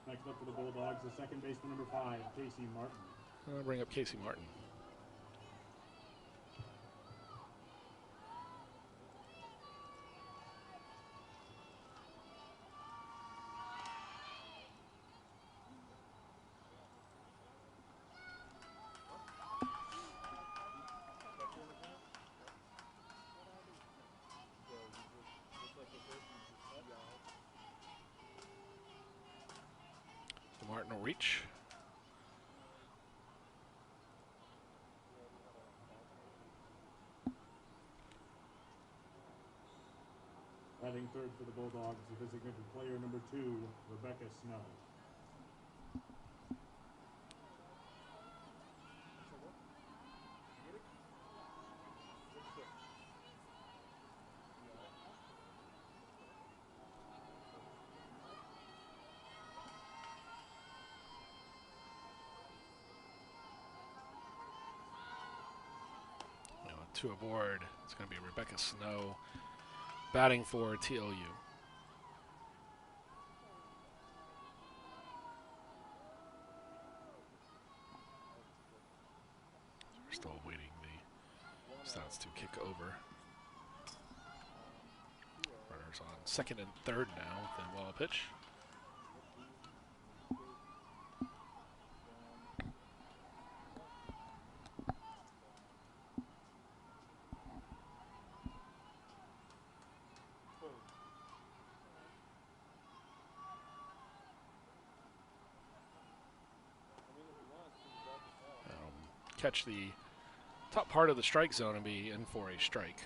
Next up for the Bulldogs, the second baseman, number 5, Casey Martin. I'll bring up Casey Martin. Martin will reach. Batting third for the Bulldogs, the designated player, number 2, Rebecca Snow. To aboard, it's going to be Rebecca Snow batting for TLU. We're still waiting the stats to kick over. Runners on second and third now with the wild pitch. Catch the top part of the strike zone and be in for a strike.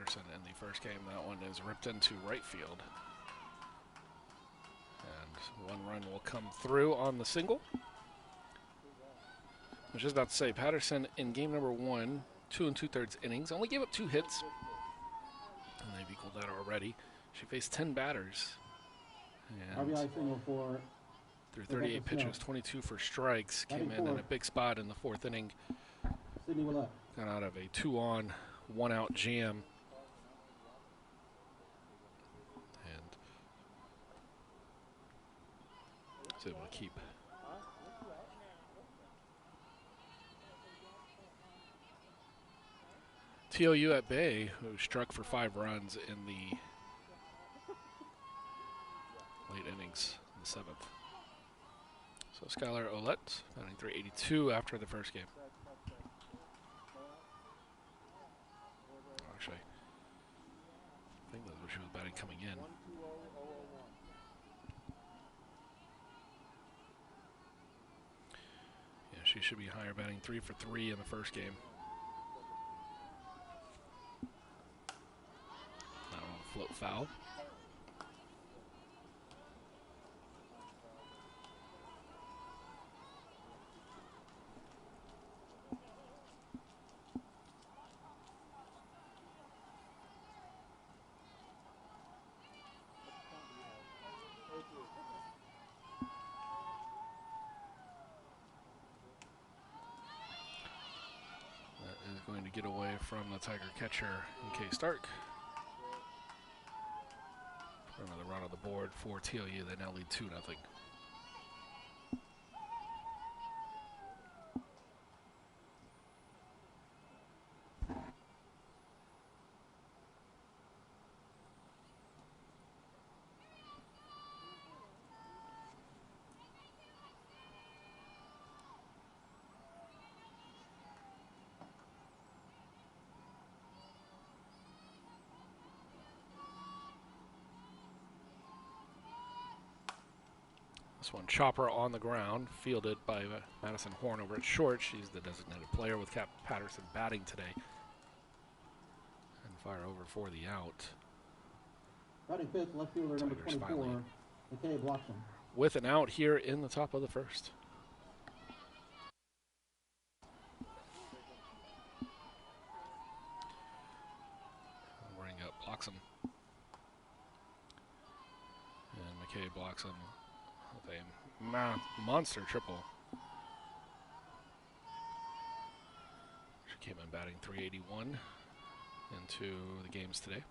Patterson in the first game. That one is ripped into right field. And 1 run will come through on the single. I was just about to say, Patterson in game number 1, 2 2/3 innings, only gave up 2 hits. And they've equaled that already. She faced 10 batters. And RBI single for through 38 pitches, 22 for strikes, came in a big spot in the 4th inning. Sydney Willett. Got out of a 2-on, 1-out jam. And was able to keep TOU at bay, who struck for 5 runs in the late innings in the 7th. So Skylar Ouellette batting .382 after the first game. Actually, I think that's where she was batting coming in. Yeah, she should be higher, batting 3 for 3 in the first game. That one will float foul. Going to get away from the Tiger catcher in K. Stark. For another run on the board for TOU. They now lead 2-0. This one, chopper on the ground, fielded by Madison Horn over at short. She's the designated player with Cap Patterson batting today. And fire over for the out. Batting 5th, left fielder number Tigers 24, finally McKay Bloxham. with an out here in the top of the first. I'll bring up Bloxham. And McKay Bloxham with a monster triple. She came in batting .381 into the games today.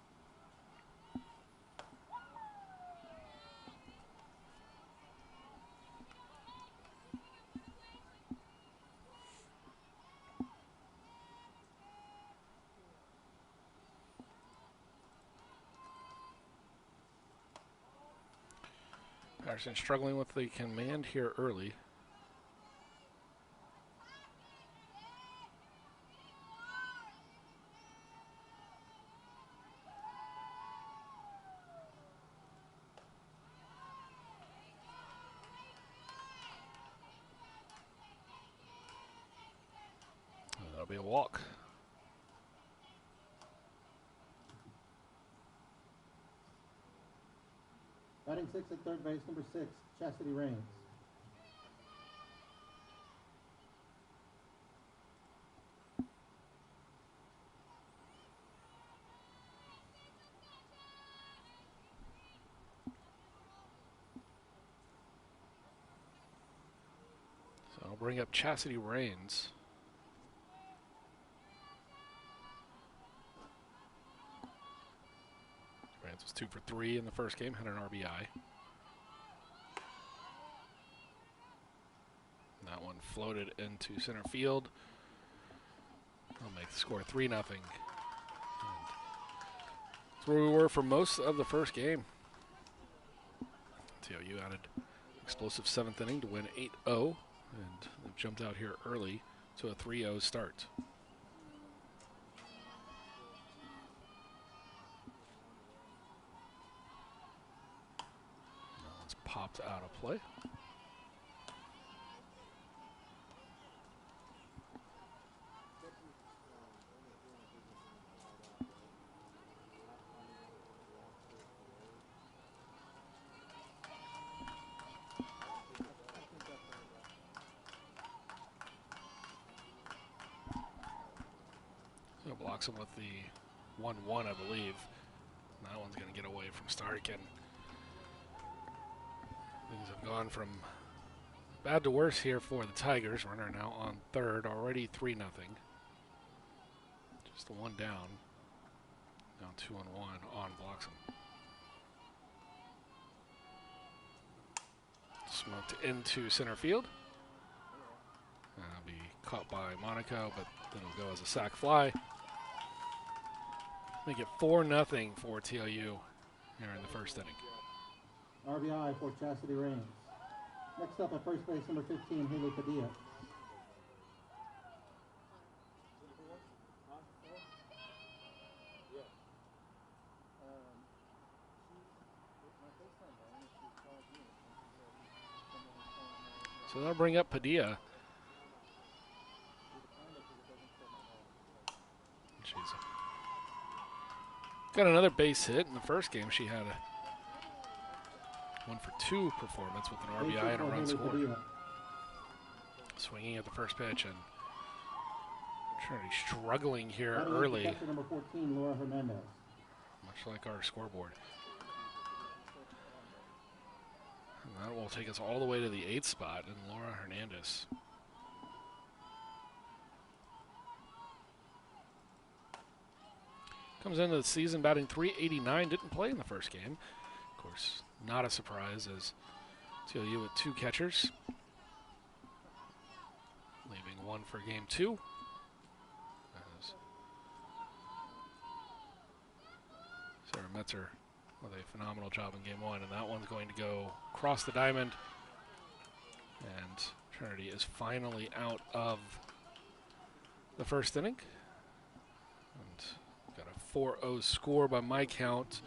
Patterson struggling with the command here early. That'll be a walk. Batting 6th at third base, number 6, Chastity Rains. So I'll bring up Chastity Rains. Rains was 2 for 3 in the first game, had an RBI. And that one floated into center field. I'll make the score 3-0. That's where we were for most of the first game. TOU added explosive 7th inning to win 8-0, and they've jumped out here early to a 3-0 start. Popped out of play. blocks him with the 1-1, I believe. And that one's going to get away from Starkin. Things have gone from bad to worse here for the Tigers. Runner now on third, already 3-0. Just the one down. Now 2-1 on Bloxham. Smoked into center field. That'll be caught by Monaco, but then it'll go as a sac fly. Make it 4-0 for TLU here in the first inning. RBI for Chastity Raines. Next up at first base, number 15, Haley Padilla. So that'll bring up Padilla. She's got another base hit. In the first game, she had a 1-for-2 performance with an RBI and a run scored. Swinging at the first pitch, and Trinity struggling here early. Number 14, Laura Hernandez. Much like our scoreboard. And that will take us all the way to the 8th spot, and Laura Hernandez. Comes into the season batting .389, didn't play in the first game. Of course, not a surprise as TLU with 2 catchers. Leaving 1 for game 2. As Sarah Metzer with a phenomenal job in game 1, and that one's going to go across the diamond. And Trinity is finally out of the first inning. And got a 4-0 score by my count.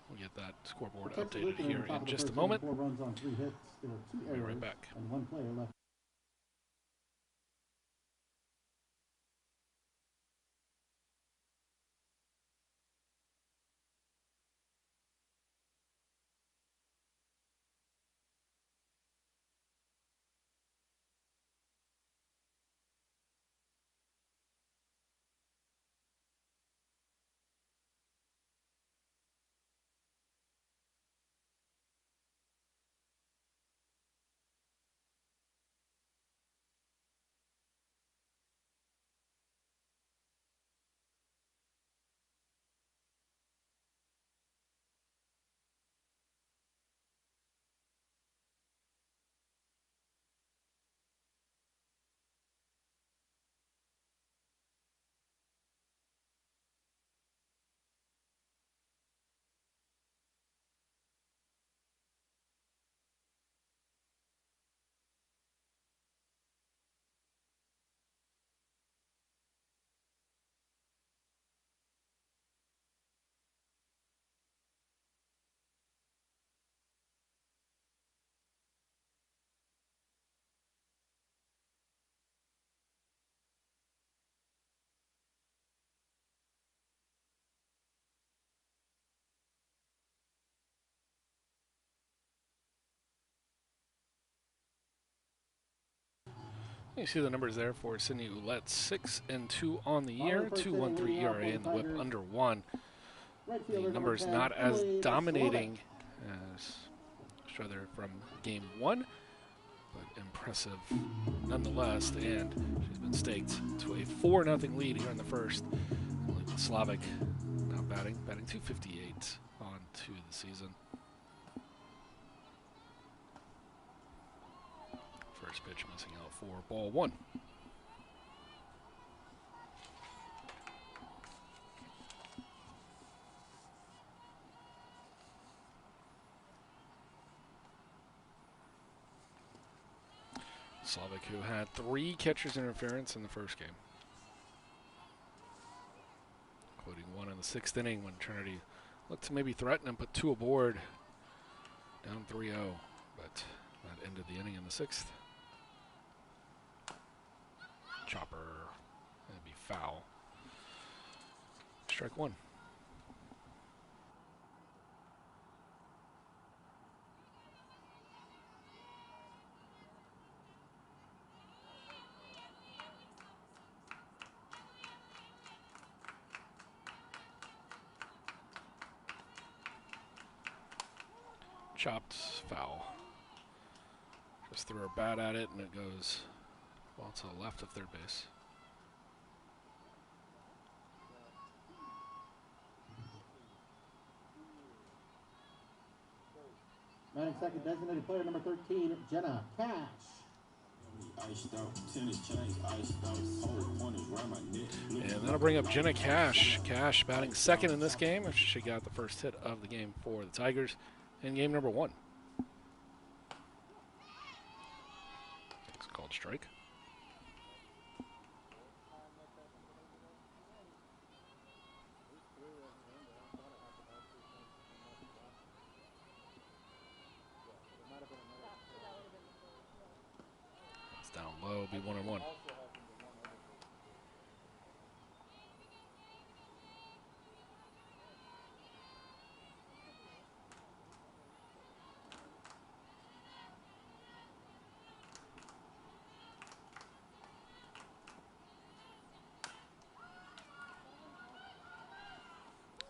We'll get that scoreboard updated here in just a moment. 4 runs on 3 hits. There were 2 We'll be errors right back. and 1 player left. You see the numbers there for Sydney Ouellette, 6-2 on the year, 2.13 ERA in the whip under 1. The numbers not as dominating as Strother from game 1, but impressive nonetheless. And she's been staked to a 4-0 lead here in the first. Slavic now batting .258 on to the season. First pitch missing out for ball 1. Slavic, who had 3 catcher's interference in the first game, including 1 in the 6th inning when Trinity looked to maybe threaten and put 2 aboard, down 3-0, but that ended the inning in the 6th. Chopper, that'd be foul. Strike 1. chopped foul. Just threw her bat at it, and it goes well to the left of third base. Batting second, designated player number 13, Jenna Cash. And that'll bring up Jenna Cash. Cash batting second in this game after she got the first hit of the game for the Tigers in game number 1. It's called strike. It's down low, be 1-1.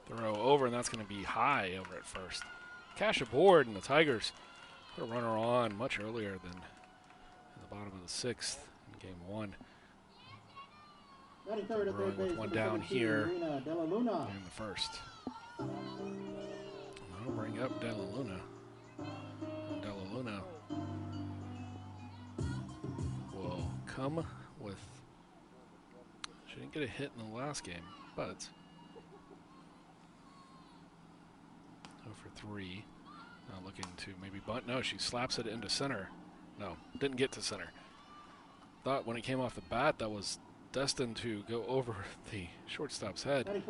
Throw over, and that's going to be high over at first. Cash aboard, and the Tigers put a runner on much earlier than in the bottom of the 6th in game 1. Brewing with one down here in the first. And that'll bring up Della Luna. And Della Luna will come with, she didn't get a hit in the last game, but 0 for 3. Now looking to maybe bunt. No, she slaps it into center. No, didn't get to center. Thought when it came off the bat that was destined to go over the shortstop's head, but it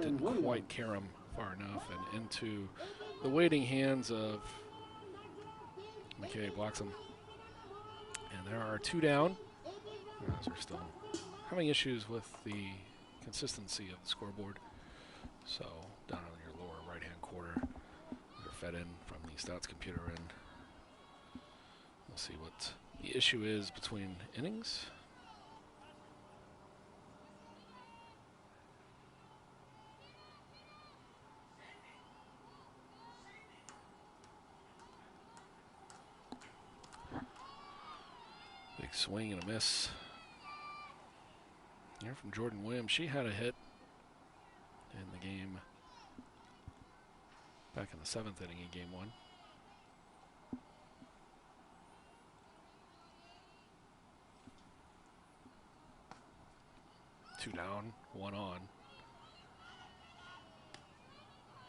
didn't quite carry him far enough and into the waiting hands of McKay. Blocks him. And there are 2 down. As we're still having issues with the consistency of the scoreboard. So down on your lower right-hand corner, they're fed in from the stats computer, and we'll see what the issue is between innings. Big swing and a miss here from Jordan Williams. She had a hit in the game back in the 7th inning in game 1. Two down, 1 on.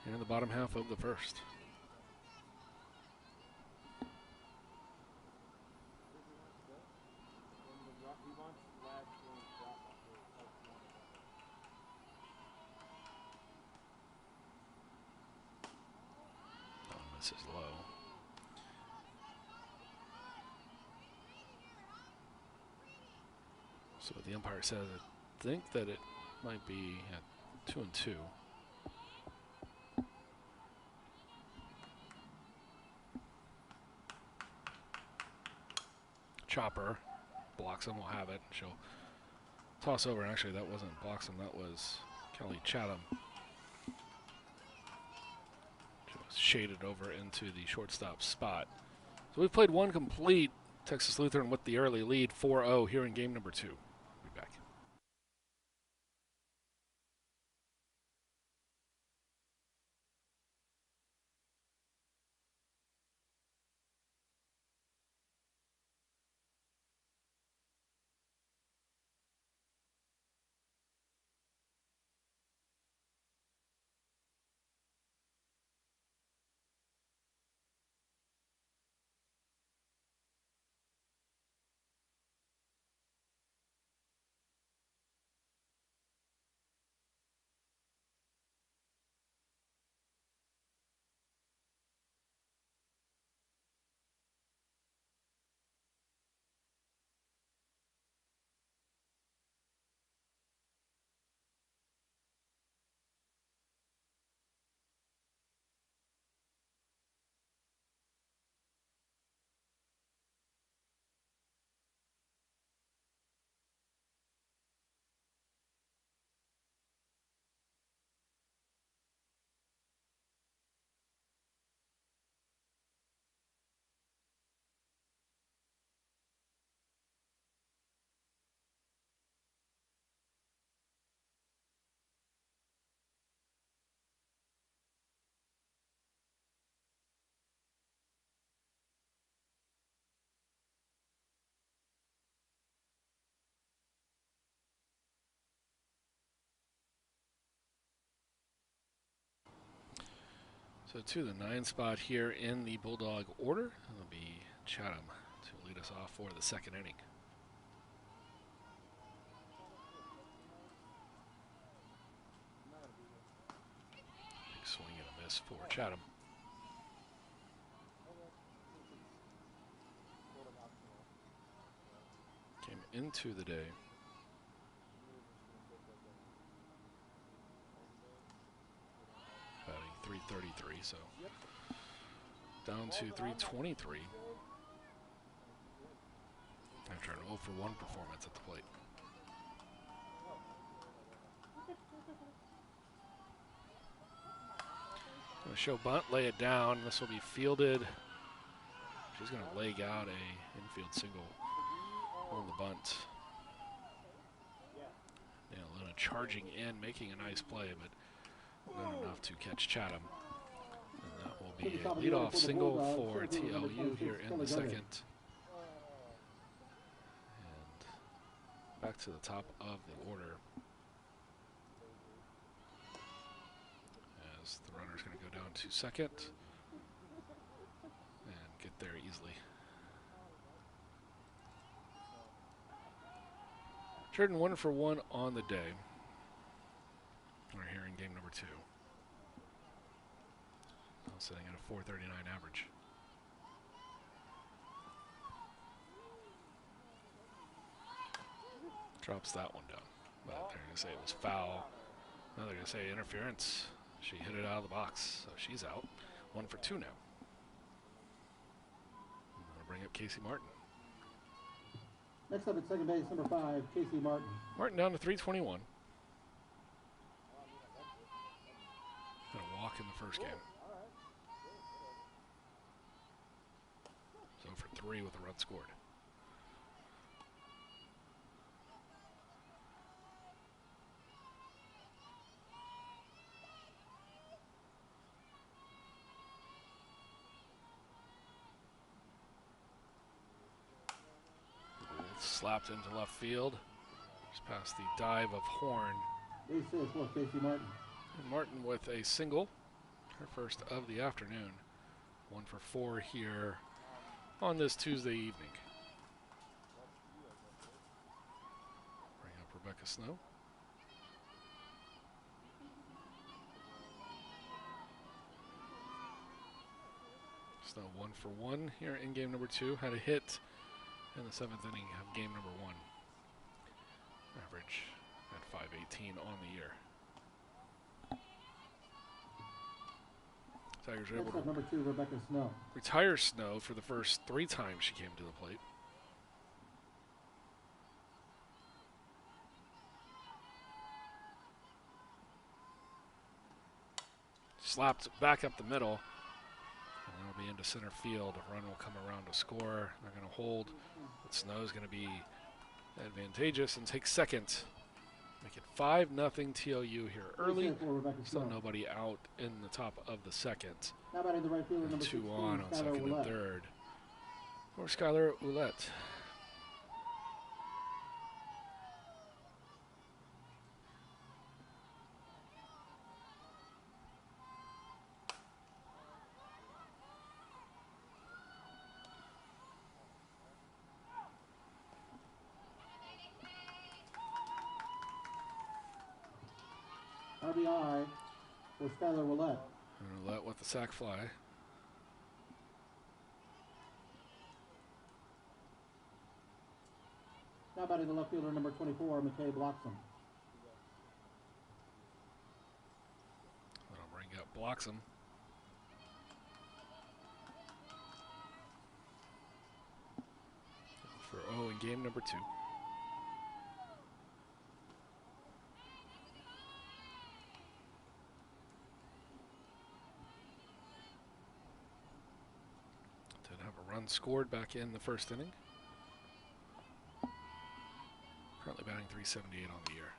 Here in the bottom half of the first. This is low. So the umpire says, I think that it might be at 2-2. Chopper blocks him, will have it. She'll toss over, and actually that wasn't blocks him, that was Kelly Chatham. Shaded over into the shortstop spot. So we've played 1 complete. Texas Lutheran with the early lead, 4-0 here in game number 2. Be back. So to the 9 spot here in the Bulldog order, it'll be Chatham to lead us off for the second inning. Big swing and a miss for Chatham. Came into the day batting .333, so down to .323 after an 0 for 1 performance at the plate. Going to show bunt, lay it down. This will be fielded. She's going to leg out a infield single on the bunt. Yeah, Luna charging in, making a nice play, but not enough to catch Chatham. And that will be a leadoff single for TLU here in the second. And back to the top of the order, as the runner's going to go down to second and get there easily. Jordan 1 for 1 on the day. We're here in game number 2. Now sitting at a .439 average. Drops that one down. But they're going to say it was foul. Now they're going to say interference. She hit it out of the box, so she's out. 1 for 2 now. I'm going to bring up Casey Martin. Next up at second base, number 5, Casey Martin. Martin down to .321. Got a walk in the first game. So for 3 with a run scored. Slapped into left field. Just past the dive of Horn. Base hit for Casey Martin. And Martin with a single, her first of the afternoon. 1 for 4 here on this Tuesday evening. Bring up Rebecca Snow. Snow 1 for 1 here in game number 2. Had a hit in the 7th inning of game number 1. Average at .518 on the year. Tigers are able to number 2, Rebecca Snow. retire Snow for the first 3 times she came to the plate. Slapped back up the middle. And that'll be into center field. A run will come around to score. They're going to hold. But Snow's going to be advantageous and take second. Make it 5-0 TLU here early. Still nobody out in the top of the second. Now batting the right fielder, And number 2 16, on Skylar second and Ouellette. third for Skylar Ouellette. RBI for Skylar Ouellette. And Ouellette with the sac fly. Now batting the left fielder, number 24, McKay Bloxham. That'll bring up Bloxham. For in game number 2. Did have a run scored back in the first inning. Currently batting .378 on the year.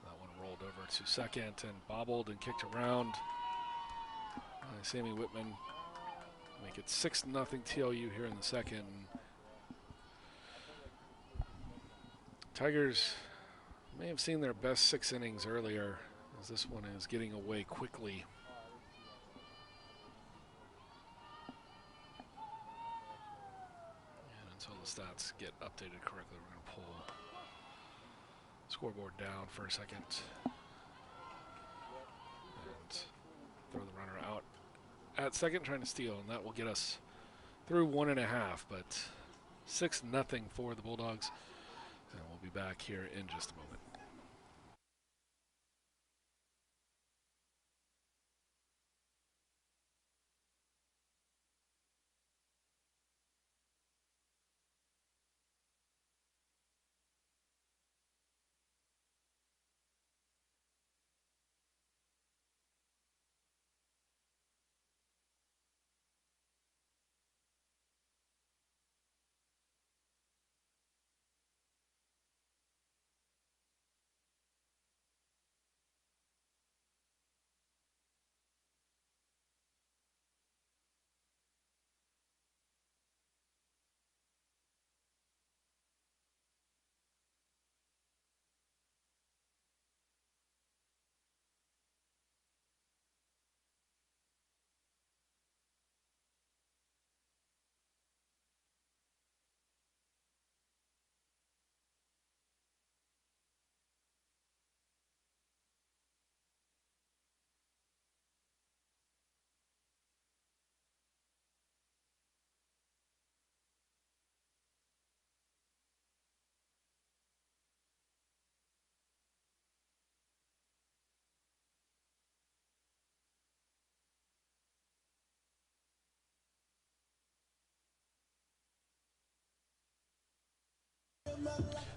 That one rolled over to second and bobbled and kicked around by Sammy Whitman. Make it 6-0 TLU here in the second. Tigers may have seen their best 6 innings earlier, as this one is getting away quickly. get updated correctly. We're going to pull scoreboard down for a second and throw the runner out at second, trying to steal, and that will get us through 1.5, but 6-0 for the Bulldogs, and we'll be back here in just a moment.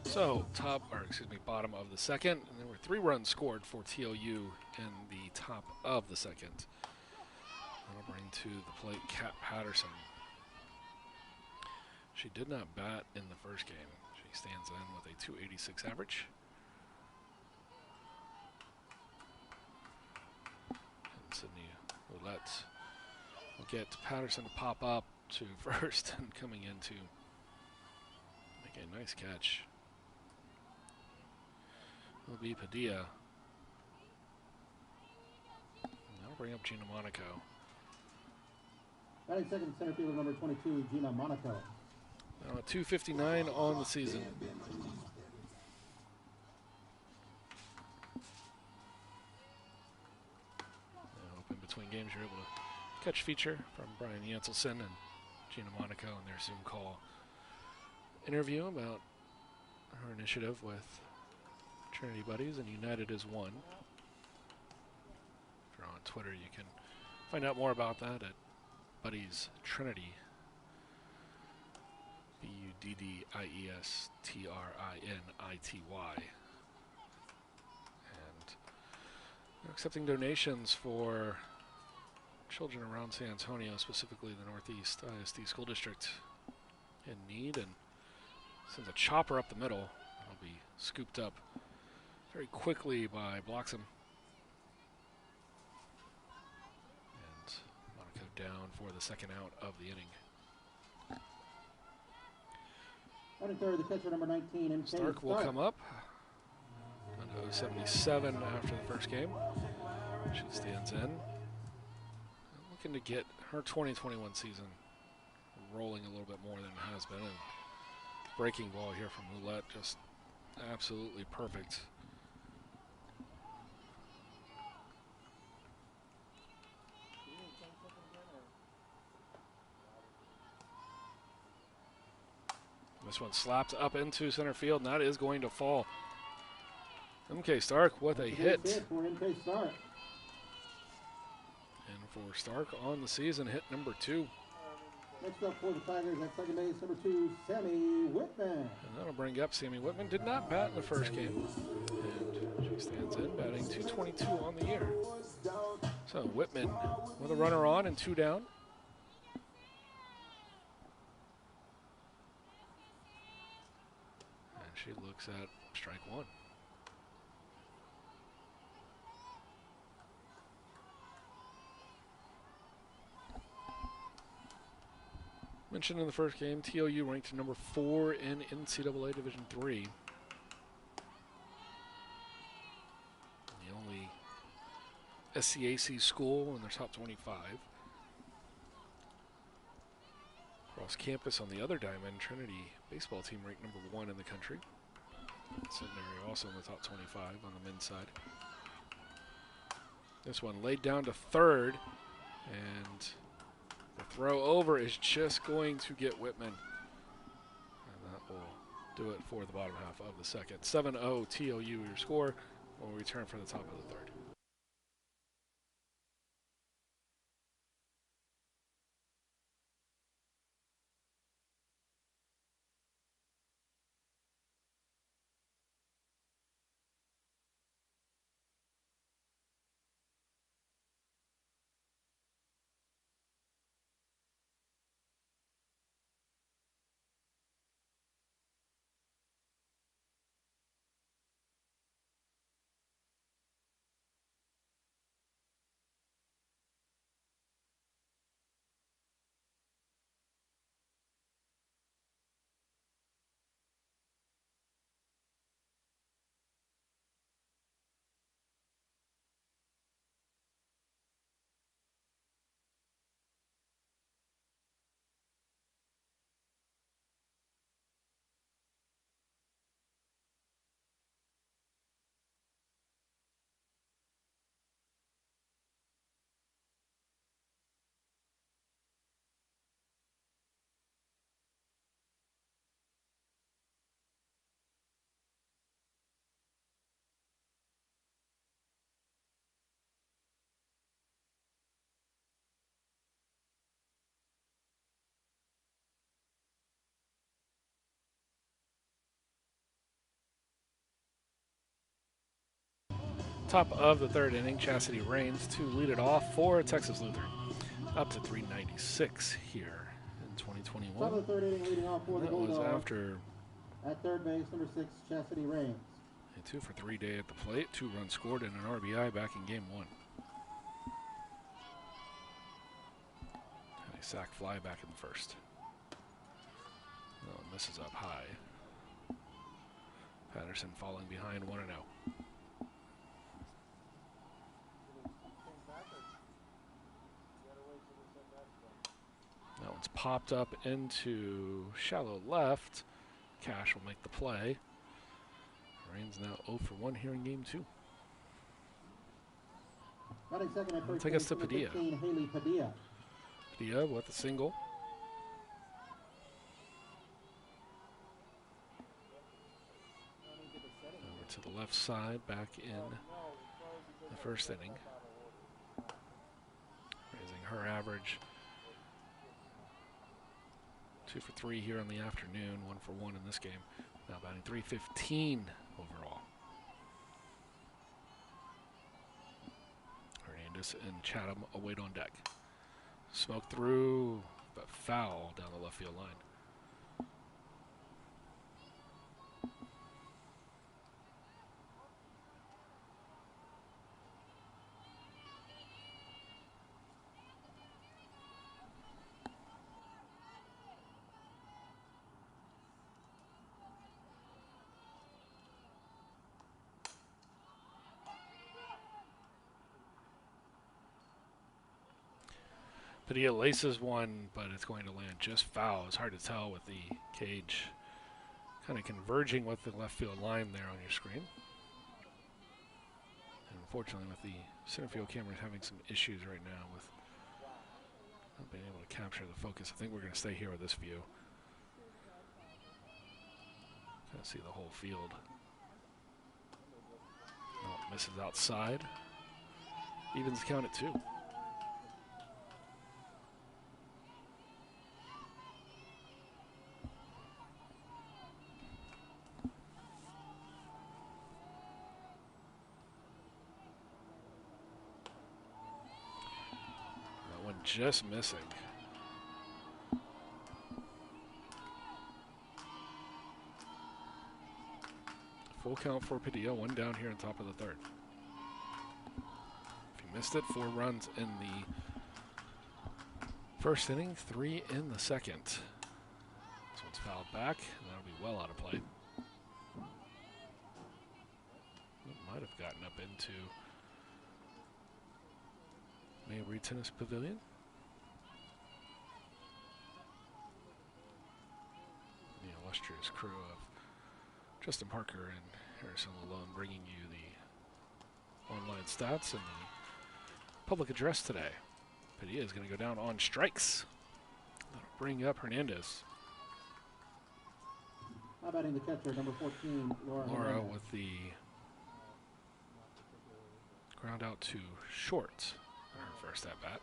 So, bottom of the second, and there were 3 runs scored for TLU in the top of the second. That'll bring to the plate Kat Patterson. She did not bat in the first game. She stands in with a .286 average. And Sydney Roulette will get Patterson to pop up to first and coming in to make a nice catch will be Padilla. And that'll bring up Gina Monaco. Batting second, center fielder number 22, Gina Monaco. Now a .259 on the season. I hope in between games you're able to catch feature from Brian Yanselson and Gina Monaco in their Zoom call interview about her initiative with Trinity Buddies and United as One. If you're on Twitter, you can find out more about that at Buddies Trinity. BUDDIESTRINITY. And they're accepting donations for children around San Antonio, specifically the Northeast ISD School District, in need, and sends a chopper up the middle. It'll be scooped up very quickly by Bloxham. And Monaco down for the second out of the inning. Batting third, the catcher number 19, MK Stark will come up. Down to 77 after the first game. She stands in. Looking to get her 2021 season rolling a little bit more than it has been. And breaking ball here from Roulette, just absolutely perfect. This one slapped up into center field, and that is going to fall. MK Stark with a hit. For MK Stark. And for Stark on the season, hit number 2. Next up for the Tigers at second base, number 2, Sammy Whitman. And that'll bring up Sammy Whitman. Did not bat in the first game. And she stands in, batting .222 on the year. So Whitman with a runner on and 2 down. And she looks at strike 1. Mentioned in the first game, TLU ranked number 4 in NCAA Division III. The only SCAC school in their top 25. Across campus on the other diamond, Trinity baseball team ranked number 1 in the country. Centenary also in the top 25 on the men's side. This one laid down to third, and the throw over is just going to get Whitman. And that will do it for the bottom half of the second. 7-0 TOU your score when we return for the top of the third. Top of the third inning, Chastity Rains to lead it off for Texas Lutheran. Up to 396 here in 2021. Top of the third inning, leading off for the That was Bulldogs. after At third base, number 6, Chastity Rains. a 2 for 3 day at the plate. 2 runs scored and an RBI back in game 1. And a sac fly back in the first. Oh, misses up high. Patterson falling behind 1-0. That one's popped up into shallow left. Cash will make the play. Rain's now 0 for 1 here in game 2. Running second at first Take base, us to number Padilla. 15, Haley Padilla. Padilla with a single. Over to the left side, back in the first inning. Raising her average. 2 for 3 here in the afternoon, 1 for 1 in this game. Now batting .315 overall. Hernandez and Chatham await on deck. Smoke through, but foul down the left field line. Padilla laces one, but it's going to land just foul. It's hard to tell with the cage kind of converging with the left field line there on your screen. And unfortunately, with the center field cameras having some issues right now with not being able to capture the focus, I think we're going to stay here with this view. Kind of see the whole field. No, misses outside. Evens count at 2. Just missing. Full count for Padilla, 1 down here on top of the third. If you missed it, 4 runs in the first inning, 3 in the second. This one's fouled back, and that'll be well out of play. It might have gotten up into Mabry Tennis Pavilion. illustrious crew of Justin Parker and Harrison Lalone bringing you the online stats and the public address today. Padilla is going to go down on strikes. That'll bring up Hernandez. How batting the catcher, number 14, Laura Laura Hernandez. with the ground out to short on her first at bat.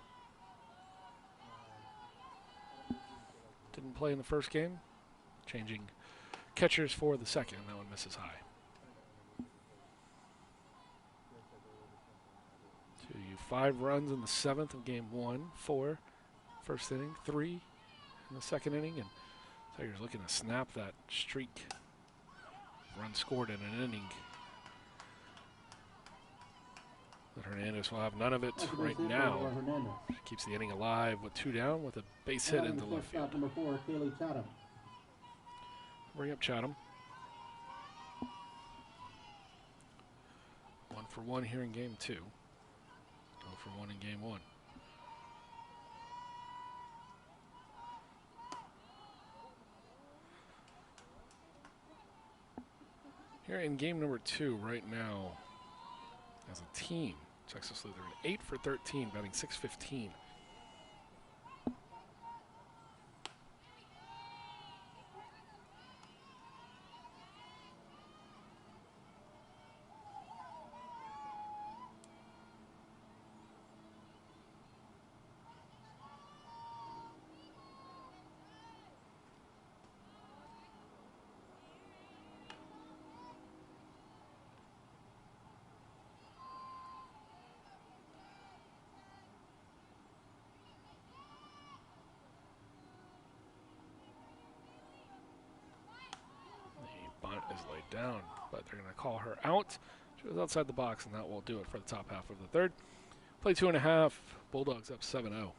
Didn't play in the first game. Changing catchers for the second. That one misses high. To you 5 runs in the 7th of game 1, 4 first inning, 3 in the second inning, and Tigers looking to snap that streak. Run scored in an inning. But Hernandez will have none of it That's a base right hit for now. Laura Hernandez. Keeps the inning alive with 2 down with a base hit Batting into the left shortstop, field. number 4, Kaylee Chatham. Bring up Chatham. 1 for 1 here in game 2. 0 for 1 in game 1. Here in game number 2 right now, as a team, Texas Lutheran 8 for 13, batting .615. Bunt is laid down, but they're going to call her out. She was outside the box, and that will do it for the top half of the third. Play 2.5. Bulldogs up 7-0.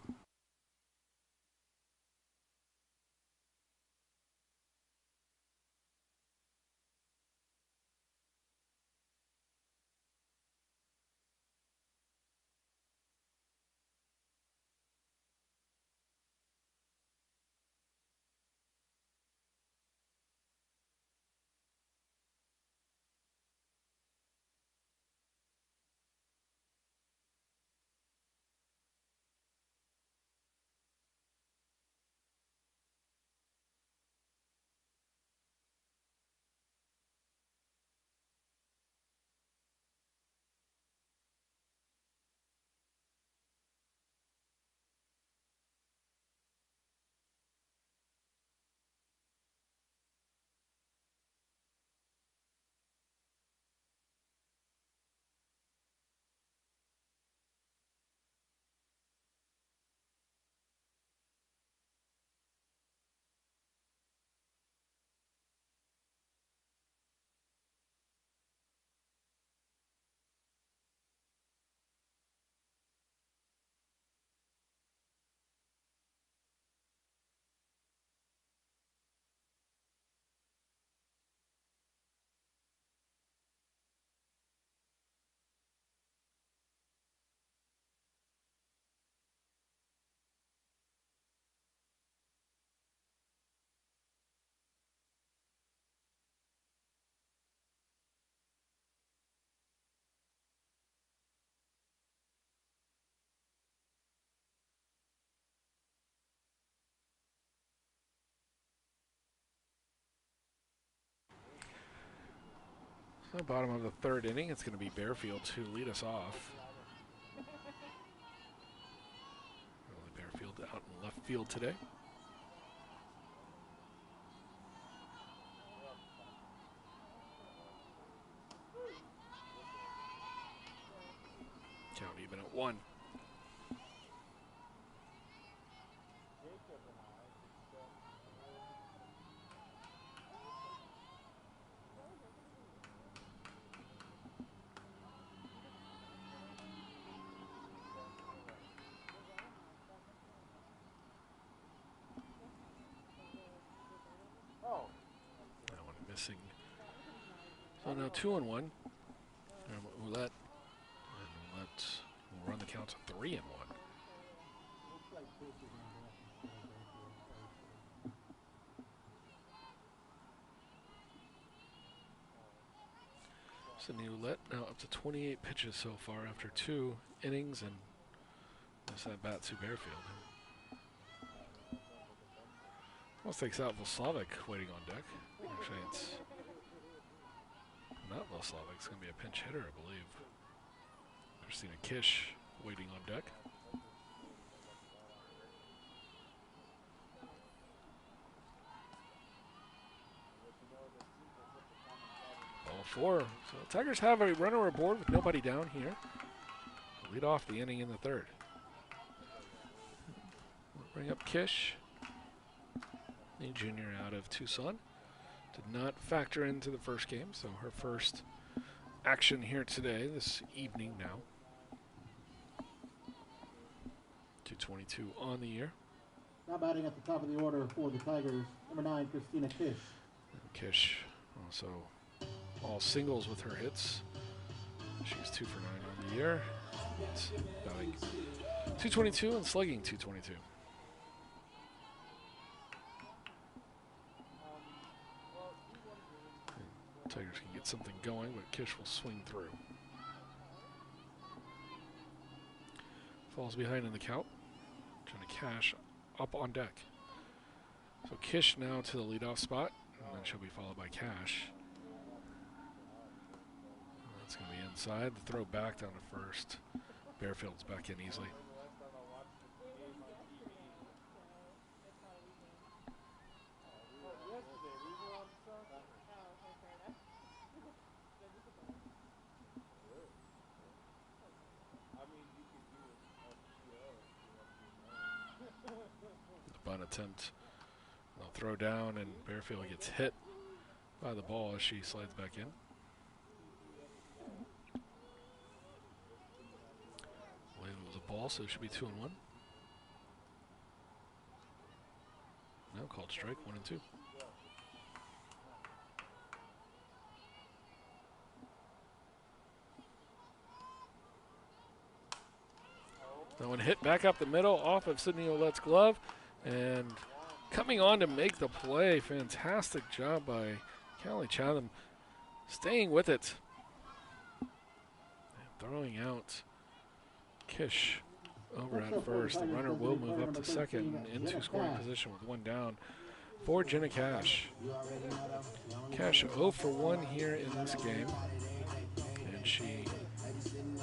So bottom of the third inning, it's going to be Bearfield to lead us off. Bearfield out in left field today. Count even at 1. That one missing. So now 2-1. And Ouellette. And Ouellette will run the count to 3-1. Sydney Ouellette now up to 28 pitches so far after 2 innings, and that's that bat to Bearfield. Almost takes out Vlaslavic waiting on deck. Actually, it's not Vlaslavic. It's going to be a pinch hitter, I believe. Christina Kish waiting on deck. Ball 4. So the Tigers have a runner aboard with nobody down here. Lead off the inning in the 3rd. We'll bring up Kish, the junior out of Tucson. Did not factor into the first game, so her first action here today, this evening now. 2:22 on the year. Now batting at the top of the order for the Tigers, number 9, Christina Kish. And Kish also all singles with her hits. She's 2 for 9 on the year. It's batting 222 and slugging 222. Tigers can get something going, but Kish will swing through. Falls behind in the count. Trying to cash up on deck. So Kish now to the leadoff spot, and then she'll be followed by Cash. That's going to be inside. The throw back down to first. Bearfield's back in easily. The bunt attempt. They'll throw down, and Bearfield gets hit by the ball as she slides back in. I believe it was a ball, so it should be 2-1. Now called strike, 1-2. That one hit back up the middle off of Sydney Ouellette's glove, and coming on to make the play. Fantastic job by Callie Chatham, staying with it. And throwing out Kish over at first. The runner will move up to second into scoring position with 1 down for Jenna Cash. Cash 0 for 1 here in this game, and she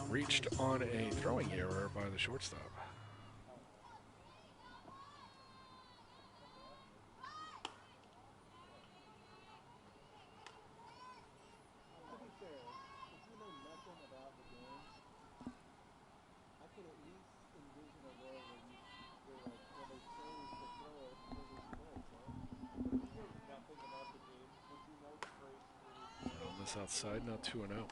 reached on a throwing error by the shortstop. Outside, now 2-0.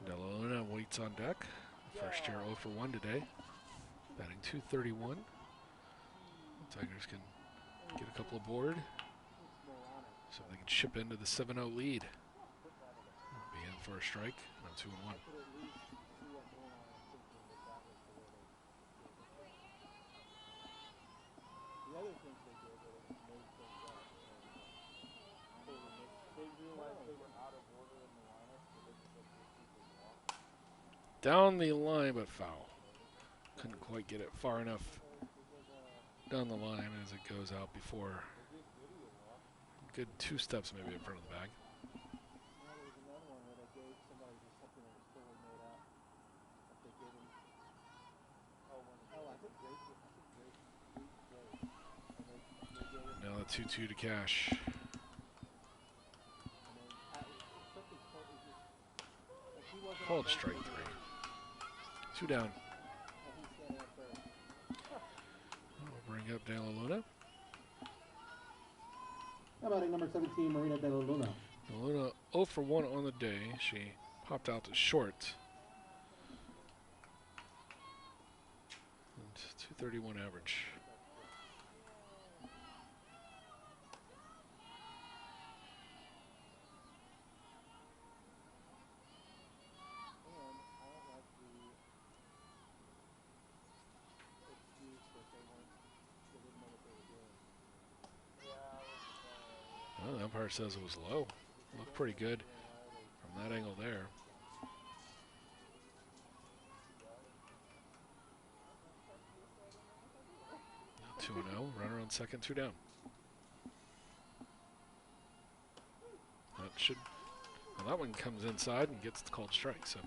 Delona waits on deck. First year 0 for 1 today. Batting 231. Tigers can get a couple aboard so they can chip into the 7-0 lead. Be in for a strike, now 2-1. Down the line, but foul. Couldn't quite get it far enough down the line as it goes out before. Good 2 steps maybe in front of the bag. Now the 2-2 to Cash. Called strike 3. 2 down. We'll bring up De La Luna. How about number 17, Marina De La Luna? De La Luna 0 for 1 on the day. She popped out to short. And 231 average. Well, the umpire says it was low. Looked pretty good from that angle there. 2-0, runner on second, 2 down. That one comes inside and gets called strike, so it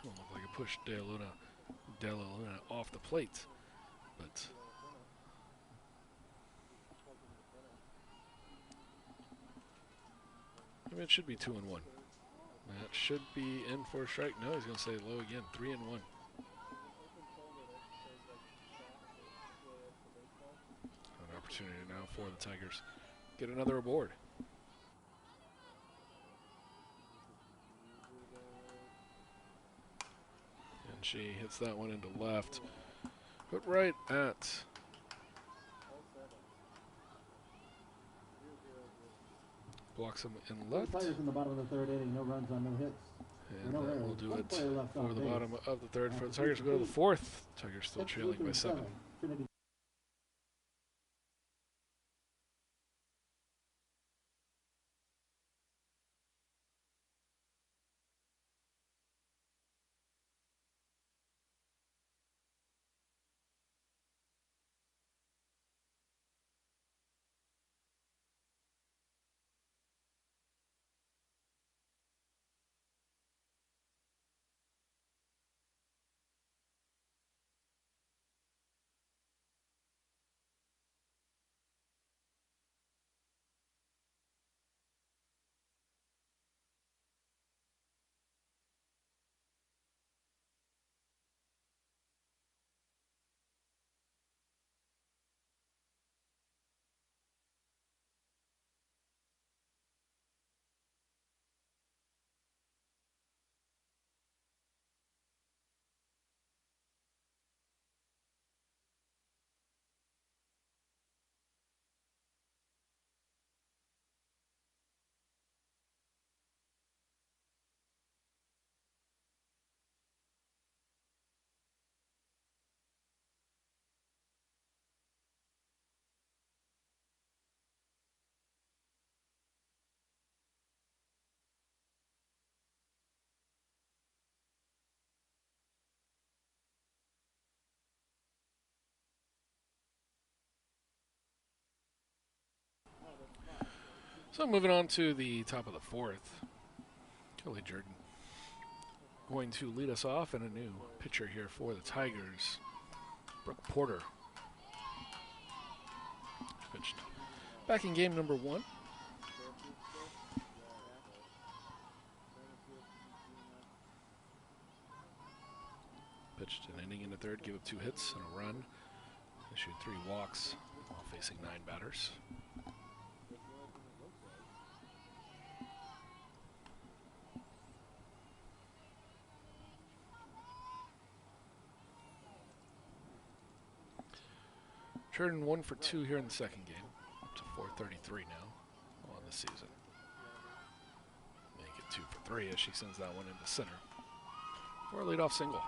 looked like it pushed De La Luna off the plate, but I mean, it should be 2-1. That should be in for a strike. No, he's going to say low again, 3-1. An opportunity now for the Tigers. Get another aboard. And she hits that one into left, but right at blocks him in left. Players in the bottom of the third inning, no runs on no hits. And that will do it for the bottom of the third. For the Tigers, we'll go to the fourth. Tigers still trailing by 7. Trinity. So moving on to the top of the fourth. Kelly Jordan going to lead us off, and a new pitcher here for the Tigers, Brooke Porter. Pitched back in game number 1. Pitched an inning in the third, gave up 2 hits and a run. Issued 3 walks while facing 9 batters. Jordan 1 for 2 here in the second game, up to 433 now on the season. Make it 2 for 3 as she sends that one into center for a leadoff single.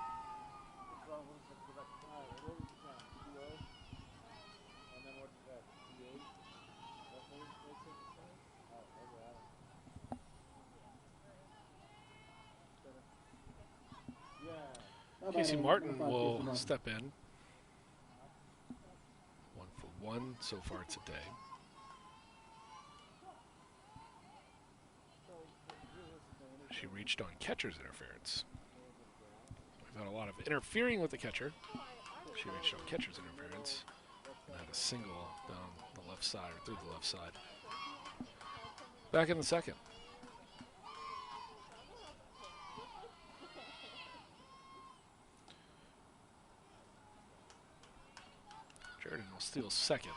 Casey Martin will step in. 1 for 1 so far today. She reached on catcher's interference. We've had a lot of interfering with the catcher. She reached on catcher's interference and had a single down the left side, or through the left side. Back in the second. Jordan will steal second.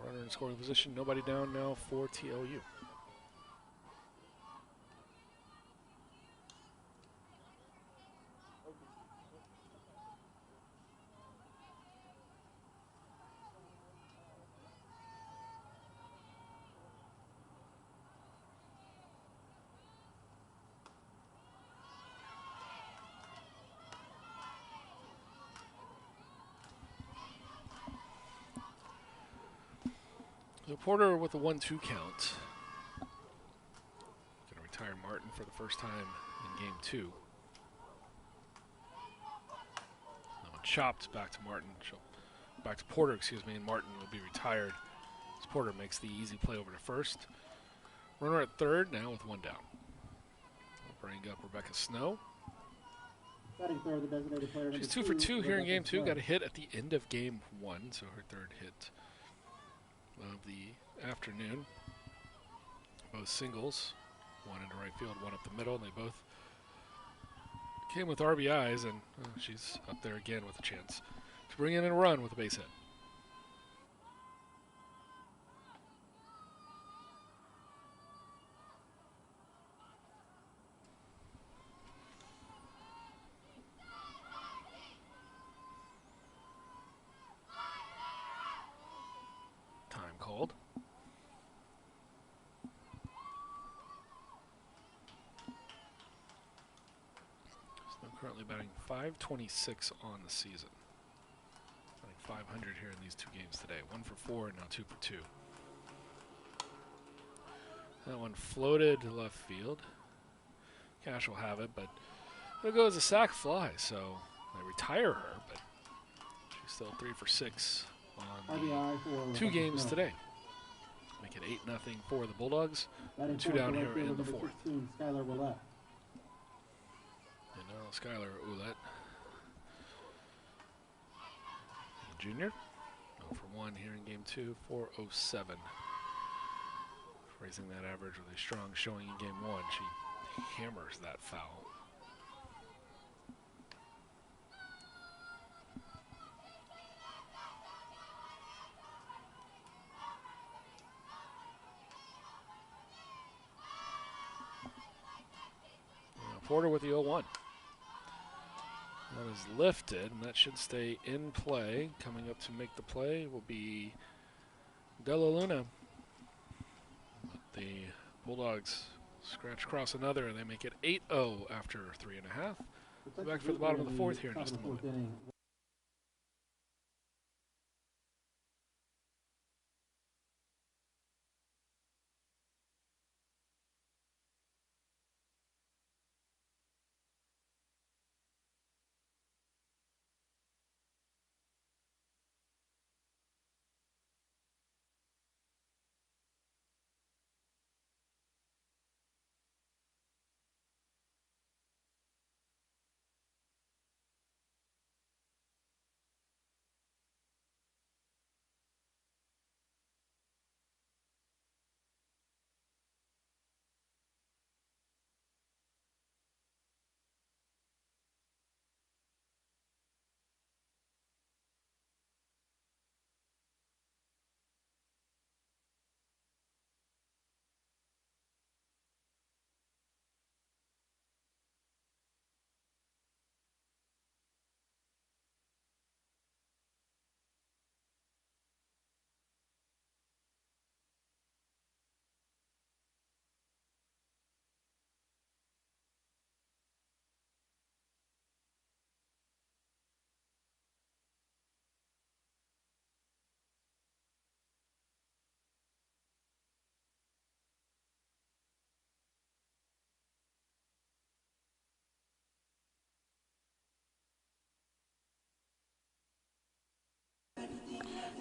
Runner in scoring position, nobody down now for TLU. So Porter with a 1-2 count. Going to retire Martin for the first time in game 2. That one chopped back to Martin. Back to Porter, excuse me, and Martin will be retired as Porter makes the easy play over to first. Runner at third now with 1 down. We'll bring up Rebecca Snow. Batting third, the designated player She's number 2 for 2 here in game 2. Snow. Got a hit at the end of game 1, so her third hit of the afternoon. Both singles, one into right field, one up the middle, and they both came with RBIs, and she's up there again with a chance to bring in a run with a base hit. Time called. Snow currently batting .526 on the season. Batting .500 here in these 2 games today. 1 for 4 and now 2 for 2. That one floated to left field. Cash will have it, but it'll go as a sac fly, so they retire her, but she's still 3 for 6 on RBI for the 2 Rebecca games Snow. today. Make it 8-0 for the Bulldogs. Batting 2 fourth, down the here right fielder in the number 4th. 16, Skylar Willett. And now Skylar Ouellette, junior. 0 for 1 here in game 2, 407. Raising that average with a strong showing in game 1. She hammers that foul. Porter with the 0-1. That is lifted, and that should stay in play. Coming up to make the play will be Della Luna. But the Bulldogs scratch across another, and they make it 8-0 after 3.5. Back for the bottom of the 4th here in just a moment.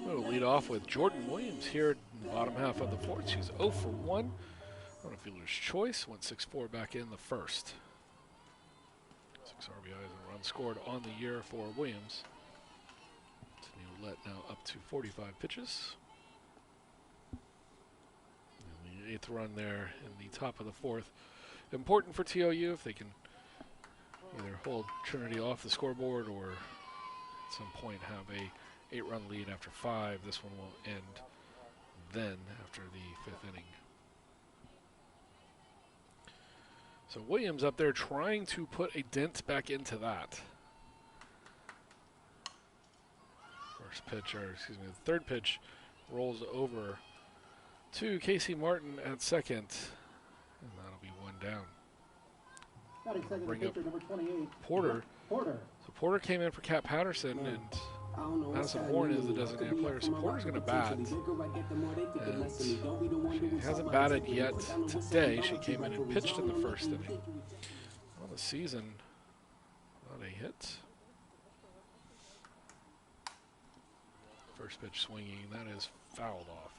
We'll lead off with Jordan Williams here in the bottom half of the 4th. She's 0 for 1 on a fielder's choice. Went 6-4 back in the 1st. 6 RBIs and runs scored on the year for Williams. Ouellette now up to 45 pitches. And the 8th run there in the top of the 4th. Important for TOU if they can either hold Trinity off the scoreboard or at some point have a 8-run lead after 5. This one will end then after the 5th inning. So Williams up there trying to put a dent back into that. First pitch, or excuse me, the 3rd pitch rolls over to Casey Martin at 2nd, and that'll be 1 down. Batting second, Bring the up pitcher, number 28. Porter. Porter. So Porter came in for Kat Patterson, and Madison Horn is the designated player, so Porter's going to bat. And she hasn't batted yet today. She came in and pitched in the first inning. On the season, not a hit. First pitch swinging, that is fouled off.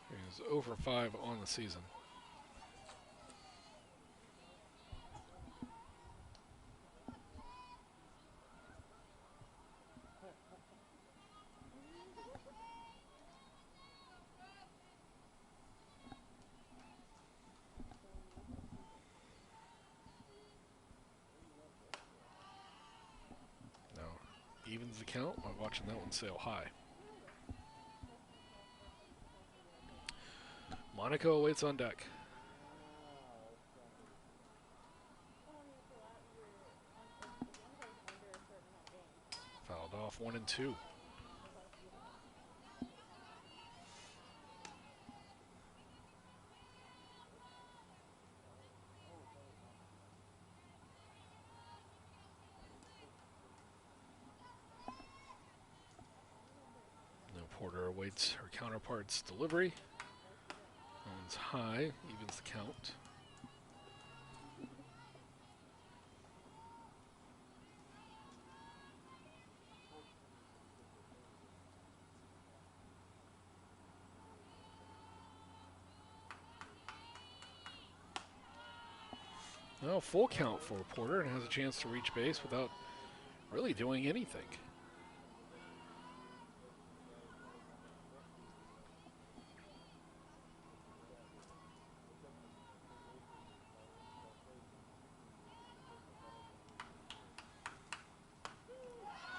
He's 0 for 5 on the season. Evens the count by watching that one sail high. Monaco awaits on deck. Fouled off 1 and 2. Porter awaits her counterpart's delivery. That one's high, evens the count. Well, full count for Porter, and has a chance to reach base without really doing anything.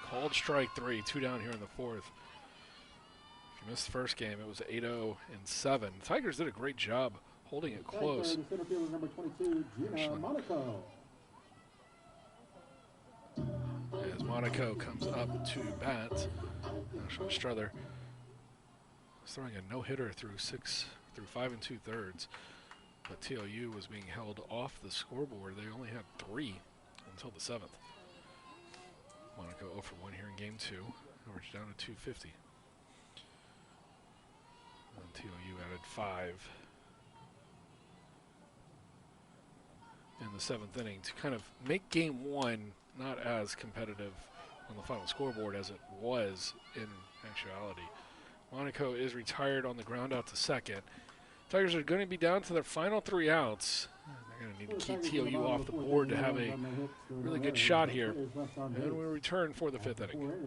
Called strike 3, 2 down here in the fourth. If you missed the first game, it was 8-0 and 7. The Tigers did a great job holding it close. Center fielder number 22, Gina Monaco. As Monaco comes up to bat, Ashley Struther was throwing a no-hitter through 5 2/3. But TLU was being held off the scoreboard. They only had 3 until the 7th. Monaco 0 for 1 here in game 2. Average down to 250. And TLU added 5 in the 7th inning to kind of make game 1 not as competitive on the final scoreboard as it was in actuality. Monaco is retired on the ground out to second. Tigers are going to be down to their final 3 outs. They're going to need to keep TLU off the board to have a really good shot here. And we return for the 5th inning.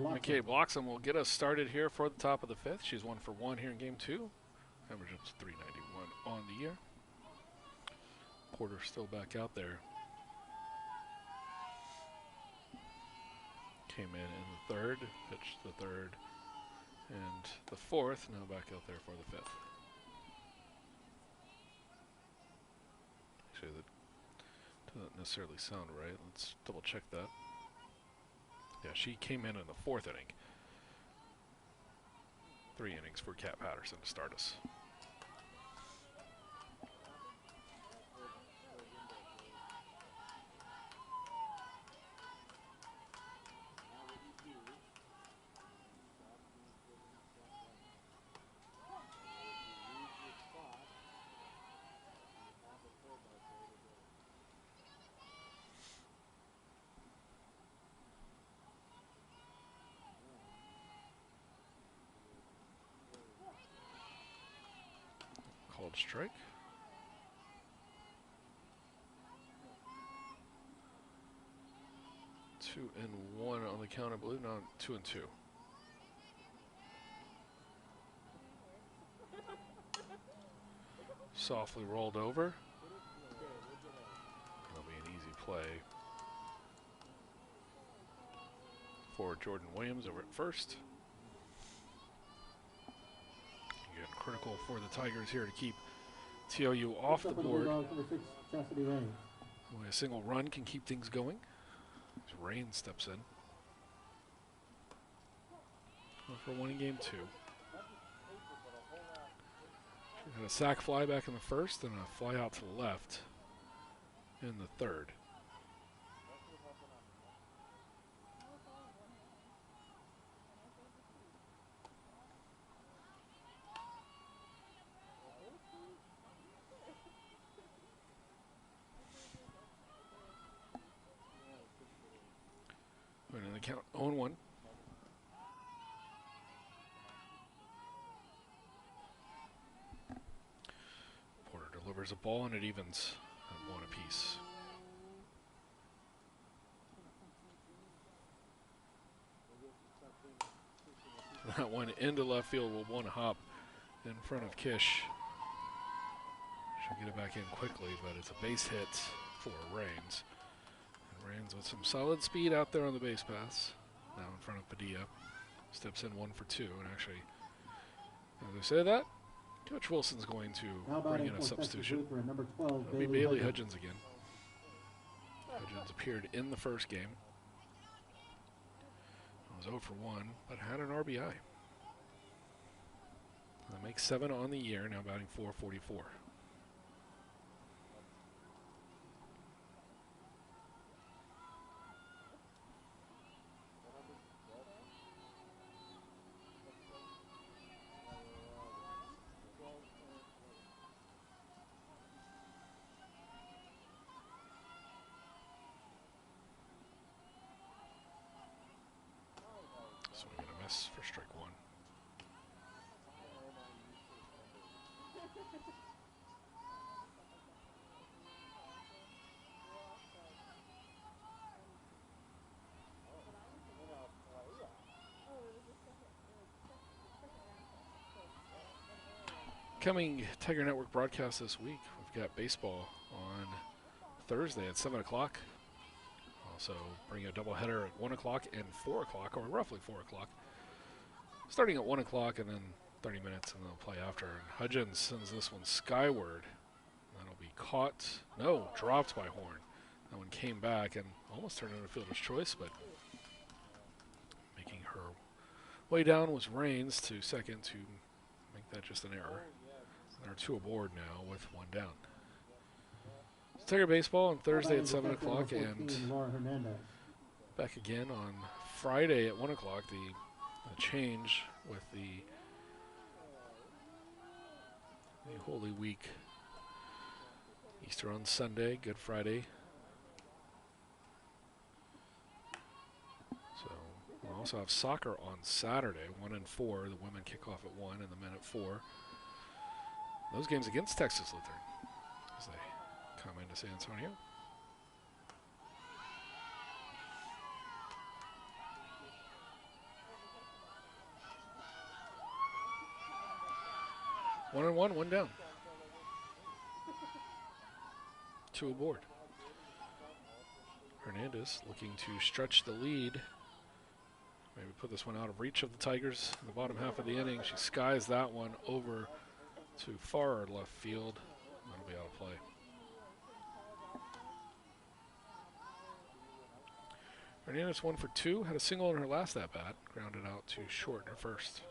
McKay Bloxham will get us started here for the top of the 5th. She's 1 for 1 here in game 2. Average up to 391 on the year. Porter still back out there. Came in the 3rd, pitched the 3rd and the 4th. Now back out there for the 5th. Actually, that doesn't necessarily sound right. Let's double check that. Yeah, she came in the 4th inning. 3 innings for Kat Patterson to start us. called strike. 2-1 on the count, I believe. No, 2-2. Softly rolled over. That'll be an easy play for Jordan Williams over at first. Again, critical for the Tigers here to keep TOU off the board. Only a single run can keep things going. As Rain steps in. For one in game 2. She had a sack fly back in the first and a fly out to the left in the third. And the count 0-1. Porter delivers a ball and it evens at 1 apiece. That one into left field with one hop in front of Kish. She'll get it back in quickly, but it's a base hit for Rains. Rains with some solid speed out there on the base pass. Now in front of Padilla. Steps in 1 for 2. And actually, as I say that, Coach Wilson's going to bring in a substitution. It'll be Bailey Hudgens again. Hudgens appeared in the first game. Was 0 for 1, but had an RBI. That makes 7 on the year, now batting .444. Swing and a miss for strike 1. Coming Tiger Network broadcast this week, we've got baseball on Thursday at 7 o'clock. Also bring a doubleheader at 1 o'clock and 4 o'clock, or roughly 4 o'clock. Starting at 1 o'clock and then 30 minutes and they'll play after. And Hudgens sends this one skyward. That'll be caught, no, dropped by Horn. That one came back and almost turned into a fielder's choice, but making her way down was Rains to second to make that just an error. They're 2 aboard now with 1 down. Tiger baseball on Thursday at 7 o'clock and back again on Friday at 1 o'clock. The change with the Holy Week. Easter on Sunday, Good Friday. So we'll also have soccer on Saturday, 1 and 4. The women kick off at 1 and the men at 4. Those games against Texas Lutheran as they come into San Antonio. One and 1, 1 down. 2 aboard. Hernandez looking to stretch the lead. Maybe put this one out of reach of the Tigers in the bottom half of the inning. She skies that one over to far left field. That'll be out of play. Hernandez 1 for 2, had a single in her last at bat, grounded out to short in her first.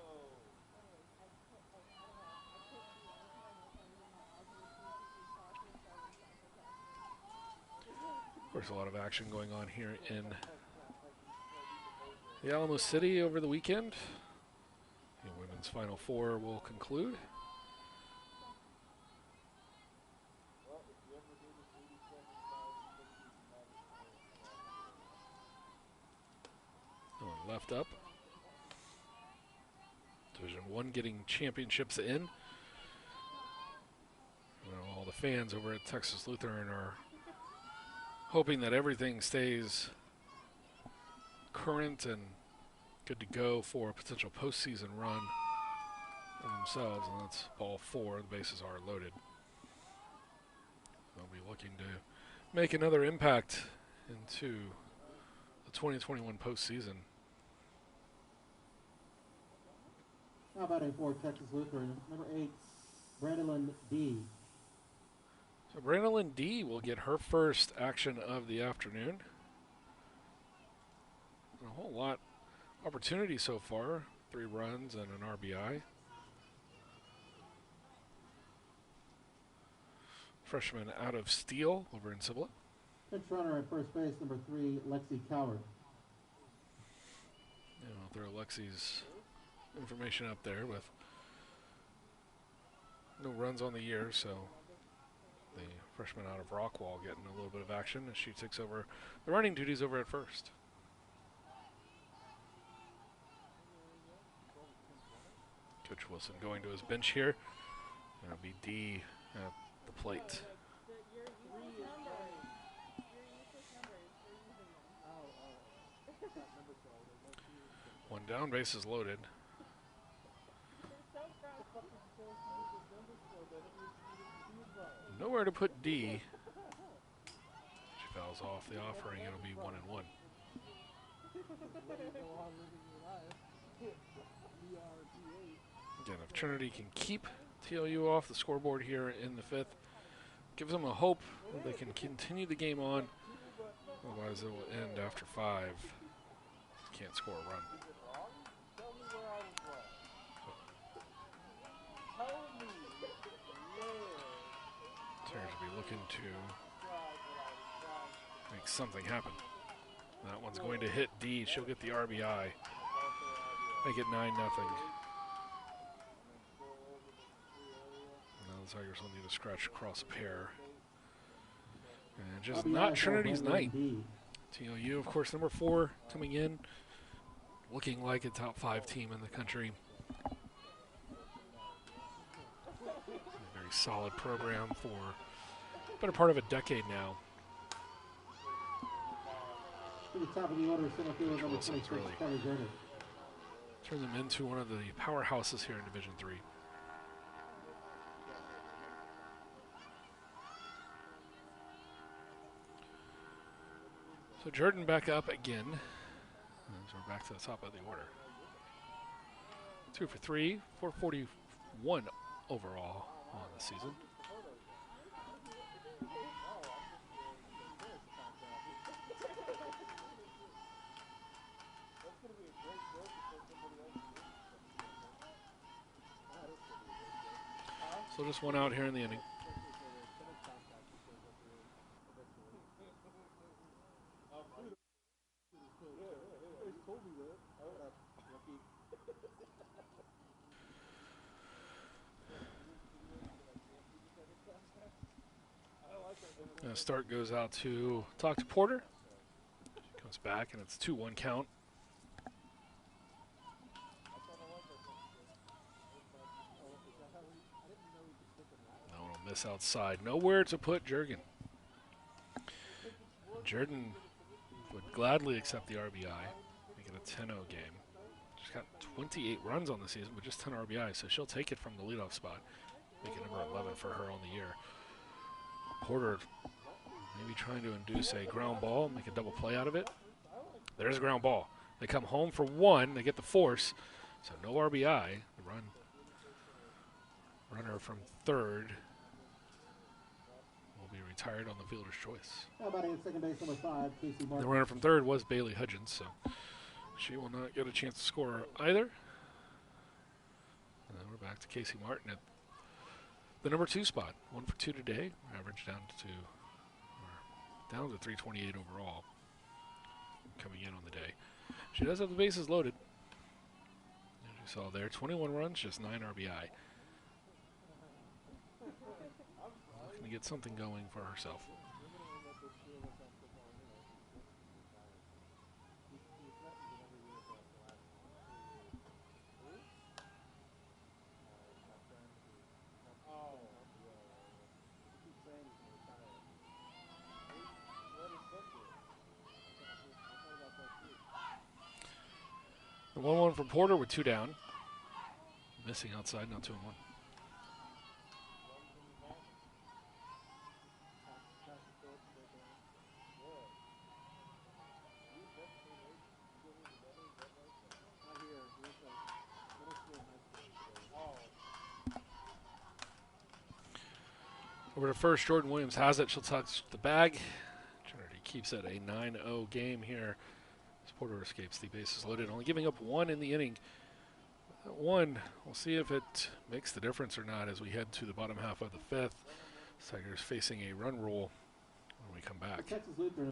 Of course, a lot of action going on here in the Alamo City over the weekend. The women's Final Four will conclude. Left up. Division 1 getting championships in. fans over at Texas Lutheran are hoping that everything stays current and good to go for a potential postseason run for themselves, and that's ball 4. The bases are loaded. They'll be looking to make another impact into the 2021 postseason. Now batting for Texas Lutheran, number 8, Brandon D. So Brandon D will get her first action of the afternoon. A whole lot opportunity so far. 3 runs and an RBI. Freshman out of Steele over in Cibola. Pinch runner at first base, number 3, Lexi Coward. Yeah, I'll throw Lexi's information up there with no runs on the year, so the freshman out of Rockwall getting a little bit of action as she takes over the running duties over at first. Coach Wilson going to his bench here. That'll be D at the plate. One down, bases loaded. Nowhere to put D. She fouls off the offering. It'll be 1-1. Again, if Trinity can keep TLU off the scoreboard here in the 5th, gives them a hope that they can continue the game on. Otherwise, it will end after 5. Can't score a run. Terry will be looking to make something happen. That one's going to hit D. She'll get the RBI. Make it 9-0. Now the Tigers will need to scratch across a pair. And just not Trinity's night. TLU, of course, number 4 coming in, looking like a top 5 team in the country. A very solid program for the better part of a decade now. To the top of the order, center fielder number 26, really Kelly Gerner. Turn them into one of the powerhouses here in Division III. So Jordan back up again. So we're back to the top of the order. 2 for 3, 441 overall on the season. So just one out here in the inning. Start goes out to talk to Porter. She comes back and it's 2-1 count. No one will miss outside. Nowhere to put Jurgen. Jordan would gladly accept the RBI, make it a 10-0 game. She's got 28 runs on the season, but just 10 RBI, so she'll take it from the leadoff spot. Make it number 11 for her on the year. Porter maybe trying to induce a ground ball, make a double play out of it. There's a ground ball. They come home for 1. They get the force, so no RBI. The runner from third will be retired on the fielder's choice. Now batting at second base, number 5, Casey Martin. The runner from third was Bailey Hudgens, so she will not get a chance to score either. And then we're back to Casey Martin at the number 2 spot. 1 for 2 today. Average down to 328 overall. Coming in on the day. She does have the bases loaded. As you saw there, 21 runs, just 9 RBI. Looking to get something going for herself. 1-1 from Porter with 2 down. Missing outside, now 2-1. Over to first, Jordan Williams has it. She'll touch the bag. Trinity keeps it a 9-0 game here. As Porter escapes the bases loaded, only giving up 1 in the inning. That 1, we'll see if it makes the difference or not as we head to the bottom half of the 5th. Tigers facing a run rule when we come back. Texas Lutheran.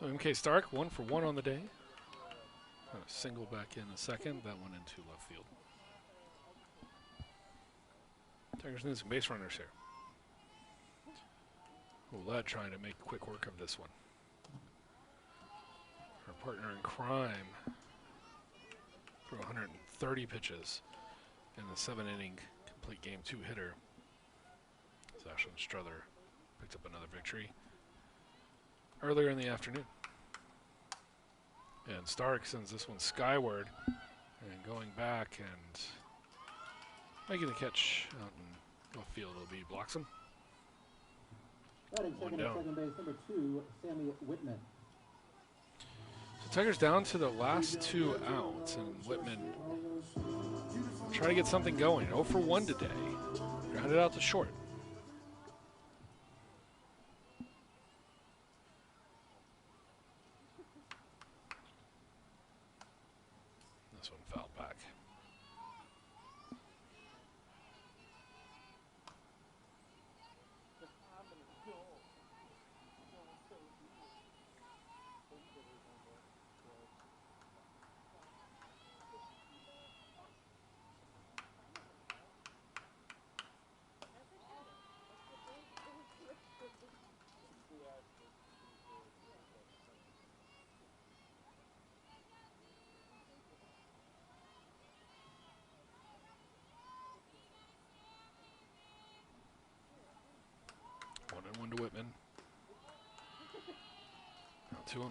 So MK Stark, 1 for 1 on the day. A single back in the second, that one into left field. Tigers need some base runners here. Oulette trying to make quick work of this one. Her partner in crime threw 130 pitches in the 7-inning complete game 2 hitter. As Ashlyn Struther picked up another victory earlier in the afternoon. And Stark sends this one skyward and going back and making the catch out in left field. It'll be Bloxham. Batting second at second base, number 2, Sammy Whitman. So Tigers down to the last 2 outs, and Whitman try to get something going. 0 for 1 today. Grounded out to short. This one fouled back. One to Whitman. Now 2-1.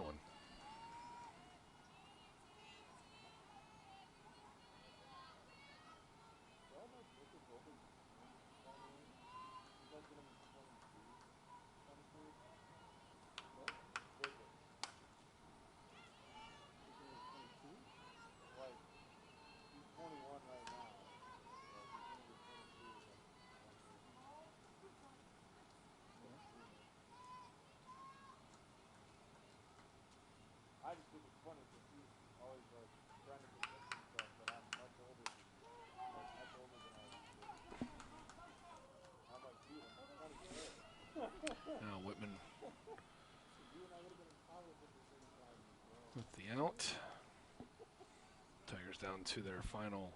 to their final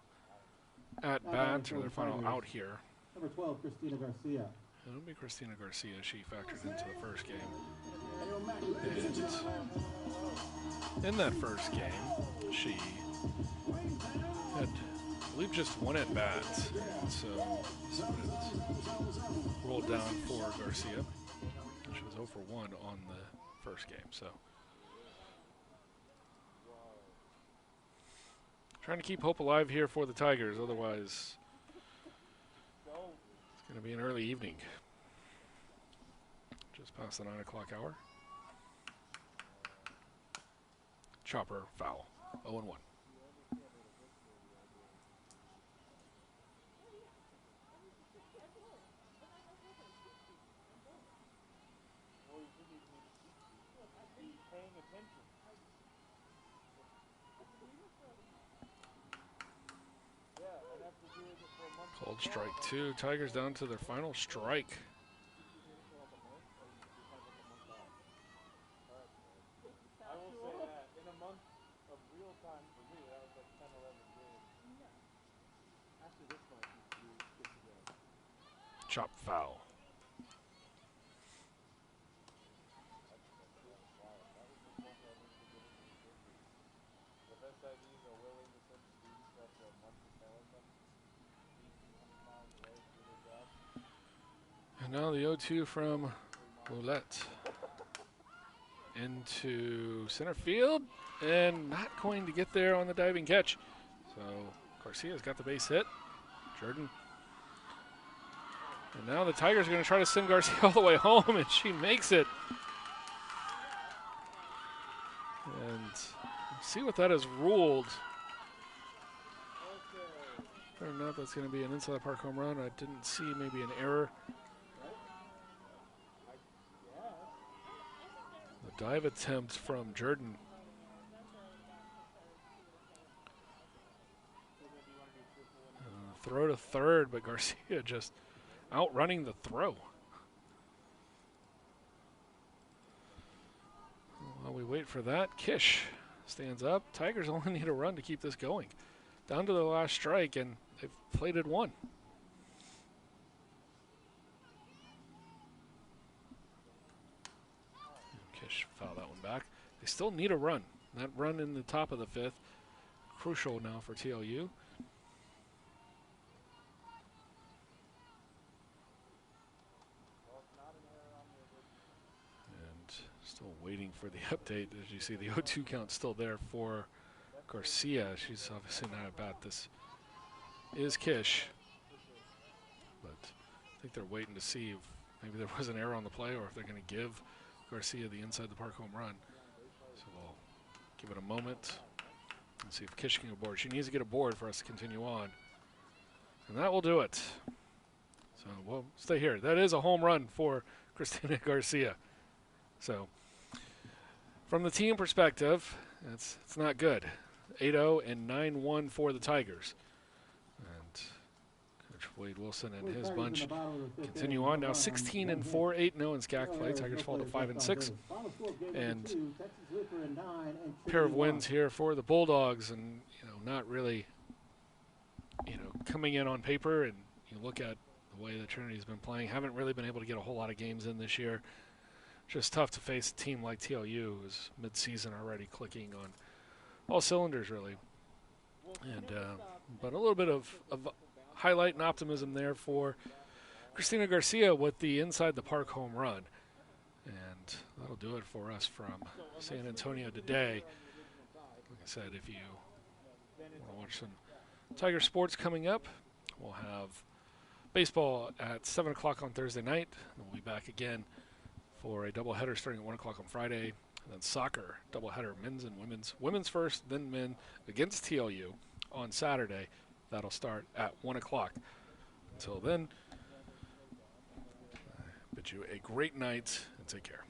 at-bat, or their final out here. Number 12, Christina Garcia. It'll be Christina Garcia. She factored into the first game. And in that first game, she had, I believe, just one at-bat. So it rolled down for Garcia. She was 0 for 1 on the first game. So trying to keep hope alive here for the Tigers. Otherwise, it's going to be an early evening. Just past the 9 o'clock hour. Chopper foul. 0-1. Called strike 2. Tigers down to their final strike. Chop foul. And now the 0-2 from Roulette into center field, and not going to get there on the diving catch. So Garcia's got the base hit. Jordan. And now the Tigers are going to try to send Garcia all the way home, and she makes it. And see what that has ruled. Whether or not that's going to be an inside the park home run. I didn't see maybe an error. The dive attempt from Jordan. Throw to third, but Garcia just outrunning the throw. While we wait for that, Kish stands up. Tigers only need a run to keep this going. Down to the last strike, and they've plated one. Kish fouled that one back. They still need a run. That run in the top of the fifth, crucial now for TLU. Still waiting for the update. As you see, the 0-2 count still there for Garcia. She's obviously not at bat. This is Kish. But I think they're waiting to see if maybe there was an error on the play or if they're going to give Garcia the inside the park home run. So we'll give it a moment and see if Kish can get aboard. She needs to get aboard for us to continue on. And that will do it. So we'll stay here. That is a home run for Christina Garcia. So from the team perspective, it's not good. 8-0 and 9-1 for the Tigers. And Coach Wade Wilson and his bunch continue on now. 16-4, 8-0 in SCAC play. Tigers fall to 5-6, and a pair of wins here for the Bulldogs. And not really, coming in on paper. And you look at the way that Trinity's been playing, haven't really been able to get a whole lot of games in this year. Just tough to face a team like TLU, who's mid-season already clicking on all cylinders, really. And but a little bit of highlight and optimism there for Christina Garcia with the inside the park home run. And that'll do it for us from San Antonio today. Like I said, if you want to watch some Tiger sports coming up, we'll have baseball at 7 o'clock on Thursday night. And we'll be back again for a doubleheader starting at 1 o'clock on Friday, and then soccer doubleheader, men's and women's. Women's first, then men against TLU on Saturday. That'll start at 1 o'clock. Until then, I bid you a great night and take care.